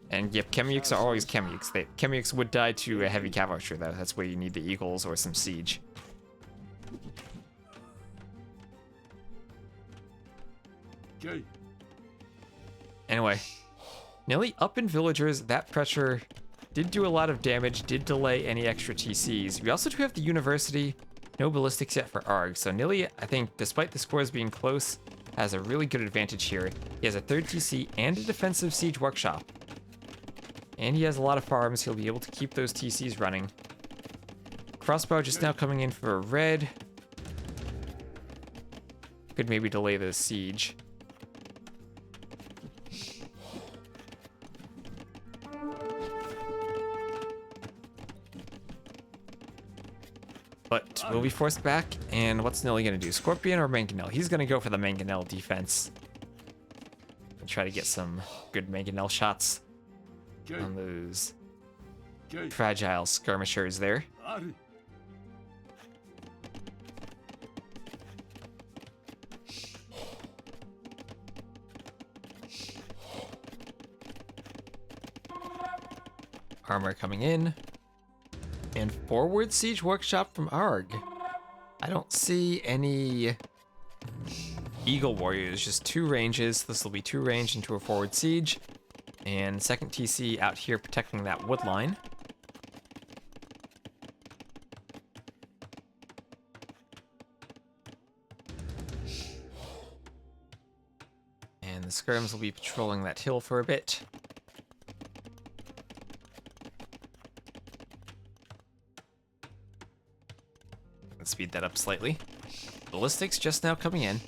And yep, Chemyuks are always Chemyuks. Chemyuks would die to a heavy cav archer though. That's where you need the Eagles or some siege. Anyway, Nili up in villagers. That pressure did do a lot of damage, did delay any extra TCs. We also do have the University, no ballistics yet for ARG. So Nili, I think, despite the scores being close, has a really good advantage here. He has a 3rd TC and a defensive siege workshop. And he has a lot of farms. He'll be able to keep those TCs running. Crossbow just now coming in for a red. Could maybe delay the siege. But we'll be forced back, and what's Nili gonna do? Scorpion or Mangonel? He's gonna go for the Mangonel defense. And try to get some good Mangonel shots on those fragile skirmishers there. Armor coming in. And forward siege workshop from ARG. I don't see any Eagle Warriors, just 2 ranges. This will be 2 range into a forward siege. And 2nd TC out here protecting that wood line. And the skirms will be patrolling that hill for a bit. Let's speed that up slightly. Ballistics just now coming in.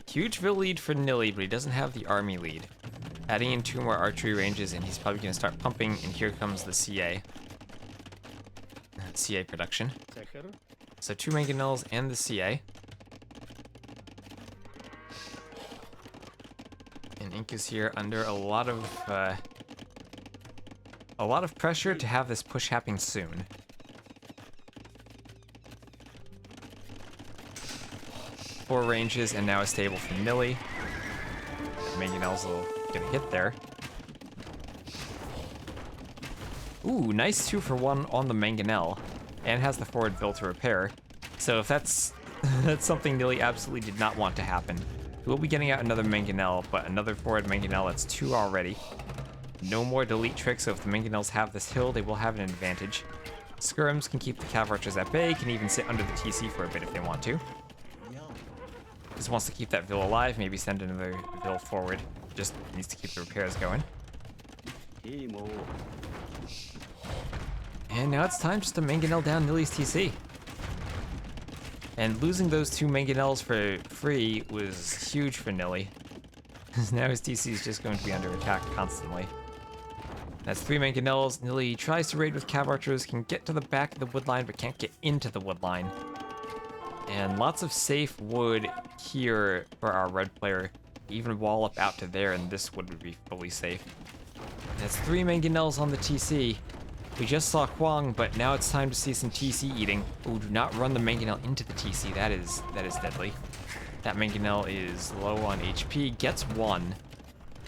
Huge Vill lead for Nili, but he doesn't have the army lead. Adding in 2 more archery ranges, and he's probably going to start pumping, and here comes the CA. CA production. So 2 Mangonels and the CA. And Ink is here under a lot of pressure to have this push happen soon. Four ranges and now a stable from Nili. Mangonels will get a hit there. Ooh, nice 2 for 1 on the Mangonel, and has the forward Vill to repair. So if that's that's something Nili absolutely did not want to happen. We'll be getting out another Mangonel, but another forward Mangonel, that's 2 already. No more delete tricks, so if the Mangonels have this hill, they will have an advantage. Skirms can keep the Cav Archers at bay, can even sit under the TC for a bit if they want to. Just wants to keep that Vill alive, maybe send another Vill forward. Just needs to keep the repairs going. And now it's time just to Mangonel down Nili's TC. And losing those 2 Mangonels for free was huge for Nili. Because now his TC is just going to be under attack constantly. That's 3 Mangonels. Nili tries to raid with Cav Archers, can get to the back of the wood line, but can't get into the wood line. And lots of safe wood here for our red player. Even wall up out to there, and this wood would be fully safe. That's 3 Mangonels on the TC. We just saw Kwang, but now it's time to see some TC eating. Ooh, do not run the Mangonel into the TC. That is deadly. That Mangonel is low on HP. Gets 1.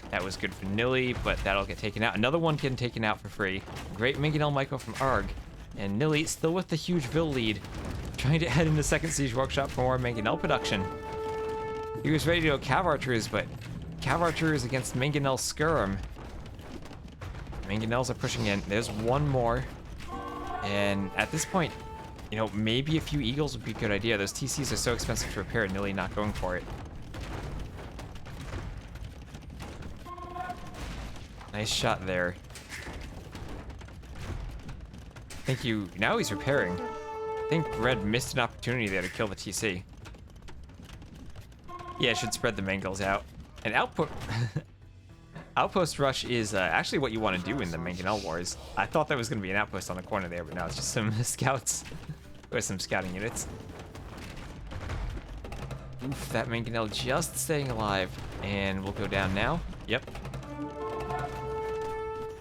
That was good for Nili, but that'll get taken out. Another one getting taken out for free. Great Mangonel Michael from ARG. And Nilly still with the huge Vil lead, trying to head into second Siege Workshop for more Mangonel production. He was ready to go Cav Archers, but Cav Archers against Mangonel Skirm. Mangonels are pushing in. There's one more. And at this point, you know, maybe a few Eagles would be a good idea. Those TCs are so expensive to repair, Nilly not going for it. Nice shot there. Thank you. Now he's repairing. I think Red missed an opportunity there to kill the TC. Yeah, should spread the Mangles out. And Outpost Rush is actually what you want to do in the Mangonel Wars. I thought there was going to be an outpost on the corner there, but now it's just some scouts. Or some scouting units. Oof, that Mangonel just staying alive. And we'll go down now. Yep.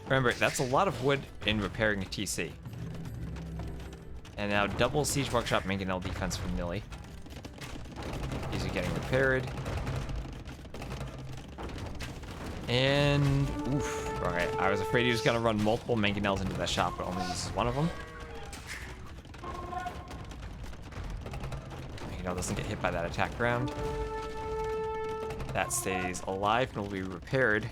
Remember, that's a lot of wood in repairing a TC. And now double Siege Workshop Mangonel defense from Nilly. These are getting repaired. And, oof. Alright, I was afraid he was going to run multiple Mangonels into that shop, but only uses one of them. Mangonel doesn't get hit by that attack round. That stays alive and will be repaired.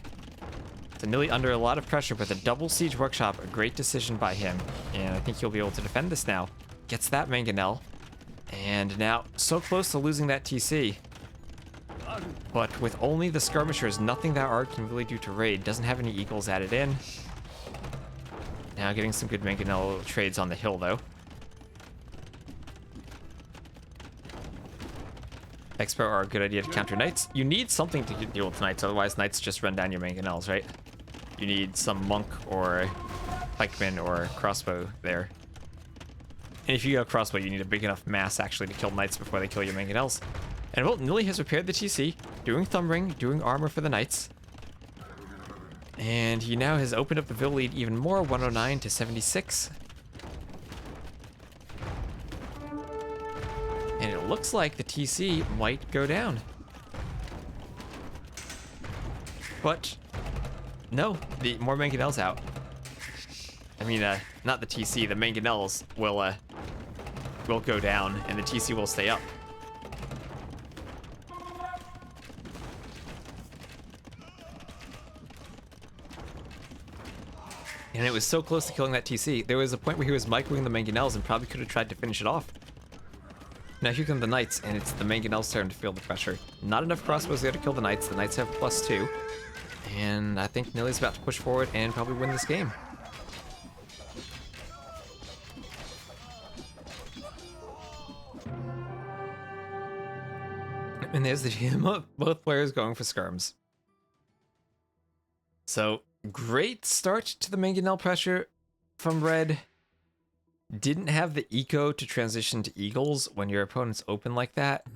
So Nilly under a lot of pressure, but the double Siege Workshop, a great decision by him. And I think he'll be able to defend this now. Gets that Mangonel. And now, so close to losing that TC. But with only the skirmishers, nothing that Ard can really do to raid. Doesn't have any Eagles added in. Now getting some good Mangonel trades on the hill, though. Expo are a good idea to counter Knights. You need something to deal with Knights, otherwise Knights just run down your Mangonels, right? You need some Monk or Pikeman or Crossbow there. And if you go Crossbow, you need a big enough mass actually to kill Knights before they kill your Mangonels. And well, Nilly has repaired the TC, doing Thumb Ring, doing armor for the Knights. And he now has opened up the Vil lead even more, 109 to 76. And it looks like the TC might go down. But no, the more Mangonels out. I mean, not the TC, the Mangonels will go down and the TC will stay up. And it was so close to killing that TC. There was a point where he was microing the Mangonels and probably could have tried to finish it off. Now here come the Knights, and it's the Mangonels' turn to feel the pressure. Not enough crossbows there to kill the Knights. The Knights have +2. And I think Nilly's about to push forward and probably win this game. And there's the GM of both players going for skirms. So, great start to the Mangonel pressure from Red. Didn't have the eco to transition to Eagles when your opponent's open like that.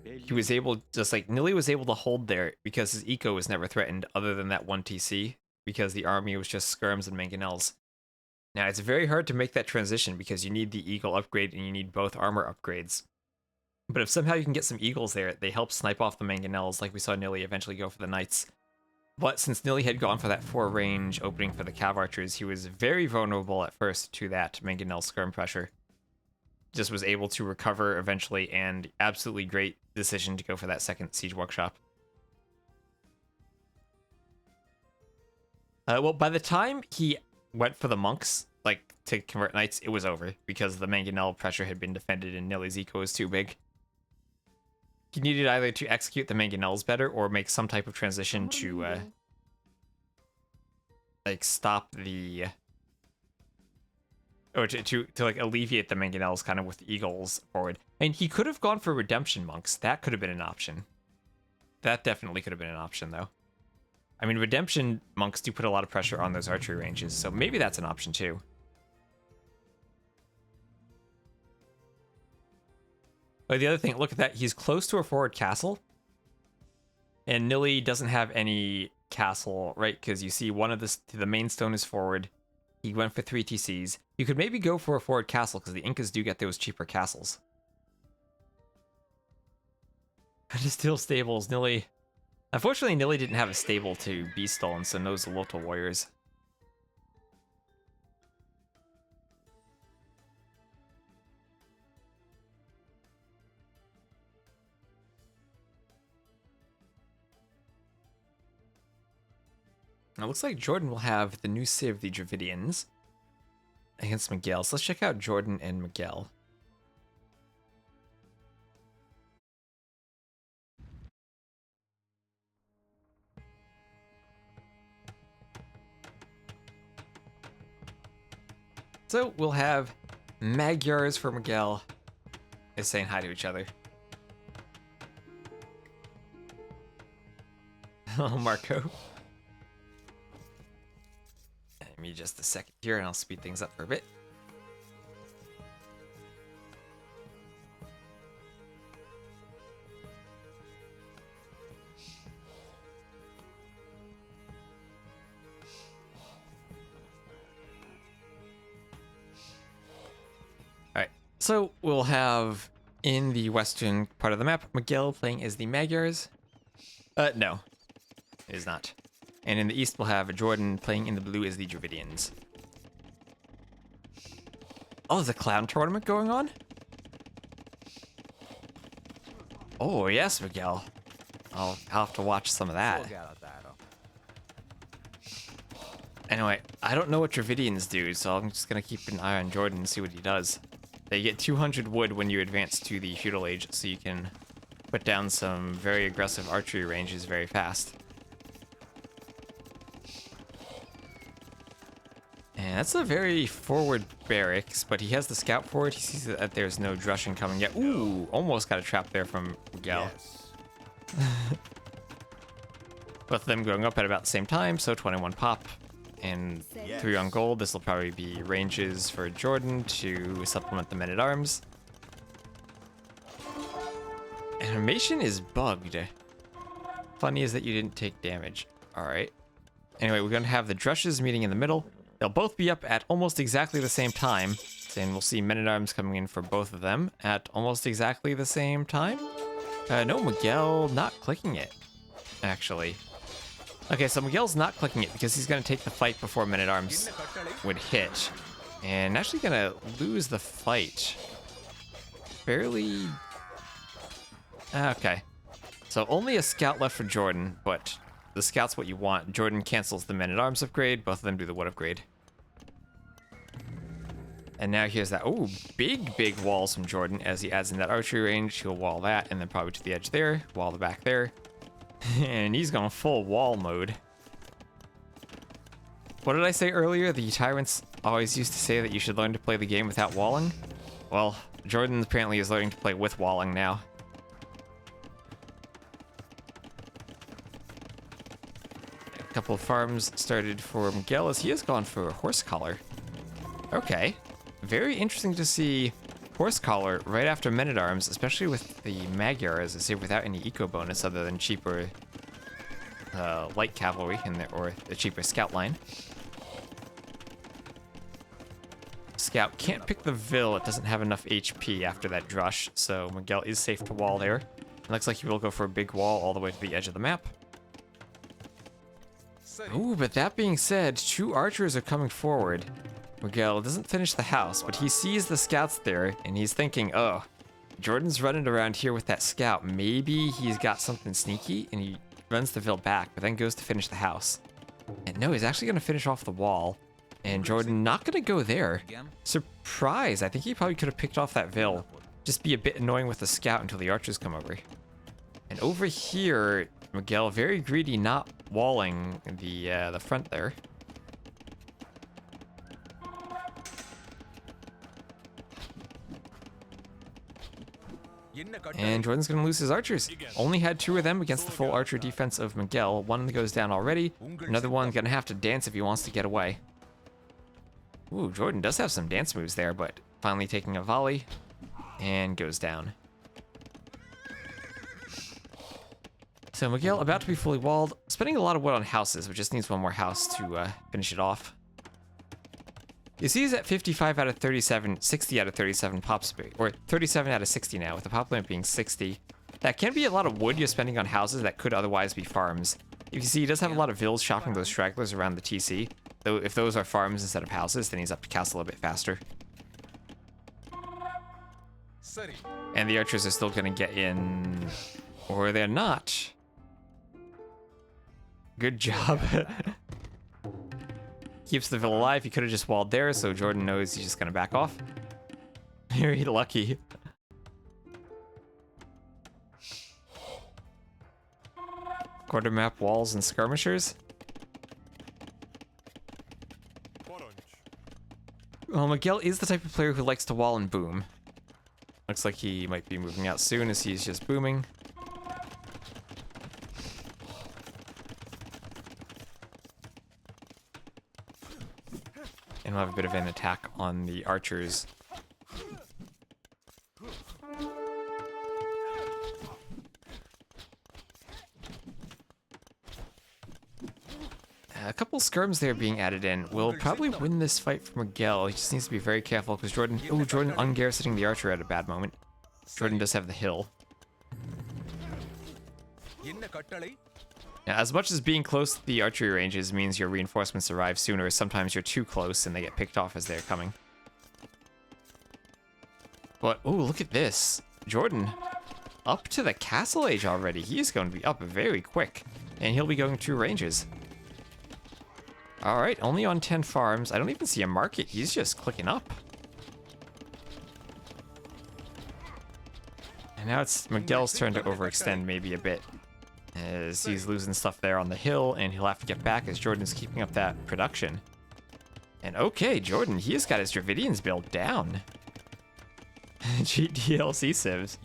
He was able, just like, Nilly was able to hold there because his eco was never threatened other than that one TC, because the army was just skirms and Mangonels. Now, it's very hard to make that transition because you need the Eagle upgrade and you need both armor upgrades. But if somehow you can get some Eagles there, they help snipe off the Mangonels, like we saw Nilly eventually go for the Knights. But since Nilly had gone for that 4-range opening for the Cav Archers, he was very vulnerable at first to that Mangonel skirm pressure. Just was able to recover eventually, and absolutely great decision to go for that second Siege Workshop. Well, by the time he went for the Monks, like, to convert Knights, it was over, because the Mangonel pressure had been defended and Nilly's eco was too big. He needed either to execute the Mangonels better or make some type of transition to, like, stop the... Or to like, alleviate the Mangonels kind of with the Eagles forward. And he could have gone for Redemption Monks. That could have been an option. That definitely could have been an option, though. I mean, Redemption Monks do put a lot of pressure on those archery ranges, so maybe that's an option, too. But the other thing, look at that. He's close to a forward castle. And Nilly doesn't have any castle, right? Because you see one of the main stone is forward. He went for 3 TCs. You could maybe go for a forward castle because the Incas do get those cheaper castles. And still stables, Nilly. Unfortunately, Nilly didn't have a stable to be stolen, so no Zolotl warriors. It looks like Jordan will have the new Civ, the Dravidians, against Miguel. So let's check out Jordan and Miguel. So we'll have Magyars for Miguel is saying hi to each other. Oh, Marco. Give me just a second here and I'll speed things up for a bit. Alright, so we'll have in the western part of the map, Miguel playing as the Magyars. No, it is not. And in the east, we'll have Jordan playing in the blue as the Dravidians. Oh, there's a clown tournament going on? Oh, yes, Miguel. I'll have to watch some of that. Anyway, I don't know what Dravidians do, so I'm just going to keep an eye on Jordan and see what he does. They get 200 wood when you advance to the feudal age, so you can put down some very aggressive archery ranges very fast. And that's a very forward barracks, but he has the scout forward. He sees that there's no Drussian coming yet. Ooh, almost got a trap there from Miguel. Yes. Both of them going up at about the same time, so 21 pop and 3 on gold. This will probably be ranges for Jordan to supplement the men-at-arms. Animation is bugged. Funny is that you didn't take damage. Alright. Anyway, we're going to have the Drushes meeting in the middle. They'll both be up at almost exactly the same time. And we'll see men-at-arms coming in for both of them at almost exactly the same time. No, Miguel not clicking it, actually. Okay, so Miguel's not clicking it because he's going to take the fight before men-at-arms would hit. And actually going to lose the fight. Barely... Okay. So only a scout left for Jordan, but the scout's what you want. Jordan cancels the men-at-arms upgrade. Both of them do the wood upgrade. And now here's that. Oh, big walls from Jordan as he adds in that archery range. He'll wall that and then probably to the edge there. Wall the back there. And he's going full wall mode. What did I say earlier? The tyrants always used to say that you should learn to play the game without walling. Well, Jordan apparently is learning to play with walling now. A couple of farms started for Miguel as he has gone for a horse collar. Okay. Very interesting to see horse collar right after men-at-arms, especially with the Magyars, as if without any eco bonus other than cheaper light cavalry or the cheaper scout line. Scout can't pick the Vil, it doesn't have enough HP after that Drush, so Miguel is safe to wall there. It looks like he will go for a big wall all the way to the edge of the map. Ooh, but that being said, 2 archers are coming forward. Miguel doesn't finish the house, but he sees the scouts there, and he's thinking, oh, Jordan's running around here with that scout. Maybe he's got something sneaky, and he runs the Vil back, but then goes to finish the house. And no, he's actually going to finish off the wall, and Jordan not going to go there. Surprise! I think he probably could have picked off that Vil. Just be a bit annoying with the scout until the archers come over. And over here, Miguel, very greedy, not walling the front there. And Jordan's going to lose his archers. Only had 2 of them against the full archer defense of Miguel. One goes down already. Another one going to have to dance if he wants to get away. Ooh, Jordan does have some dance moves there, but finally taking a volley and goes down. So Miguel about to be fully walled, spending a lot of wood on houses, but just needs one more house to finish it off. You see he's at 55 out of 37, 60 out of 37 pop speed, or 37 out of 60 now, with the pop limit being 60. That can be a lot of wood you're spending on houses that could otherwise be farms. You can see he does have a lot of Vils shopping those stragglers around the TC, though if those are farms instead of houses, then he's up to castle a bit faster. And the archers are still going to get in, or they're not. Good job. keeps the Vil alive. He could have just walled there, so Jordan knows he's just gonna back off. Very lucky. Quarter map walls and skirmishers. Well, Miguel is the type of player who likes to wall and boom. Looks like he might be moving out soon as he's just booming. And we'll have a bit of an attack on the archers. A couple skirms there being added in will probably win this fight for Miguel. He just needs to be very careful because Jordan ungarrisoning the archer at a bad moment. Jordan does have the hill. Now, as much as being close to the archery ranges means your reinforcements arrive sooner, sometimes you're too close and they get picked off as they're coming. But, oh, look at this. Jordan, up to the castle age already. He is going to be up very quick. And he'll be going through ranges. Alright, only on 10 farms. I don't even see a market. He's just clicking up. And now it's Miguel's turn to overextend maybe a bit. As he's losing stuff there on the hill, and he'll have to get back as Jordan's keeping up that production. And okay, Jordan, he has got his Dravidians built down. Cheat DLC civs.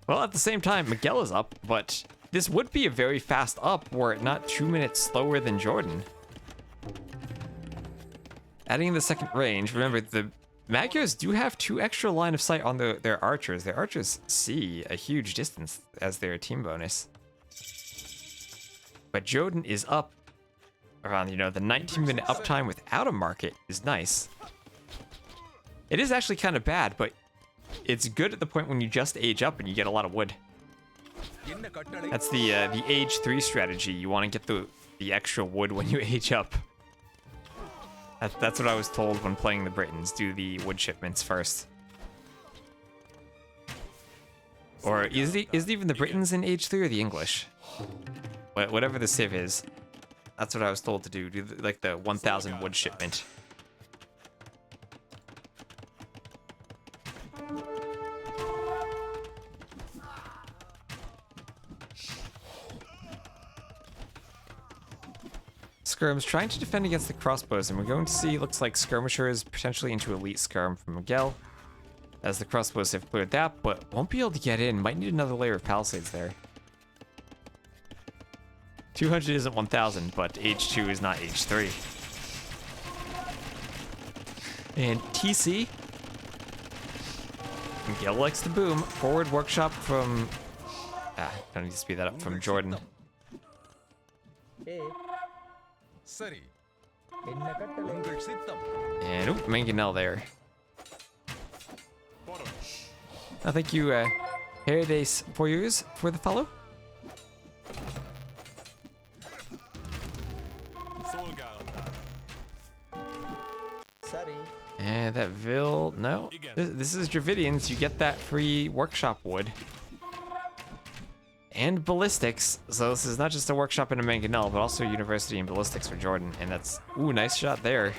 Well, at the same time, Miguel is up, but this would be a very fast up were it not 2 minutes slower than Jordan. Adding the second range, remember the Magyars do have 2 extra line of sight on their archers. Their archers see a huge distance as their team bonus. But Jordan is up around, the 19-minute uptime without a market is nice. It is actually kind of bad, but it's good at the point when you just age up and you get a lot of wood. That's the age 3 strategy. You want to get the extra wood when you age up. That's what I was told when playing the Britons. Do the wood shipments first. Or is it even the Britons in age 3 or the English? Whatever the civ is. That's what I was told to do. Do like the 1,000 wood shipment. Skirms trying to defend against the crossbows, and we're going to see, looks like skirmishers potentially into elite skirm from Miguel, as the crossbows have cleared that, but won't be able to get in. Might need another layer of palisades there. 200 isn't 1,000, but H2 is not H3. And TC. Miguel likes to boom. Forward workshop from... don't need to speed that up, from Jordan. And Mangonel there. Oh, thank you, Herades for yours for the follow. And that Vil, no. This is Dravidians, you get that free workshop wood. And ballistics, so this is not just a workshop and a mangonel, but also university and ballistics for Jordan, and that's, ooh, nice shot there.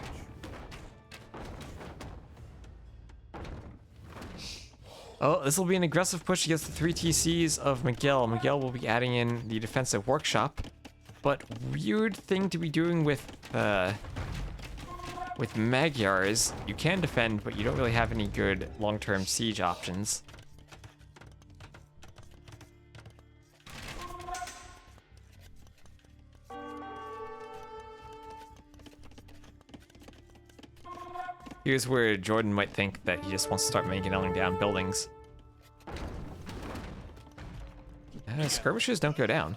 Oh, this will be an aggressive push against the 3 TCs of Miguel. Miguel will be adding in the defensive workshop, but weird thing to be doing with Magyars. You can defend, but you don't really have any good long-term siege options. Here's where Jordan might think that he just wants to start mangoneling down buildings. Skirmishes don't go down.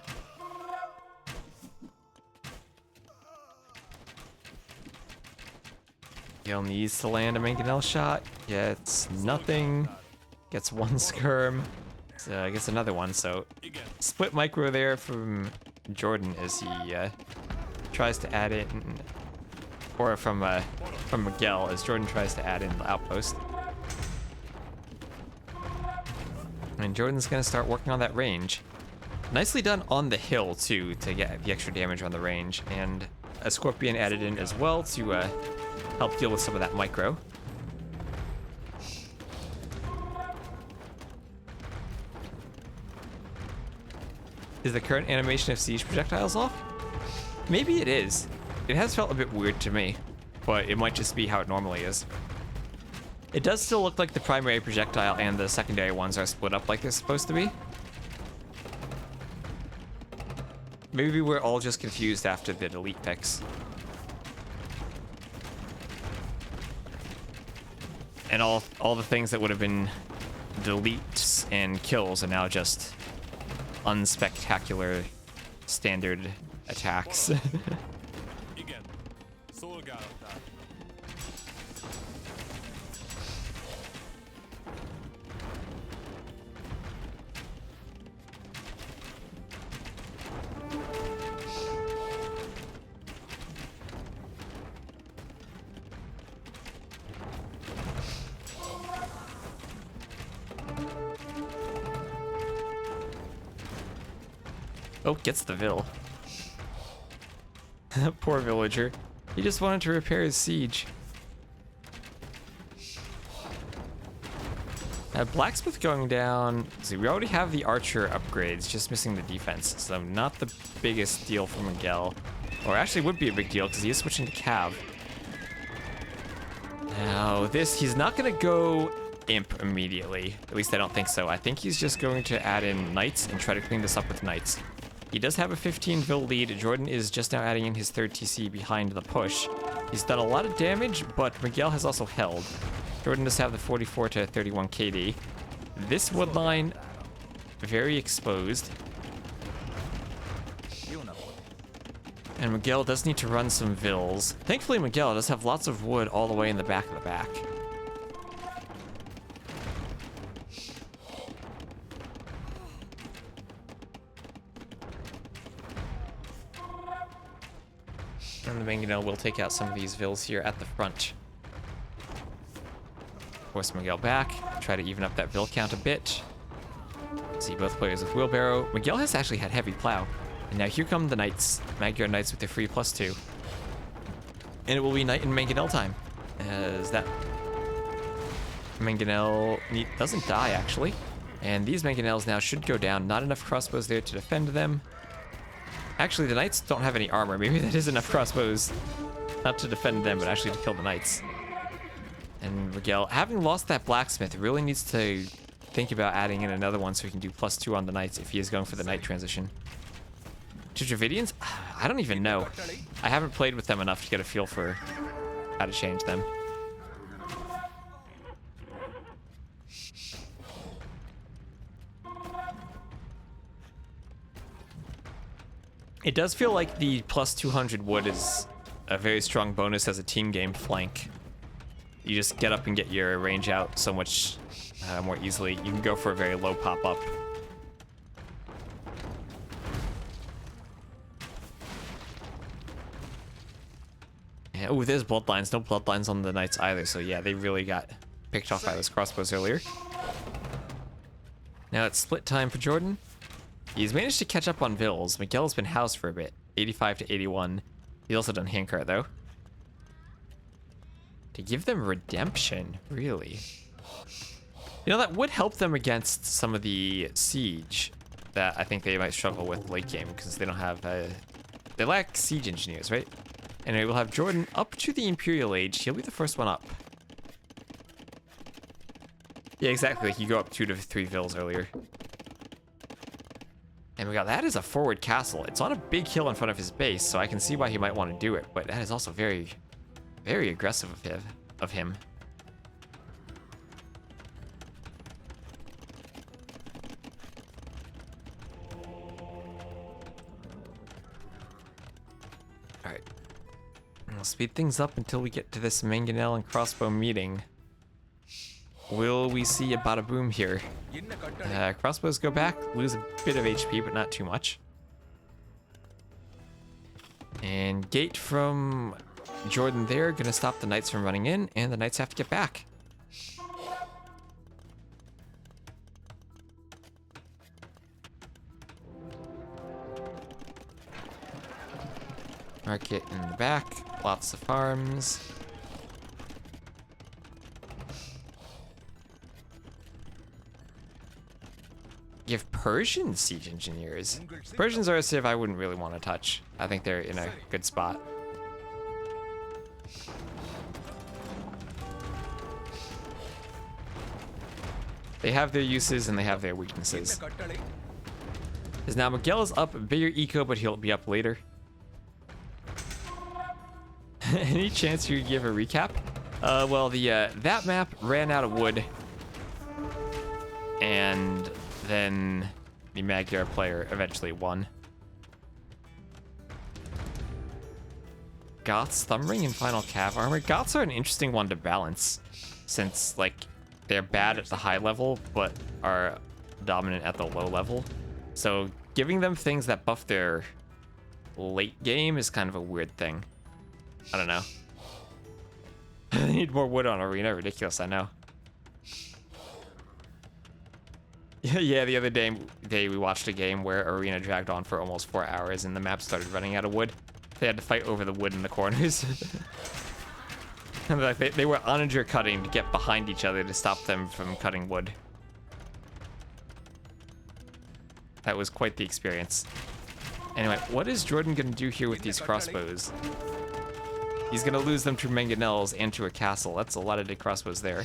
Gale needs to land a mangonel shot. Gets nothing. Gets 1 skirm. So gets another one. So split micro there from Jordan as he tries to add it. Or from Miguel as Jordan tries to add in the outpost. And Jordan's gonna start working on that range. Nicely done on the hill too to get the extra damage on the range. And a Scorpion added in as well to help deal with some of that micro. Is the current animation of siege projectiles off? Maybe it is. It has felt a bit weird to me, but it might just be how it normally is. It does still look like the primary projectile and the secondary ones are split up like they're supposed to be. Maybe we're all just confused after the delete fix. And all the things that would have been deletes and kills are now just unspectacular standard attacks. Igen. Szolgálatát. Oh, gets the Vil. Poor villager. He just wanted to repair his siege. Blacksmith going down. See, we already have the archer upgrades, just missing the defense. So not the biggest deal for Miguel. Or actually would be a big deal because he is switching to Cav. Now this, he's not going to go Imp immediately. At least I don't think so. I think he's just going to add in Knights and try to clean this up with Knights. He does have a 15 Vil lead. Jordan is just now adding in his third TC behind the push. He's done a lot of damage, but Miguel has also held. Jordan does have the 44 to 31 KD. This wood line, very exposed. And Miguel does need to run some Vils. Thankfully, Miguel does have lots of wood all the way in the back of the back. And the Mangonel will take out some of these Vils here at the front. Force Miguel back, try to even up that Vil count a bit. See both players with Wheelbarrow. Miguel has actually had heavy plow. And now here come the Knights. Magyar Knights with their free +2. And it will be Knight and Mangonel time. As that Mangonel doesn't die, actually. And these Mangonels now should go down. Not enough crossbows there to defend them. Actually, the Knights don't have any armor. Maybe that is enough crossbows. Not to defend them, but actually to kill the Knights. And Miguel, having lost that Blacksmith, really needs to think about adding in another one so he can do +2 on the Knights if he is going for the Knight transition. To Dravidians? I don't even know. I haven't played with them enough to get a feel for how to change them. It does feel like the +200 wood is a very strong bonus as a team game flank. You just get up and get your range out so much more easily. You can go for a very low pop-up. Yeah, oh, there's bloodlines. No bloodlines on the Knights either, so yeah, they really got picked off by those crossbows earlier. Now it's split time for Jordan. He's managed to catch up on Vils. Miguel's been housed for a bit. 85 to 81. He's also done handcart, though. To give them redemption, really. You know, that would help them against some of the siege that I think they might struggle with late game, because they don't have... they lack siege engineers, right? And we will have Jordan up to the Imperial Age. He'll be the first one up. Yeah, exactly. Like you go up 2 to 3 Vils earlier. And we got that is a forward castle. It's on a big hill in front of his base, so I can see why he might want to do it. But that is also very, very aggressive of him. All right, we'll speed things up until we get to this Mangonel and crossbow meeting. Will we see a bada boom here? Crossbows go back, lose a bit of HP, but not too much. And gate from Jordan there, gonna stop the Knights from running in, and the Knights have to get back. Market in the back. Lots of farms. You have Persian siege engineers. Persians are a civ I wouldn't really want to touch. I think they're in a good spot. They have their uses and they have their weaknesses. Because now Miguel is up, bigger eco, but he'll be up later. Any chance you could give a recap? Well, that map ran out of wood, and then the Magyar player eventually won. Goths, Thumbring, and Final Cav armor. Goths are an interesting one to balance, since like they're bad at the high level, but are dominant at the low level. So giving them things that buff their late game is kind of a weird thing. I don't know. I need more wood on Arena. Ridiculous, I know. Yeah, the other day we watched a game where Arena dragged on for almost 4 hours and the map started running out of wood. They had to fight over the wood in the corners. And like they were onager cutting to get behind each other to stop them from cutting wood. That was quite the experience. Anyway, what is Jordan gonna do here with these crossbows? He's gonna lose them to mangonels and to a castle. That's a lot of big crossbows there.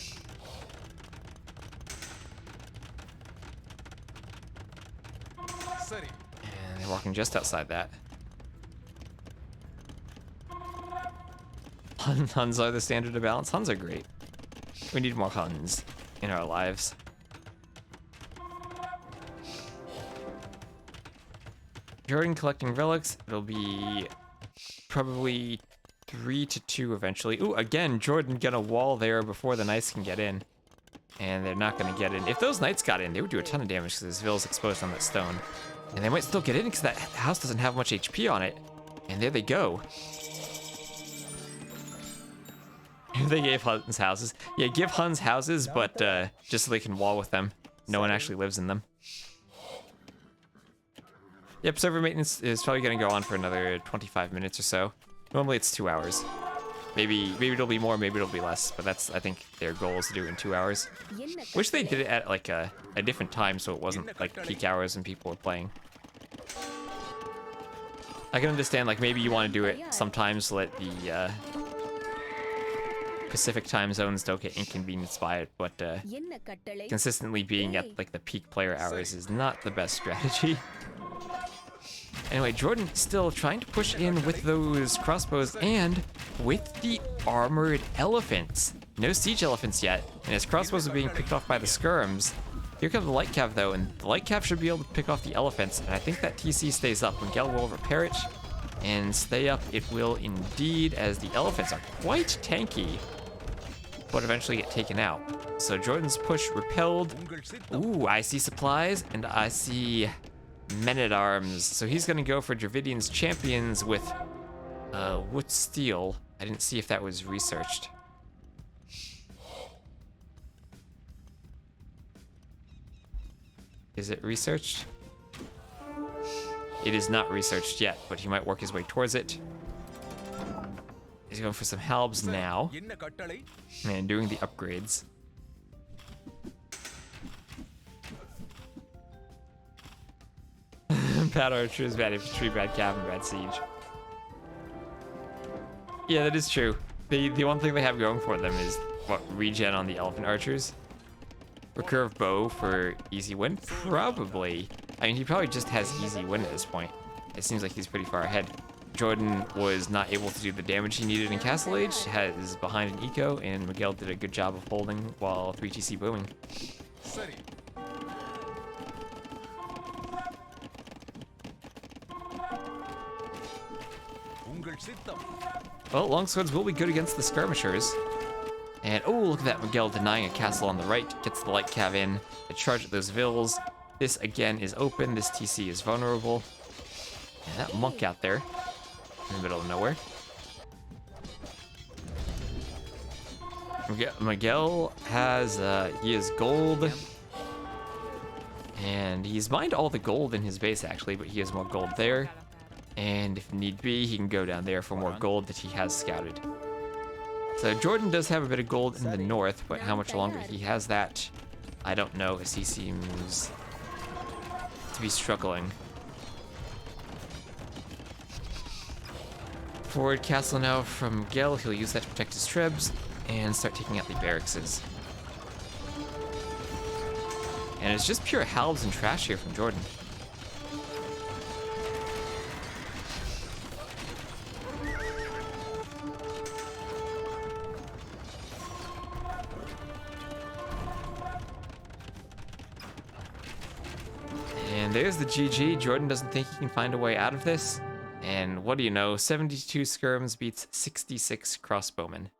And they're walking just outside that. Huns are the standard of balance. Huns are great. We need more Huns in our lives. Jordan collecting relics. It'll be probably 3-2 eventually. Ooh, again, Jordan get a wall there before the knights can get in. And they're not going to get in. If those knights got in, they would do a ton of damage because this vill's exposed on that stone. And they might still get in because that house doesn't have much HP on it. And there they go. They gave Huns houses. Yeah, give Huns houses, but just so they can wall with them. No one actually lives in them. Yep, server maintenance is probably going to go on for another 25 minutes or so. Normally it's 2 hours. Maybe it'll be more, maybe it'll be less, but that's, I think, their goal is to do it in 2 hours. Wish they did it at like a different time so it wasn't like peak hours and people were playing. I can understand, like, maybe you want to do it sometimes so that the Pacific time zones don't get inconvenienced by it, but consistently being at like the peak player hours is not the best strategy. Anyway, Jordan still trying to push in with those crossbows and with the armored elephants. No siege elephants yet, and his crossbows are being picked off by the skirms. Here comes the light cav though, and the light cav should be able to pick off the elephants, and I think that TC stays up. Miguel will repair it, and stay up it will indeed, as the elephants are quite tanky, but eventually get taken out. So Jordan's push repelled. Ooh, I see supplies, and I see men-at-arms. So he's gonna go for Dravidian's champions with wood steel. I didn't see if that was researched. Is it researched? It is not researched yet, but he might work his way towards it. He's going for some halbs now. And doing the upgrades. Bad archers, bad infantry, bad cav, and bad siege. Yeah, that is true. The one thing they have going for them is, what, regen on the elephant archers? Recurve bow for easy win? Probably. I mean, he probably just has easy win at this point. It seems like he's pretty far ahead. Jordan was not able to do the damage he needed in Castle Age, is behind an eco, and Miguel did a good job of holding while 3TC booming. Well, longswords will be good against the skirmishers. And, oh, look at that, Miguel denying a castle on the right, gets the light cav in to charge at those vills. This, again, is open, this TC is vulnerable. And that monk out there, in the middle of nowhere. Miguel has, he has gold. And he's mined all the gold in his base, actually, but he has more gold there. And if need be, he can go down there for more gold that he has scouted. So Jordan does have a bit of gold in the north, but how much longer he has that, I don't know, as he seems to be struggling. Forward castle now from Gel. He'll use that to protect his trebs and start taking out the barracks. And it's just pure halves and trash here from Jordan. And there's the GG. Jordan doesn't think he can find a way out of this. And what do you know, 72 skirms beats 66 crossbowmen.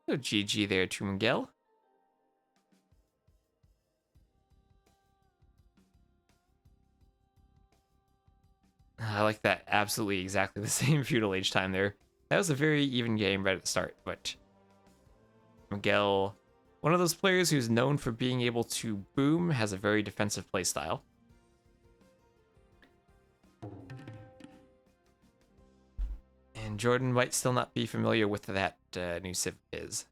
So GG there to Miguel. I like that. Absolutely exactly the same feudal age time there. That was a very even game right at the start, but Miguel, one of those players who's known for being able to boom, has a very defensive playstyle. And Jordan might still not be familiar with that new civ is.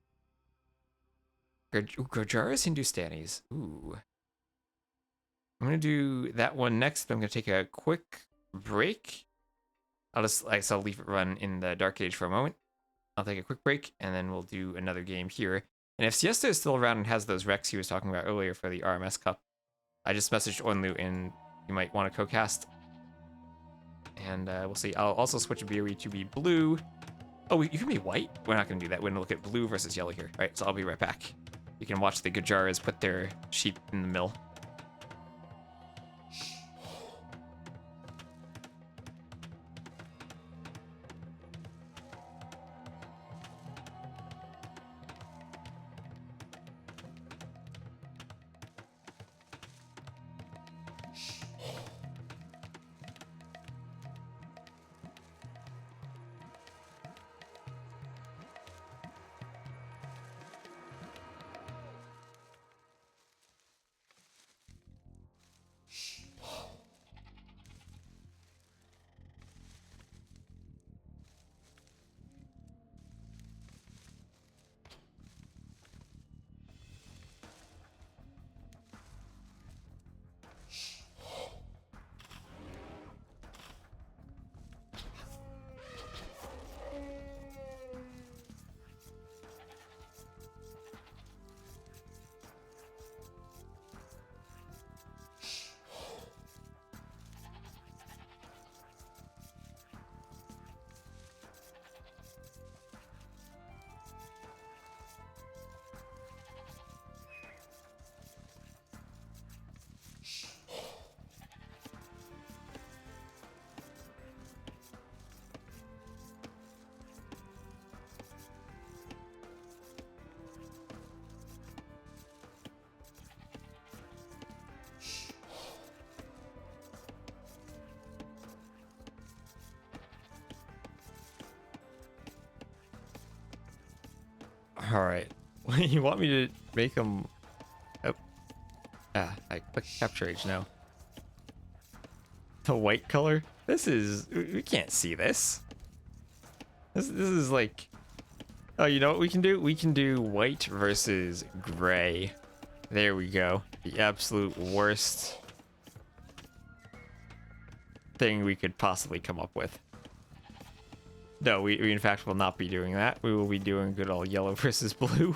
Gorjaris Hindustanis. Ooh. I'm going to do that one next, but I'm going to take a quick break. I'll leave it run in the Dark Age for a moment. I'll take a quick break, and then we'll do another game here. And if Siesta is still around and has those wrecks he was talking about earlier for the RMS Cup, I just messaged Onlu and you might want to co-cast. And we'll see. I'll also switch Beery to be blue. Oh, you can be white? We're not going to do that. We're going to look at blue versus yellow here. All right, so I'll be right back. You can watch the Gujaras put their sheep in the mill. All right. You want me to make them? Oh, I click capture age now. The white color. This is. We can't see this. This is like. Oh, you know what we can do? We can do white versus gray. There we go. The absolute worst thing we could possibly come up with. No, we in fact will not be doing that. We will be doing good old yellow versus blue.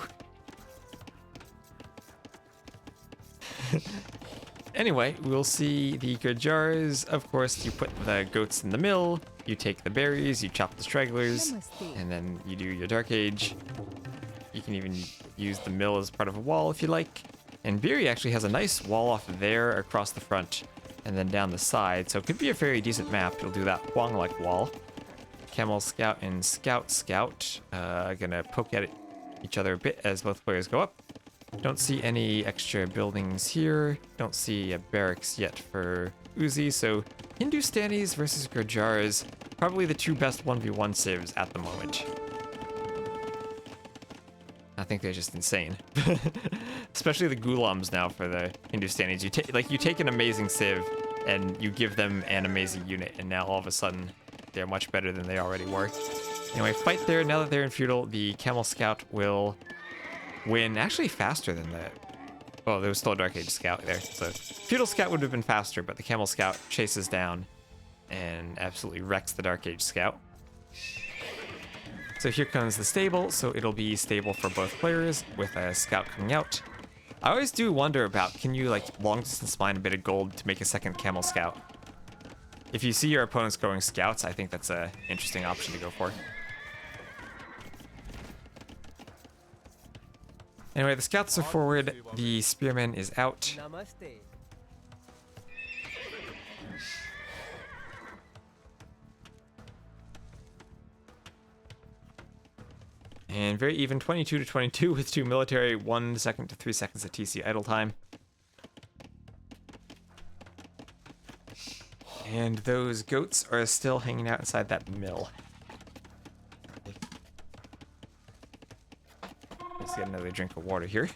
Anyway, we'll see the Gujars. Of course, you put the goats in the mill, you take the berries, you chop the stragglers, and then you do your Dark Age. You can even use the mill as part of a wall if you like. And Beery actually has a nice wall off there across the front and then down the side, so it could be a very decent map. It'll do that Huang-like wall. Camel Scout and Scout gonna poke at each other a bit as both players go up. Don't see any extra buildings here. Don't see a barracks yet for Uzi, so Hindustanis versus Gurjaras, probably the two best 1v1 civs at the moment. I think they're just insane. Especially the Ghulams now for the Hindustanis. You take an amazing civ and you give them an amazing unit, and now all of a sudden they're much better than they already were. Anyway, fight there. Now that they're in feudal, the Camel Scout will win actually faster than the... Oh, there was still a Dark Age Scout there. So feudal Scout would have been faster, but the Camel Scout chases down and absolutely wrecks the Dark Age Scout. So here comes the stable, so it'll be stable for both players with a Scout coming out. I always do wonder about, can you like long distance mine a bit of gold to make a second Camel Scout? If you see your opponents going Scouts, I think that's an interesting option to go for. Anyway, the Scouts are forward, the Spearman is out. Namaste. And very even, 22 to 22 with 2 military, 1 second to 3 seconds of TC idle time. And those goats are still hanging out inside that mill. Let's get another drink of water here.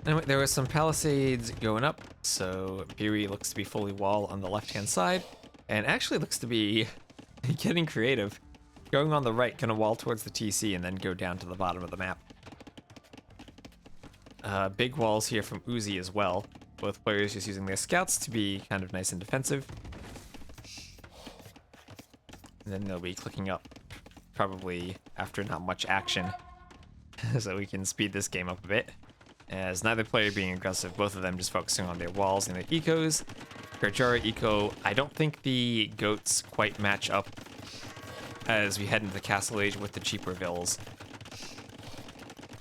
Anyway, there were some palisades going up, so Beery looks to be fully wall on the left-hand side, and actually looks to be getting creative. Going on the right, gonna wall towards the TC and then go down to the bottom of the map. Big walls here from Uzi as well. Both players just using their scouts to be kind of nice and defensive. And then they'll be clicking up, probably after not much action, so we can speed this game up a bit. As neither player being aggressive, both of them just focusing on their walls and their ecos. Gurjara eco, I don't think the goats quite match up as we head into the Castle Age with the cheaper vills.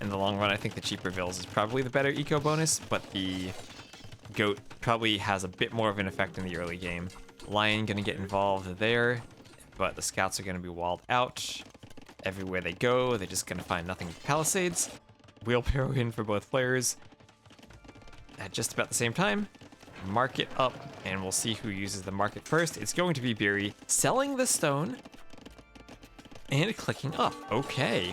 In the long run, I think the cheaper vills is probably the better eco bonus, but the goat probably has a bit more of an effect in the early game. Lion gonna get involved there, but the scouts are gonna be walled out. Everywhere they go, they're just gonna find nothing but palisades. Wheelbarrow in for both players at just about the same time. Market up, and we'll see who uses the market first. It's going to be Beery selling the stone and clicking up. Okay.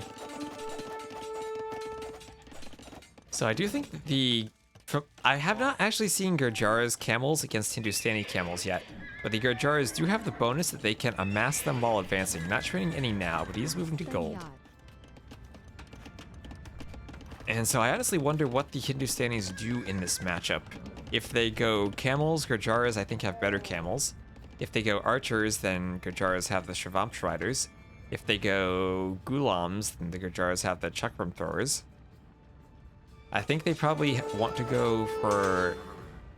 So I do think that I have not actually seen Gurjara's camels against Hindustani camels yet, but the Gurjaras do have the bonus that they can amass them while advancing. Not training any now, but he is moving to gold. And so I honestly wonder what the Hindustanis do in this matchup. If they go camels, Gurjaras I think have better camels. If they go archers, then Gurjaras have the Shravamsh riders. If they go Ghulams, then the Gurjaras have the Chakram throwers. I think they probably want to go for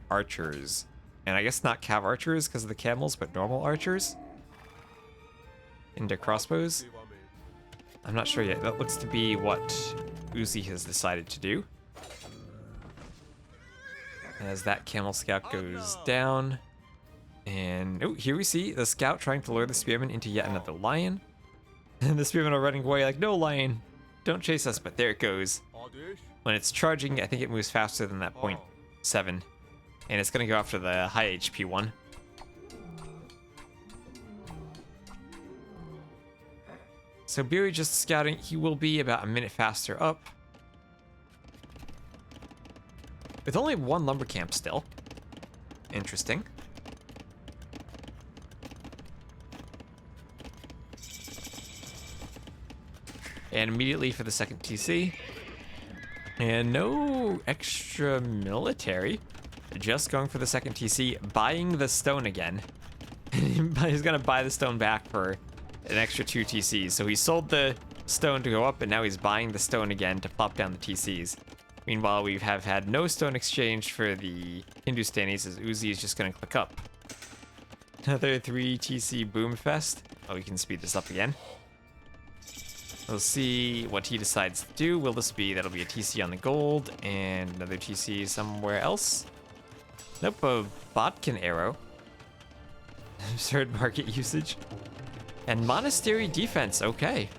archers. And I guess not cav archers because of the camels, but normal archers into crossbows. I'm not sure yet. That looks to be what Uzi has decided to do. As that camel scout goes down. And oh, here we see the scout trying to lure the spearman into yet another lion. And the spearmen are running away like, no lion, don't chase us, but there it goes. When it's charging, I think it moves faster than that 0.7. And it's gonna go after the high HP one. So Beery just scouting, he will be about a minute faster up. With only one lumber camp still. Interesting. And immediately for the second TC. And no extra military. Just going for the second TC, buying the stone again. He's gonna buy the stone back for an extra 2 TCs. So he sold the stone to go up, and now he's buying the stone again to plop down the TCs. Meanwhile, we have had no stone exchange for the Hindustanis, as Uzi is just gonna click up. Another 3 TC boom fest. Oh, we can speed this up again. We'll see what he decides to do. Will this be, that'll be a TC on the gold, and another TC somewhere else? Nope, a Bodkin arrow. Absurd market usage. And monastery defense, okay.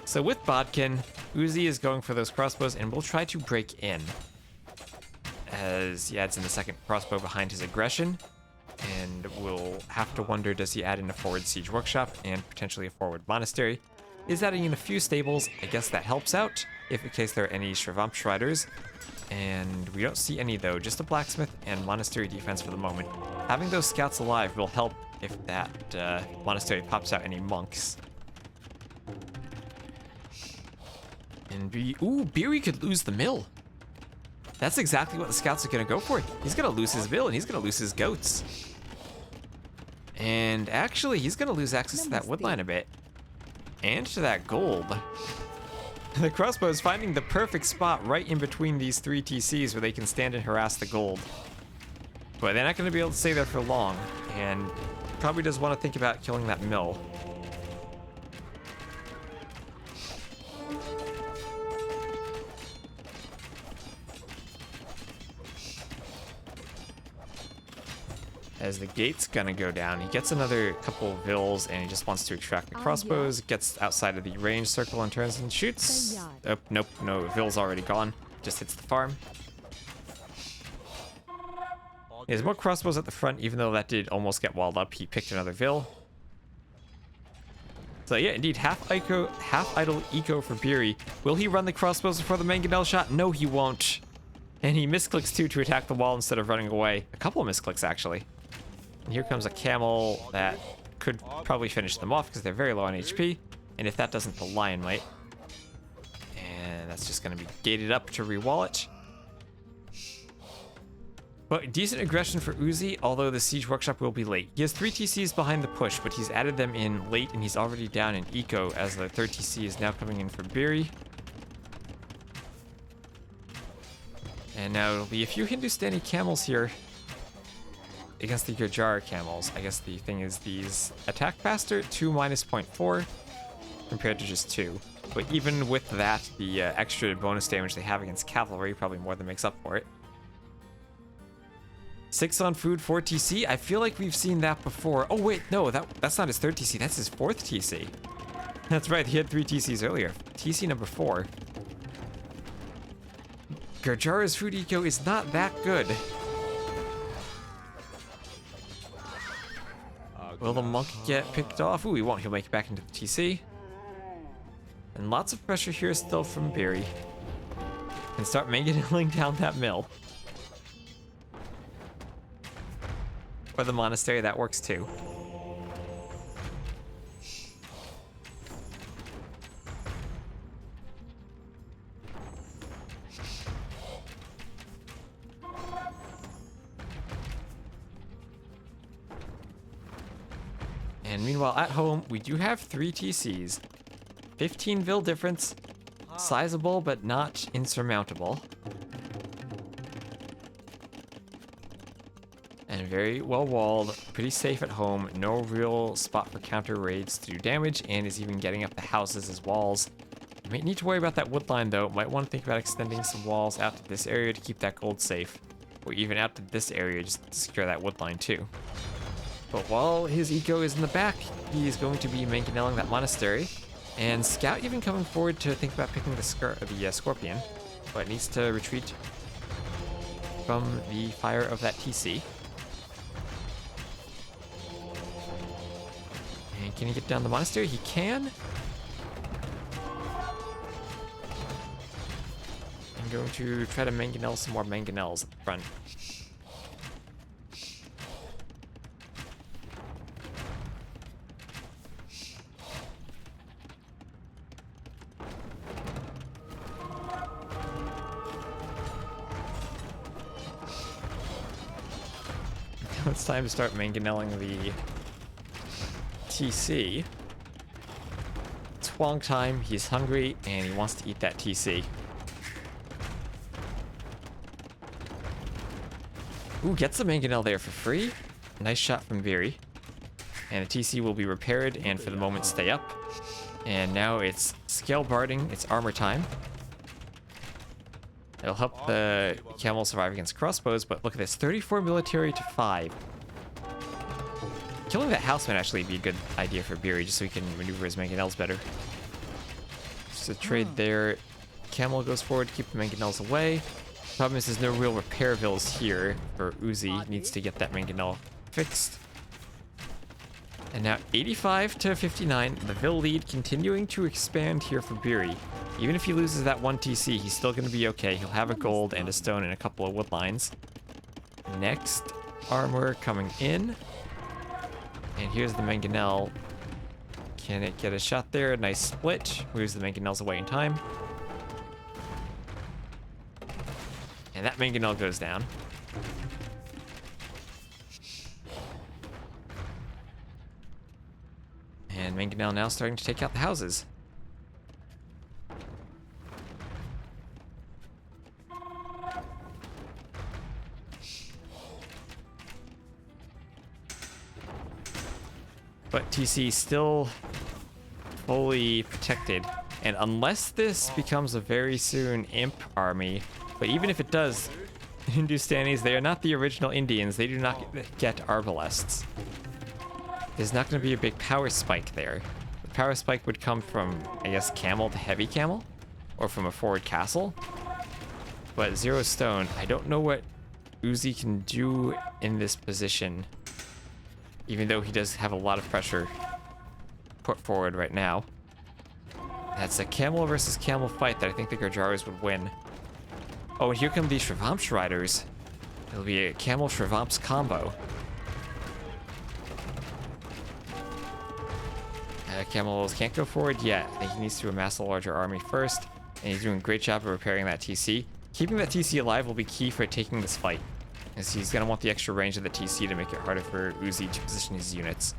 So with Bodkin, Uzi is going for those crossbows and will try to break in. As he adds in the second crossbow behind his aggression. And we'll have to wonder, does he add in a forward siege workshop and potentially a forward monastery? Is adding in a few stables. I guess that helps out, if in case there are any Shravamp Riders. And we don't see any though, just a blacksmith and monastery defense for the moment. Having those scouts alive will help if that monastery pops out any monks. And Beery could lose the mill. That's exactly what the scouts are gonna go for. He's gonna lose his mill and he's gonna lose his goats. And actually, he's gonna lose access to that woodline a bit. And to that gold. The crossbow is finding the perfect spot right in between these 3 TCs where they can stand and harass the gold. But they're not gonna be able to stay there for long. And probably does want to think about killing that mill. As the gate's gonna go down, he gets another couple of vills and he just wants to extract the crossbows, gets outside of the range circle and turns and shoots. Oh, nope, no, vill's already gone. Just hits the farm. He has more crossbows at the front, even though that did almost get walled up. He picked another vill. So yeah, indeed, half idle eco for Beery. Will he run the crossbows before the mangonel shot? No, he won't. And he misclicks too to attack the wall instead of running away. A couple of misclicks, actually. And here comes a camel that could probably finish them off because they're very low on HP. And if that doesn't, the lion might. And that's just going to be gated up to re-wall it. But decent aggression for Uzi, although the siege workshop will be late. He has 3 TCs behind the push, but he's added them in late and he's already down in eco as the 3rd TC is now coming in for Beery. And now it'll be a few Hindustani camels here against the Gurjara camels. I guess the thing is these attack faster, 2 minus 0.4 compared to just 2. But even with that, the extra bonus damage they have against cavalry probably more than makes up for it. 6 on food, 4 TC. I feel like we've seen that before. Oh wait, no, that's not his 3rd TC, that's his 4th TC. That's right, he had 3 TCs earlier. TC number 4. Gurjara's food eco is not that good. Will the monk get picked off? Ooh, he won't. He'll make it back into the TC. And lots of pressure here still from Beery. And start mangonelling down that mill. Or the monastery, that works too. And meanwhile, at home, we do have 3 TCs. 15 vil difference. Sizable, but not insurmountable. And very well walled, pretty safe at home, no real spot for counter raids to do damage, and is even getting up the houses as walls. You might need to worry about that wood line though, might want to think about extending some walls out to this area to keep that gold safe. Or even out to this area just to secure that wood line too. But while his eco is in the back, he is going to be mangonelling that monastery. And Scout even coming forward to think about picking the Scorpion, but needs to retreat from the fire of that TC. And can he get down the monastery? He can. I'm going to try to mangonel some more mangonels at the front. It's time to start mangonelling the TC. It's Huang time, he's hungry, and he wants to eat that TC. Ooh, gets the mangonel there for free. Nice shot from Beery. And the TC will be repaired and for the moment stay up. And now it's scale barding, it's armor time. It'll help the camel survive against crossbows, but look at this, 34 military to 5. Killing that house might actually be a good idea for Beery, just so he can maneuver his mangonels better. Just a trade there. Camel goes forward to keep the mangonels away. Problem is, there's no real repair vills here for Uzi. Needs to get that mangonel fixed. And now 85 to 59. The Vil lead continuing to expand here for Beery. Even if he loses that one TC, he's still going to be okay. He'll have a gold and a stone and a couple of wood lines. Next armor coming in. And here's the mangonel. Can it get a shot there? Nice split. Moves the mangonels away in time. And that mangonel goes down. And mangonel now starting to take out the houses. But TC still fully protected. And unless this becomes a very soon imp army, but even if it does, Hindustanis, they are not the original Indians. They do not get arbalests. There's not going to be a big power spike there. The power spike would come from, I guess, camel to heavy camel, or from a forward castle. But Zero Stone, I don't know what Uzi can do in this position, even though he does have a lot of pressure put forward right now. That's a camel versus camel fight that I think the Gurjaris would win. Oh, and here come these Shrivamsh riders. It'll be a camel Shrivamsh combo. Camels can't go forward yet. I think he needs to amass a larger army first, and he's doing a great job of repairing that TC. Keeping that TC alive will be key for taking this fight, as he's going to want the extra range of the TC to make it harder for Uzi to position his units.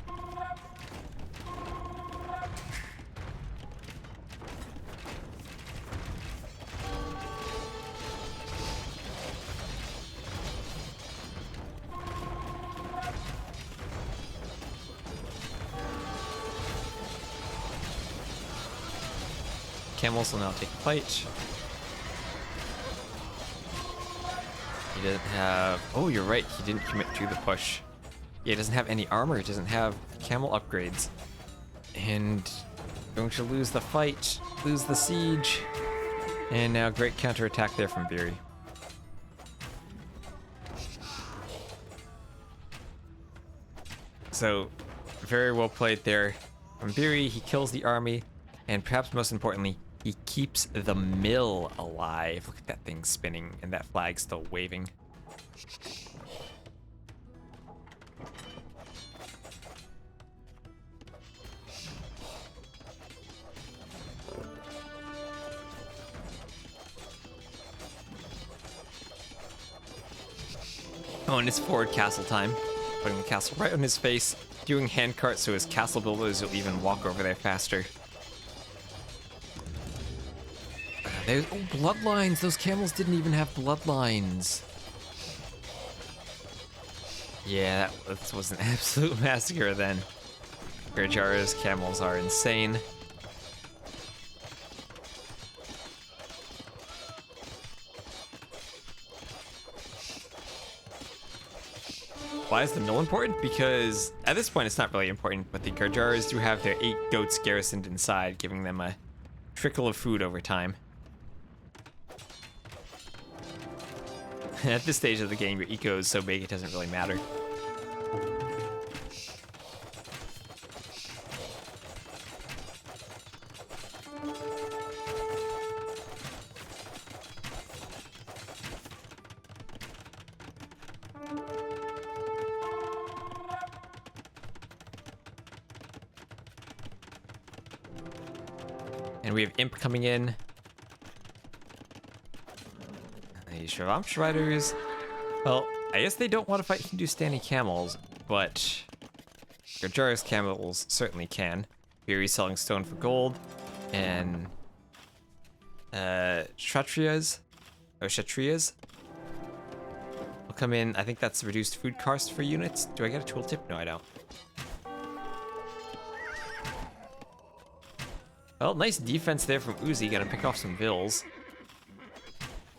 Camels will now take the fight. He doesn't have... Oh, you're right. He didn't commit to the push. Yeah, he doesn't have any armor. He doesn't have camel upgrades. And going to lose the fight. Lose the siege. And now great counterattack there from Beery. So, very well played there from Beery. He kills the army. And perhaps most importantly, he keeps the mill alive. Look at that thing spinning and that flag still waving. Oh, and it's forward castle time. Putting the castle right on his face, doing handcart so his castle builders will even walk over there faster. There's, oh, bloodlines! Those camels didn't even have bloodlines. Yeah, that was an absolute massacre then. Gurjara's camels are insane. Why is the mill important? Because at this point it's not really important, but the Gurjaras do have their 8 goats garrisoned inside, giving them a trickle of food over time. At this stage of the game, your eco is so big it doesn't really matter. And we have Imp coming in. The Shrivamsh riders. Well, I guess they don't want to fight Hindustani camels, but Gurjara's camels certainly can. Beery's selling stone for gold, and Kshatriyas will come in. I think that's reduced food cost for units. Do I get a tooltip? No, I don't. Well, nice defense there from Uzi. Gonna pick off some vills.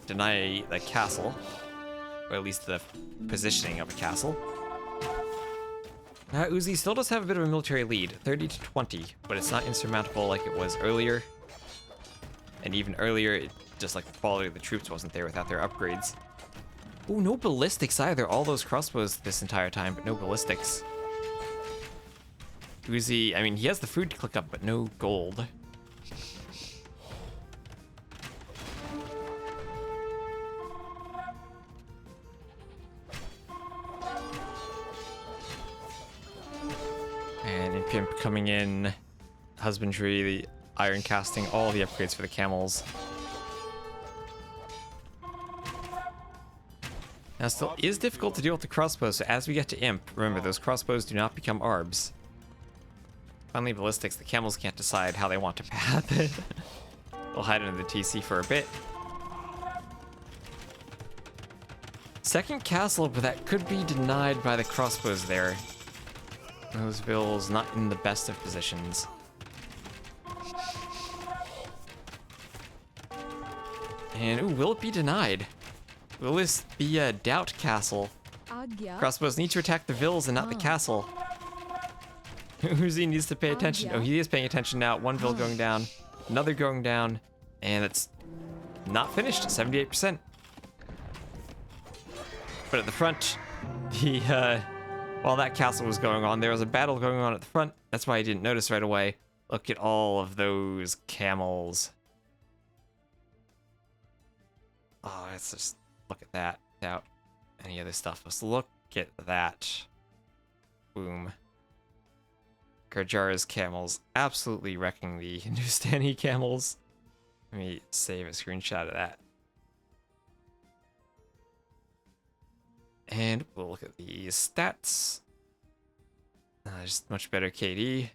Deny the castle, or at least the positioning of a castle. Uzi still does have a bit of a military lead, 30 to 20, but it's not insurmountable like it was earlier. And even earlier, just like the quality of the troops wasn't there without their upgrades. Ooh, no ballistics either. All those crossbows this entire time, but no ballistics. Uzi, I mean, he has the food to click up, but no gold. And Imp coming in, husbandry, the iron casting, all the upgrades for the camels. Now, still is difficult to deal with the crossbows, so as we get to Imp, remember, those crossbows do not become ARBs. Finally, ballistics, the camels can't decide how they want to path it. They'll hide under the TC for a bit. Second castle, but that could be denied by the crossbows there. Those vills not in the best of positions. And, ooh, will it be denied? Will this be a doubt castle? Crossbows need to attack the vills and not the castle. Uzi needs to pay attention. Oh, he is paying attention now. One vill going down, another going down, and it's not finished. 78%. But at the front, while that castle was going on, there was a battle going on at the front. That's why I didn't notice right away. Look at all of those camels. Oh, let's just look at that without any other stuff. Let's look at that. Boom. Garjara's camels absolutely wrecking the Hindustani camels. Let me save a screenshot of that. And we'll look at the stats. Just much better KD.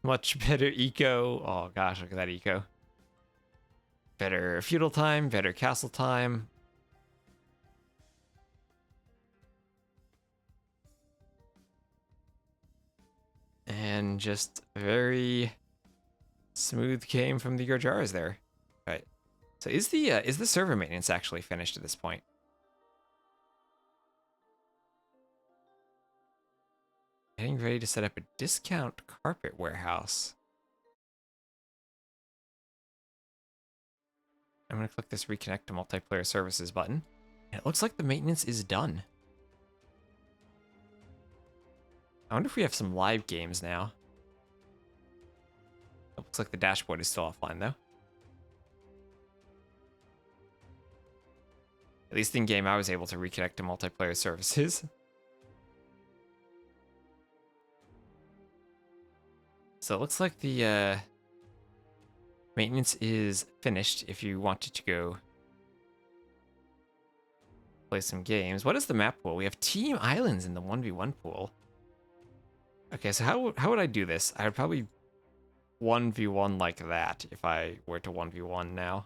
Much better eco. Oh gosh, look at that eco. Better feudal time, better castle time. And just very smooth game from the Garjaras there. Right. So is the server maintenance actually finished at this point? Getting ready to set up a discount carpet warehouse. I'm going to click this reconnect to multiplayer services button. And it looks like the maintenance is done. I wonder if we have some live games now. It looks like the dashboard is still offline though. At least in game I was able to reconnect to multiplayer services. So it looks like the maintenance is finished if you wanted to go play some games. What is the map pool? We have Team Islands in the 1v1 pool. Okay, so how would I do this? I would probably 1v1 like that if I were to 1v1 now.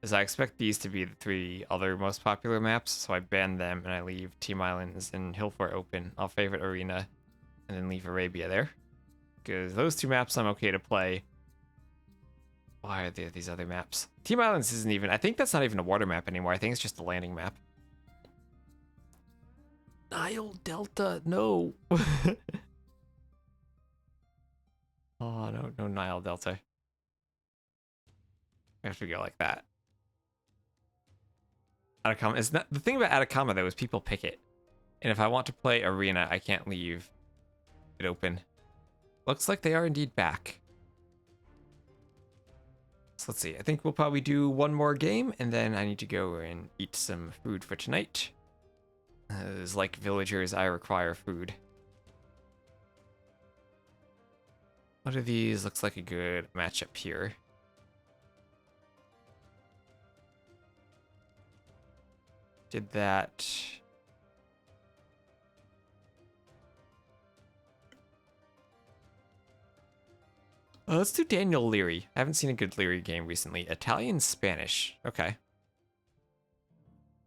As I expect these to be the 3 other most popular maps, so I ban them and I leave Team Islands and Hillfort open. I'll favorite Arena and then leave Arabia there. Because those 2 maps I'm okay to play. Why are there these other maps? Team Islands isn't even, I think that's not even a water map anymore. I think it's just a landing map. Nile Delta, no. Oh, no, no Nile Delta. We have to go like that. Atacama is not, the thing about Atacama though is people pick it. And if I want to play Arena, I can't leave it open. Looks like they are indeed back. So let's see. I think we'll probably do one more game, and then I need to go and eat some food for tonight. As like villagers, I require food. What are these? Looks like a good matchup here. Did that. Let's do Daniel Leary. I haven't seen a good Leary game recently. Italian Spanish. Okay.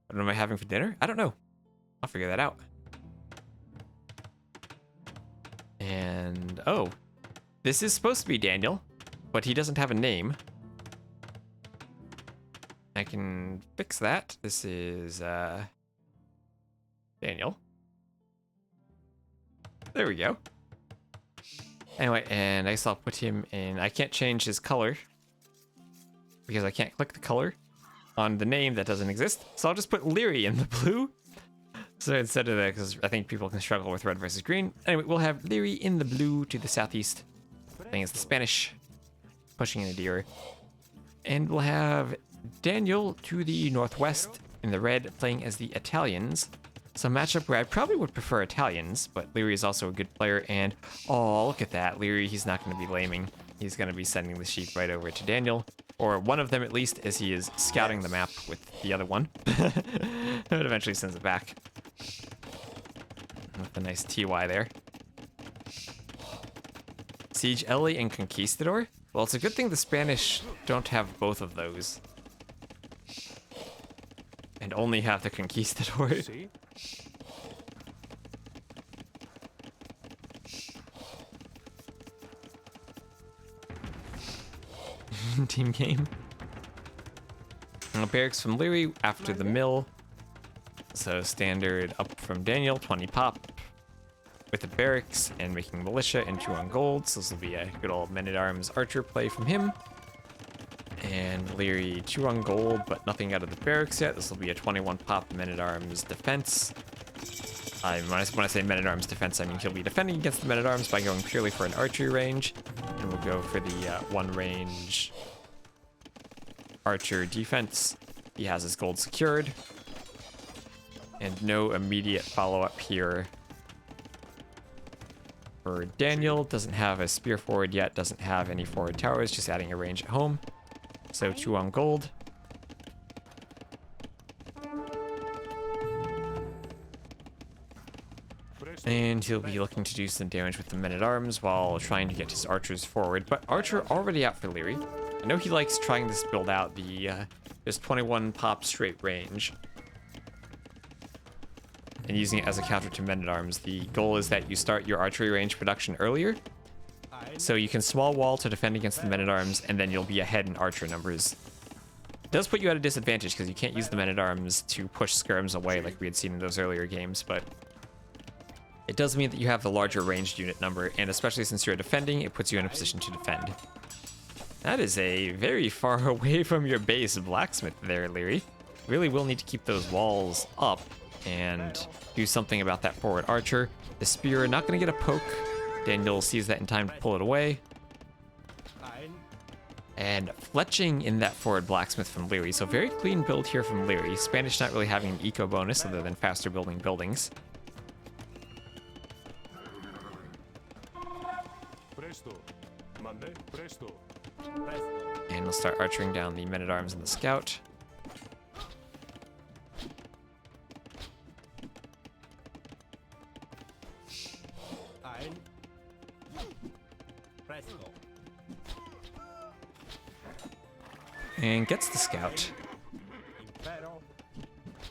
What am I having for dinner? I don't know. I'll figure that out. And, oh. This is supposed to be Daniel, but he doesn't have a name. I can fix that. This is, Daniel. There we go. Anyway, and I guess I'll put him in. I can't change his color. because I can't click the color on the name that doesn't exist. So I'll just put Leary in the blue. So instead of that, because I think people can struggle with red versus green. Anyway, we'll have Leary in the blue to the southeast. I think it's the Spanish pushing in a deer. And we'll have Daniel to the northwest in the red playing as the Italians. So a matchup where I probably would prefer Italians, but Leary is also a good player. And oh, look at that. Leary, he's not going to be laming. He's going to be sending the sheep right over to Daniel. Or one of them at least, as he is scouting the map with the other one. It eventually sends it back. With a nice TY there. Siege Ellie and Conquistador? Well, it's a good thing the Spanish don't have both of those. And only have the Conquistador. See? Team game. Barracks from Leary after the mill. So standard up from Daniel, 20 pop. With the barracks and making militia and 2 on gold. So this will be a good old men-at-arms archer play from him. And Leary 2 on gold, but nothing out of the barracks yet. This will be a 21 pop men-at-arms defense. When I say men-at-arms defense, I mean he'll be defending against the men-at-arms by going purely for an archery range. And we'll go for the one range archer defense. He has his gold secured. And no immediate follow-up here for Daniel. Doesn't have a spear forward yet, doesn't have any forward towers, just adding a range at home. So 2 on gold. And he'll be looking to do some damage with the men-at-arms while trying to get his archers forward. But Archer already out for Leary. I know he likes trying this build out, the just 21 pop straight range. And using it as a counter to men-at-arms. The goal is that you start your archery range production earlier. So you can small wall to defend against the men-at-arms, and then you'll be ahead in archer numbers. It does put you at a disadvantage because you can't use the men-at-arms to push skirms away like we had seen in those earlier games, but it does mean that you have the larger ranged unit number, and especially since you're defending, it puts you in a position to defend. That is a very far away from your base blacksmith there, Leary. Really will need to keep those walls up and do something about that forward archer. The spear, not going to get a poke. Daniel sees that in time to pull it away. And fletching in that forward blacksmith from Leary. So very clean build here from Leary. Spanish not really having an eco bonus other than faster building buildings. Presto. Mande. Presto. And we'll start archering down the men-at-arms and the scout. And gets the scout.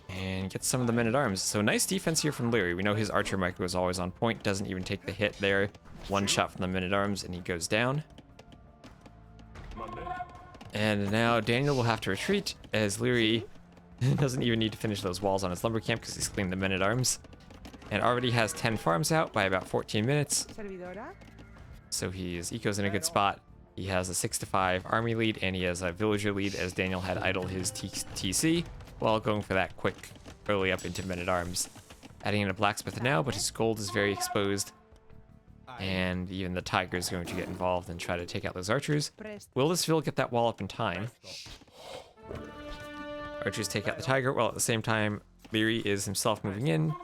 And gets some of the men-at-arms. So nice defense here from Leary. We know his archer micro is always on point. Doesn't even take the hit there. One shot from the men-at-arms and he goes down. And now Daniel will have to retreat as Leary doesn't even need to finish those walls on his lumber camp because he's cleaned the men-at-arms. And already has 10 farms out by about 14 minutes. So his eco's in a good spot. He has a 6-5 army lead, and he has a villager lead as Daniel had idled his TC while going for that quick early up into men-at-arms. Adding in a blacksmith now, but his gold is very exposed. And even the tiger is going to get involved and try to take out those archers. Will this Vil get that wall up in time? Archers take out the tiger, while at the same time, Leary is himself moving in.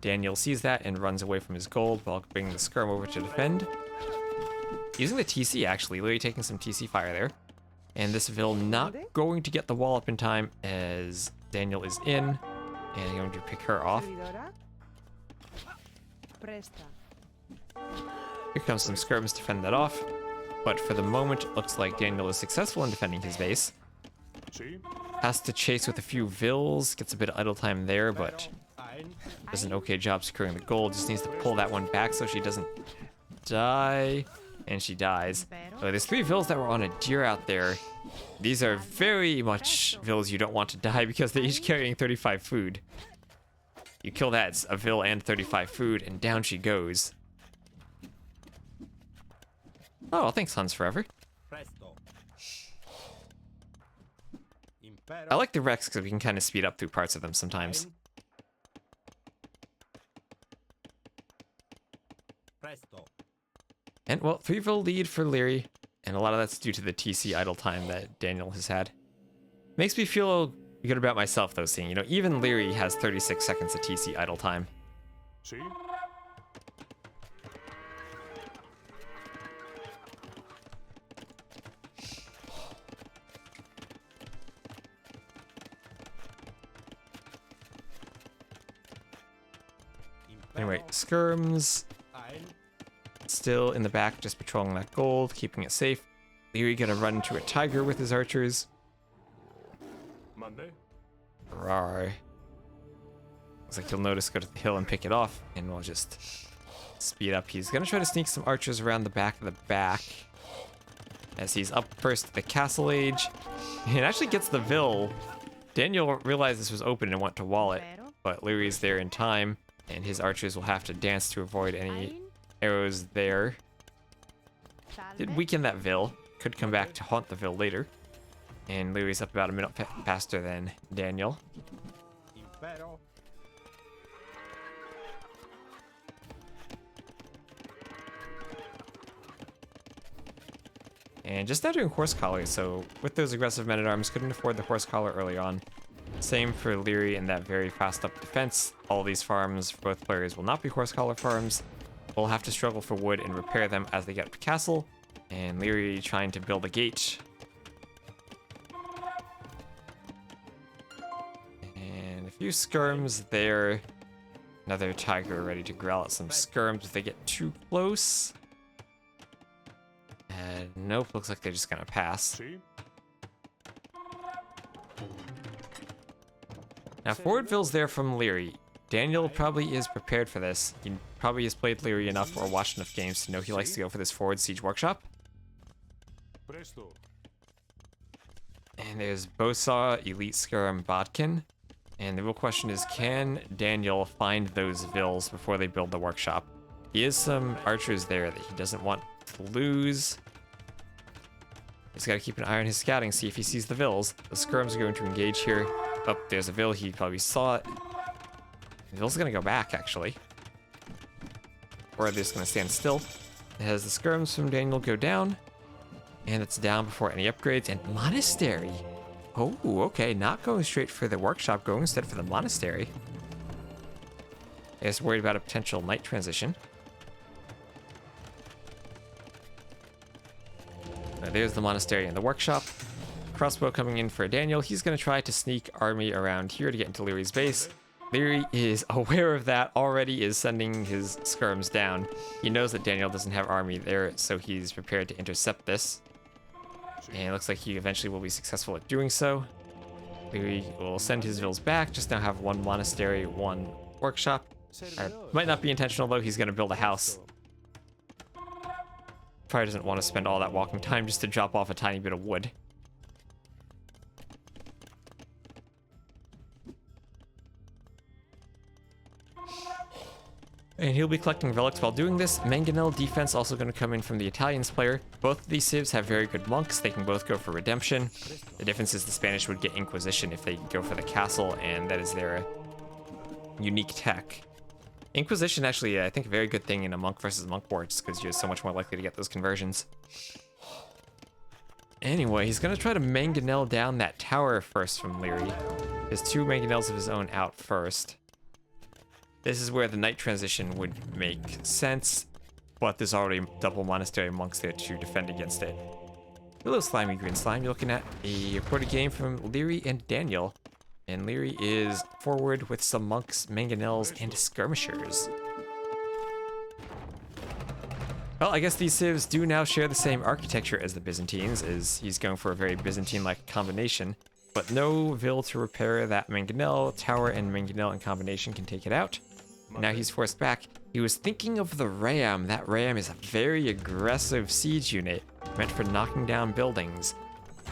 Daniel sees that and runs away from his gold while bringing the skirm over to defend. Using the TC, actually. Leary taking some TC fire there. And this Vil not going to get the wall up in time as Daniel is in. And going to pick her off. Here comes some skirms to fend that off. But for the moment, it looks like Daniel is successful in defending his base. Has to chase with a few Vils. Gets a bit of idle time there, but does an okay job securing the gold. Just needs to pull that one back so she doesn't die. And she dies. So there's 3 Vils that were on a deer out there. These are very much Vils you don't want to die because they're each carrying 35 food. You kill that, it's a Vil and 35 food, and down she goes. Oh, well, thanks, Huns Forever. I like the Rex because we can kind of speed up through parts of them sometimes. And, well, 3-vil lead for Leary, and a lot of that's due to the TC idle time that Daniel has had. Makes me feel good about myself, though, seeing, you know, even Leary has 36 seconds of TC idle time. Sí. Anyway, Skirms still in the back, just patrolling that gold, keeping it safe. Leary gonna run into a tiger with his archers. Mande. Rawr. Looks like he'll notice, go to the hill and pick it off, and we'll just speed up. He's gonna try to sneak some archers around the back of the back, as he's up first to the castle age. He actually gets the Vil. Daniel realized this was open and went to wall it, but Leary's there in time, and his archers will have to dance to avoid any arrows there. Did weaken that Vil. Could come back to haunt the Vil later. And Leary's up about a minute faster than Daniel. And just now doing horse collars, so with those aggressive men-at-arms, couldn't afford the horse collar early on. Same for Leary and that very fast up defense. All these farms for both players will not be horse collar farms. We'll have to struggle for wood and repair them as they get up to castle. And Leary trying to build a gate. And a few skirms there. Another tiger ready to growl at some skirms if they get too close. And nope, looks like they're just gonna pass. Sí. Now forward Vil's there from Leary. Daniel probably is prepared for this. He probably has played Leary enough or watched enough games to know he likes to go for this forward siege workshop. Presto. And there's Bosaw, Elite Skirm, Bodkin. And the real question is, can Daniel find those Vils before they build the workshop? He has some archers there that he doesn't want to lose. He's got to keep an eye on his scouting, see if he sees the Vils. The Skirms are going to engage here. Oh, there's a Vil. He probably saw it. The Vil's going to go back, actually. Or they're just going to stand still. It has the Skirms from Daniel go down. And it's down before any upgrades. And Monastery. Oh, okay. Not going straight for the workshop, going instead for the Monastery. I guess worried about a potential night transition. Now, there's the Monastery and the workshop. Crossbow coming in for Daniel. He's going to try to sneak army around here to get into Leary's base. Leary is aware of that, already is sending his skirms down. He knows that Daniel doesn't have army there, so he's prepared to intercept this. And it looks like he eventually will be successful at doing so. Leary will send his Vils back, just now have one monastery, one workshop. Might not be intentional though, he's going to build a house. Probably doesn't want to spend all that walking time just to drop off a tiny bit of wood. And he'll be collecting relics while doing this. Mangonel defense also going to come in from the Italians player. Both of these civs have very good monks. They can both go for redemption. The difference is the Spanish would get Inquisition if they go for the castle, and that is their unique tech. Inquisition actually, I think, a very good thing in a monk versus monk war, just because you're so much more likely to get those conversions. Anyway, he's going to try to Mangonel down that tower first from Leary. There's two Mangonels of his own out first. This is where the night transition would make sense, but there's already double monastery monks there to defend against it. Hello, Slimy Green Slime. You're looking at a reported game from Leary and Daniel. And Leary is forward with some monks, mangonels, and skirmishers. Well, I guess these civs do now share the same architecture as the Byzantines, as he's going for a very Byzantine-like combination. But no Vil to repair that mangonel. Tower and mangonel in combination can take it out. Now he's forced back. He was thinking of the Ram. That Ram is a very aggressive siege unit, meant for knocking down buildings.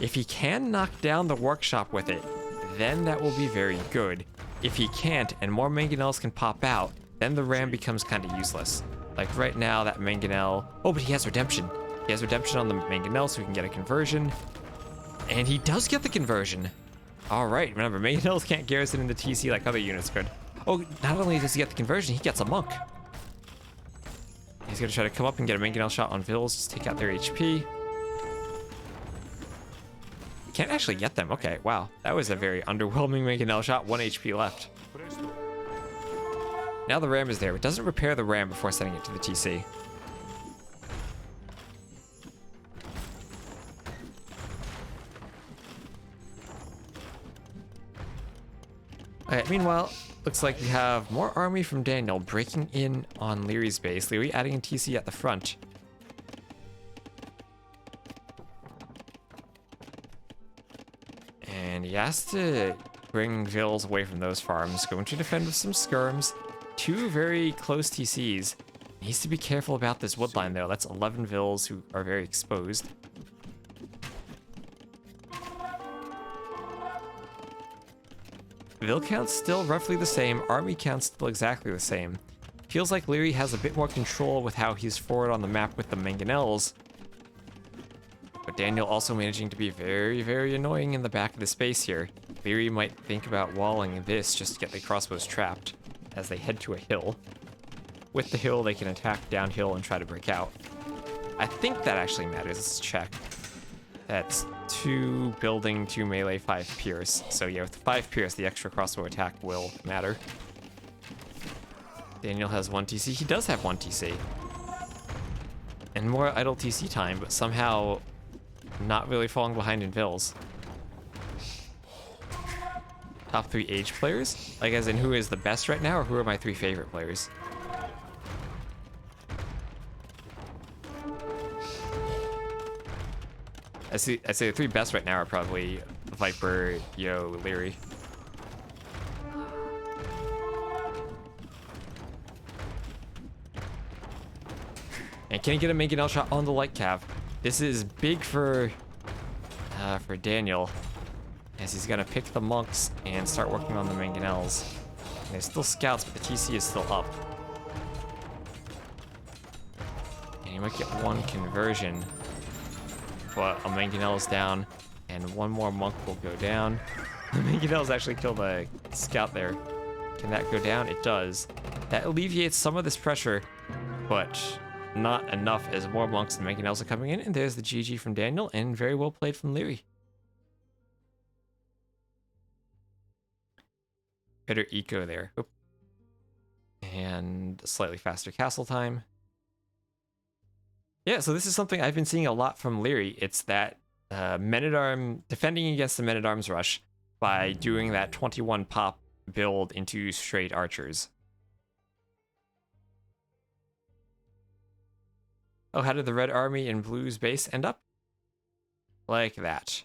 If he can knock down the workshop with it, then that will be very good. If he can't, and more mangonels can pop out, then the Ram becomes kind of useless. Like right now, that mangonel... Oh, but he has redemption. He has redemption on the mangonel, so he can get a conversion. And he does get the conversion. All right, remember, Mangonels can't garrison in the TC like other units could. Oh, not only does he get the conversion, he gets a monk. He's gonna try to come up and get a Mangonel shot on Vils, just take out their HP. Can't actually get them. Okay, wow. That was a very underwhelming Mangonel shot. 1 HP left. Presto. Now the ram is there, but doesn't repair the ram before sending it to the TC. Alright, meanwhile, looks like we have more army from Daniel breaking in on Leary's base. Leary adding a TC at the front. And he has to bring Vils away from those farms. Going to defend with some skirms. 2 very close TCs. Needs to be careful about this wood line though. That's 11 Vils who are very exposed. Vil count's still roughly the same. Army count's still exactly the same. Feels like Leary has a bit more control with how he's forward on the map with the Mangonels. But Daniel also managing to be very, very annoying in the back of the space here. Leary might think about walling this just to get the crossbows trapped as they head to a hill. With the hill, they can attack downhill and try to break out. I think that actually matters. Let's check. That's 2 building, 2 melee, 5 pierce. So yeah, with 5 pierce, the extra crossbow attack will matter. Daniel has 1 TC. He does have 1 TC. And more idle TC time, but somehow not really falling behind in Vils. Top 3 age players? Like as in who is the best right now, or who are my 3 favorite players? I'd say the 3 best right now are probably Viper, Yo, Leary. And can he get a Mangonel shot on the light cav? This is big for Daniel, as he's gonna pick the monks and start working on the Mangonels. And there's still scouts, but the TC is still up. And he might get 1 conversion. But a Mangonel is down, and 1 more monk will go down. The Mangonels actually killed a scout there. Can that go down? It does. That alleviates some of this pressure, but not enough as more monks and Mangonels are coming in. And there's the GG from Daniel, and very well played from Leary. Better eco there. Oop. And slightly faster castle time. Yeah, so this is something I've been seeing a lot from Leary. It's that Men-at-Arms, defending against the Men-at-Arms rush by doing that 21 pop build into straight archers. Oh, how did the Red Army and Blue's base end up? Like that.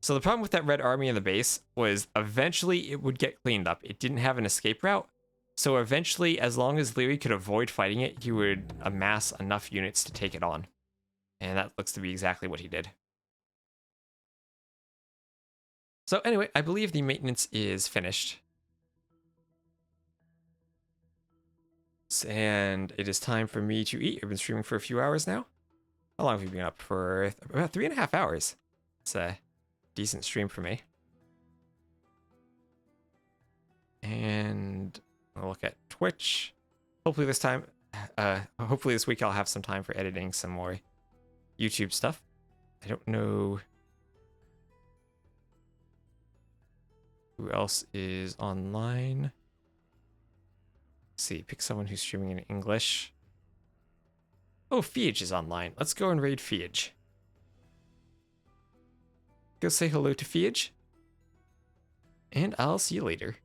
So the problem with that Red Army in the base was eventually it would get cleaned up. It didn't have an escape route. So eventually, as long as Leary could avoid fighting it, he would amass enough units to take it on. And that looks to be exactly what he did. So anyway, I believe the maintenance is finished. And it is time for me to eat. I've been streaming for a few hours now. How long have you been up for? About 3.5 hours. It's a decent stream for me. And I'll look at Twitch. Hopefully this week I'll have some time for editing some more YouTube stuff. I don't know who else is online. Let's see, pick someone who's streaming in English. Oh, Fiage is online. Let's go and raid Fiage. Go say hello to Fiage. And I'll see you later.